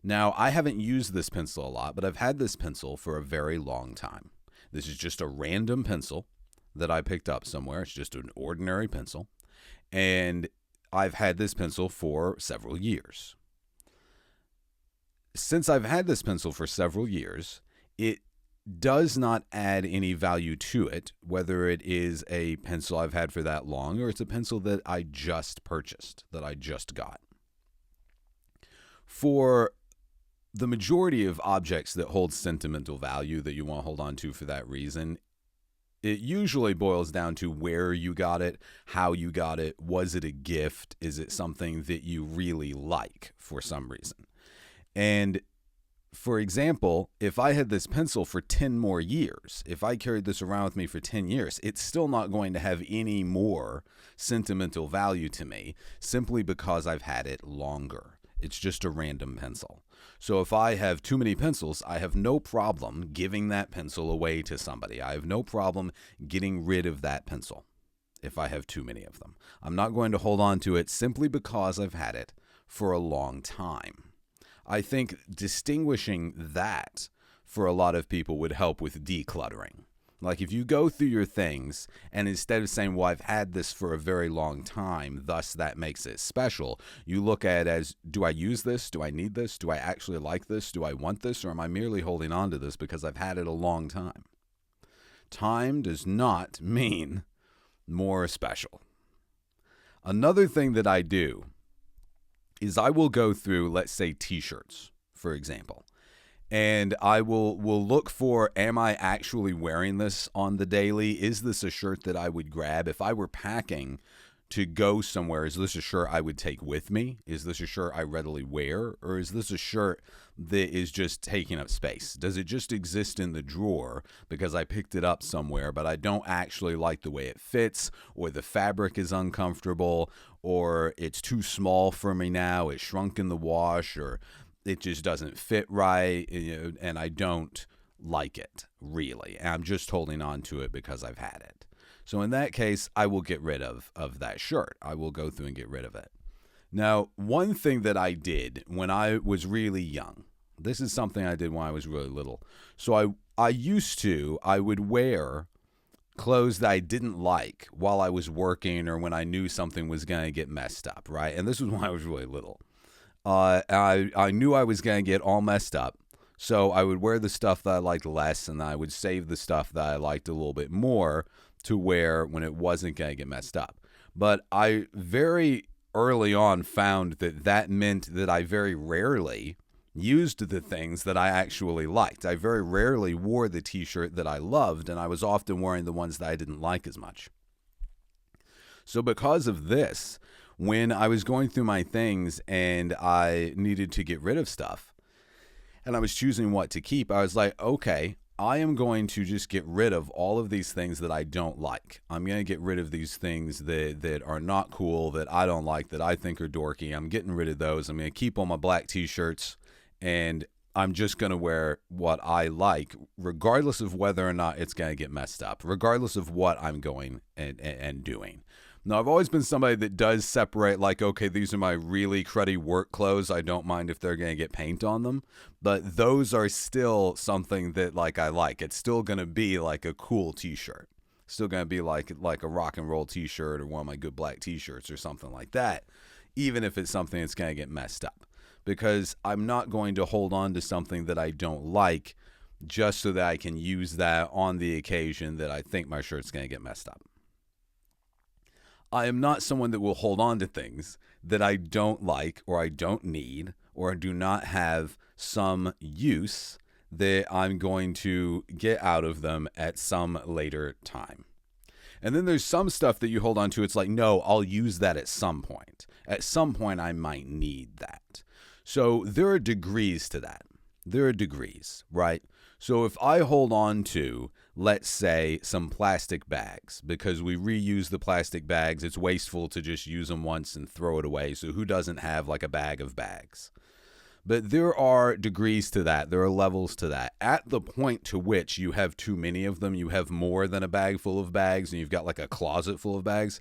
Now, I haven't used this pencil a lot, but I've had this pencil for a very long time. This is just a random pencil that I picked up somewhere. It's just an ordinary pencil. And I've had this pencil for several years. Since I've had this pencil for several years, it does not add any value to it, whether it is a pencil I've had for that long or it's a pencil that I just purchased, that I just got. For the majority of objects that hold sentimental value that you want to hold on to for that reason, it usually boils down to where you got it, how you got it, was it a gift, is it something that you really like for some reason. And for example, if I had this pencil for 10 more years, if I carried this around with me for 10 years, it's still not going to have any more sentimental value to me simply because I've had it longer. It's just a random pencil. So if I have too many pencils, I have no problem giving that pencil away to somebody. I have no problem getting rid of that pencil if I have too many of them. I'm not going to hold on to it simply because I've had it for a long time. I think distinguishing that for a lot of people would help with decluttering. Like if you go through your things and instead of saying, well, I've had this for a very long time, thus that makes it special, you look at it as, do I use this? Do I need this? Do I actually like this? Do I want this? Or am I merely holding on to this because I've had it a long time? Time does not mean more special. Another thing that I do is I will go through, let's say, t-shirts, for example. And I will look for, am I actually wearing this on the daily? Is this a shirt that I would grab? If I were packing to go somewhere, is this a shirt I would take with me? Is this a shirt I readily wear? Or is this a shirt that is just taking up space? Does it just exist in the drawer because I picked it up somewhere, but I don't actually like the way it fits, or the fabric is uncomfortable, or it's too small for me now, it's shrunk in the wash, or it just doesn't fit right, and I don't like it, really. And I'm just holding on to it because I've had it. So in that case, I will get rid of that shirt. I will go through and get rid of it. Now, one thing that I did when I was really young, this is something I did when I was really little. So I would wear clothes that I didn't like while I was working or when I knew something was going to get messed up, right? And this was when I was really little. I knew I was going to get all messed up, so I would wear the stuff that I liked less, and I would save the stuff that I liked a little bit more to wear when it wasn't going to get messed up. But I very early on found that meant that I very rarely used the things that I actually liked. I very rarely wore the t-shirt that I loved, and I was often wearing the ones that I didn't like as much. So because of this, when I was going through my things and I needed to get rid of stuff and I was choosing what to keep, I was like, okay, I am going to just get rid of all of these things that I don't like. I'm going to get rid of these things that are not cool, that I don't like, that I think are dorky. I'm getting rid of those. I'm going to keep all my black t-shirts, and I'm just going to wear what I like, regardless of whether or not it's going to get messed up, regardless of what I'm going and doing. Now, I've always been somebody that does separate, like, okay, these are my really cruddy work clothes. I don't mind if they're going to get paint on them. But those are still something that, like, I like. It's still going to be like a cool t-shirt. Still going to be like a rock and roll t-shirt or one of my good black t-shirts or something like that, even if it's something that's going to get messed up. Because I'm not going to hold on to something that I don't like just so that I can use that on the occasion that I think my shirt's going to get messed up. I am not someone that will hold on to things that I don't like or I don't need or do not have some use that I'm going to get out of them at some later time. And then there's some stuff that you hold on to. It's like, no, I'll use that at some point. At some point, I might need that. So there are degrees to that. There are degrees, right? So if I hold on to, let's say, some plastic bags, because we reuse the plastic bags, it's wasteful to just use them once and throw it away. So who doesn't have like a bag of bags? But there are degrees to that. There are levels to that. At the point to which you have too many of them, you have more than a bag full of bags, and you've got like a closet full of bags.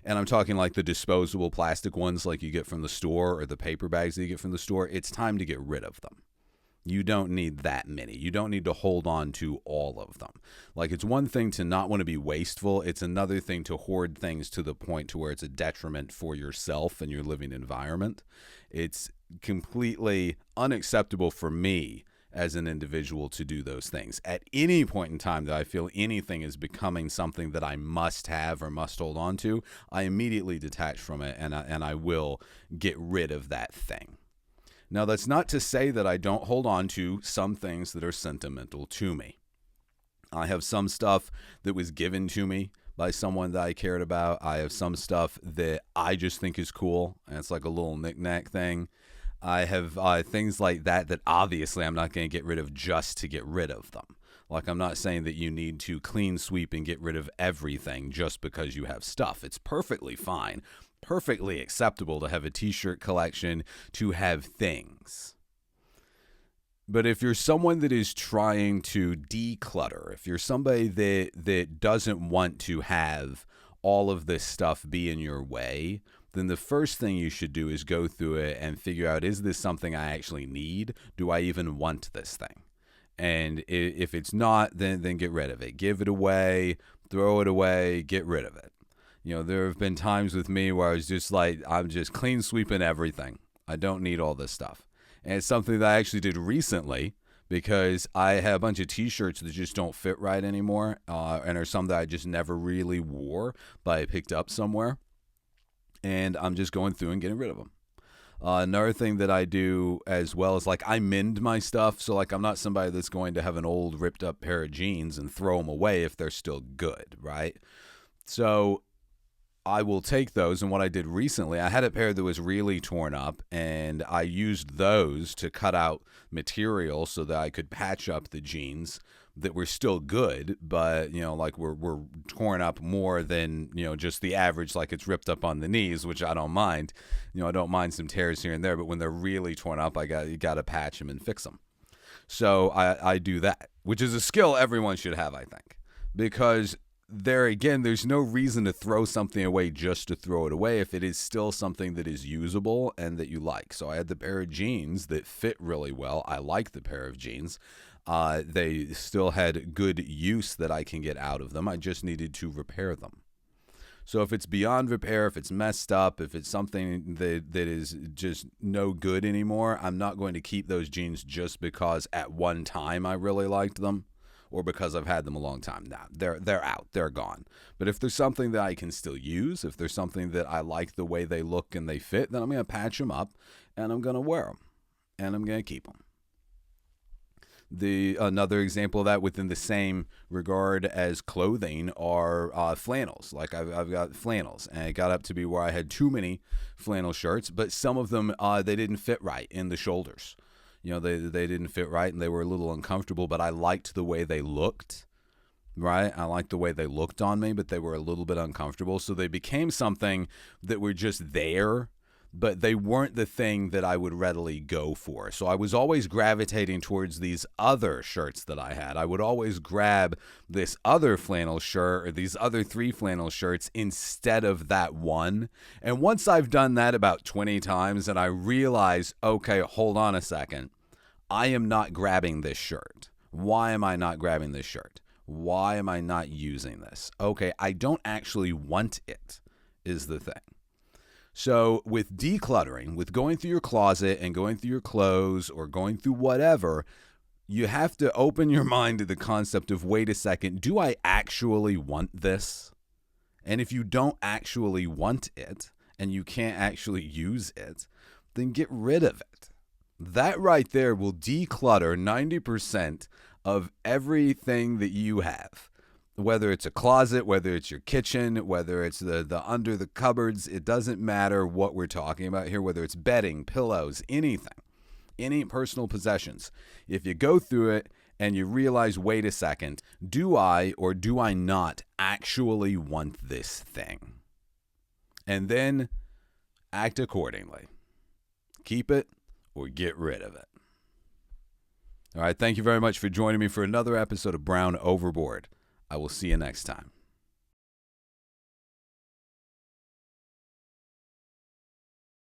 And I'm talking like the disposable plastic ones like you get from the store or the paper bags that you get from the store. It's time to get rid of them. You don't need that many. You don't need to hold on to all of them. Like, it's one thing to not want to be wasteful. It's another thing to hoard things to the point to where it's a detriment for yourself and your living environment. It's completely unacceptable for me as an individual to do those things. At any point in time that I feel anything is becoming something that I must have or must hold on to, I immediately detach from it and I will get rid of that thing. Now, that's not to say that I don't hold on to some things that are sentimental to me. I have some stuff that was given to me by someone that I cared about. I have some stuff that I just think is cool, and it's like a little knick-knack thing. I have things like that obviously I'm not going to get rid of just to get rid of them. Like, I'm not saying that you need to clean sweep and get rid of everything just because you have stuff. It's perfectly fine, perfectly acceptable to have a t-shirt collection, to have things. But if you're someone that is trying to declutter, if you're somebody that doesn't want to have all of this stuff be in your way, then the first thing you should do is go through it and figure out, is this something I actually need? Do I even want this thing? And if it's not, then get rid of it. Give it away, throw it away, get rid of it. You know, there have been times with me where I was just like, I'm just clean sweeping everything. I don't need all this stuff. And it's something that I actually did recently because I have a bunch of t-shirts that just don't fit right anymore. And are some that I just never really wore, but I picked up somewhere. And I'm just going through and getting rid of them. Another thing that I do as well is, like, I mend my stuff. So, like, I'm not somebody that's going to have an old ripped up pair of jeans and throw them away if they're still good, right? So I will take those, and what I did recently, I had a pair that was really torn up, and I used those to cut out material so that I could patch up the jeans that were still good, but, you know, like were torn up more than, you know, just the average, like it's ripped up on the knees, which I don't mind. You know, I don't mind some tears here and there, but when they're really torn up, you got to patch them and fix them. So I do that, which is a skill everyone should have, I think, because there again, there's no reason to throw something away just to throw it away if it is still something that is usable and that you like. So I had the pair of jeans that fit really well. I like the pair of jeans. They still had good use that I can get out of them. I just needed to repair them. So if it's beyond repair, if it's messed up, if it's something that is just no good anymore, I'm not going to keep those jeans just because at one time I really liked them, or because I've had them a long time. Now they're out, they're gone. But if there's something that I can still use, if there's something that I like the way they look and they fit, then I'm going to patch them up and I'm going to wear them and I'm going to keep them. Another example of that within the same regard as clothing are flannels. Like I've got flannels, and it got up to be where I had too many flannel shirts, but some of them they didn't fit right in the shoulders. You know, they didn't fit right and they were a little uncomfortable, but I liked the way they looked, right? I liked the way they looked on me, but they were a little bit uncomfortable. So they became something that were just there, but they weren't the thing that I would readily go for. So I was always gravitating towards these other shirts that I had. I would always grab this other flannel shirt or these other 3 flannel shirts instead of that one. And once I've done that about 20 times and I realize, okay, hold on a second, I am not grabbing this shirt. Why am I not grabbing this shirt? Why am I not using this? Okay, I don't actually want it, is the thing. So with decluttering, with going through your closet and going through your clothes or going through whatever, you have to open your mind to the concept of, wait a second, do I actually want this? And if you don't actually want it and you can't actually use it, then get rid of it. That right there will declutter 90% of everything that you have. Whether it's a closet, whether it's your kitchen, whether it's the under the cupboards, it doesn't matter what we're talking about here, whether it's bedding, pillows, anything, any personal possessions. If you go through it and you realize, wait a second, do I or do I not actually want this thing? And then act accordingly. Keep it or get rid of it. All right, thank you very much for joining me for another episode of Brown Overboard. I will see you next time.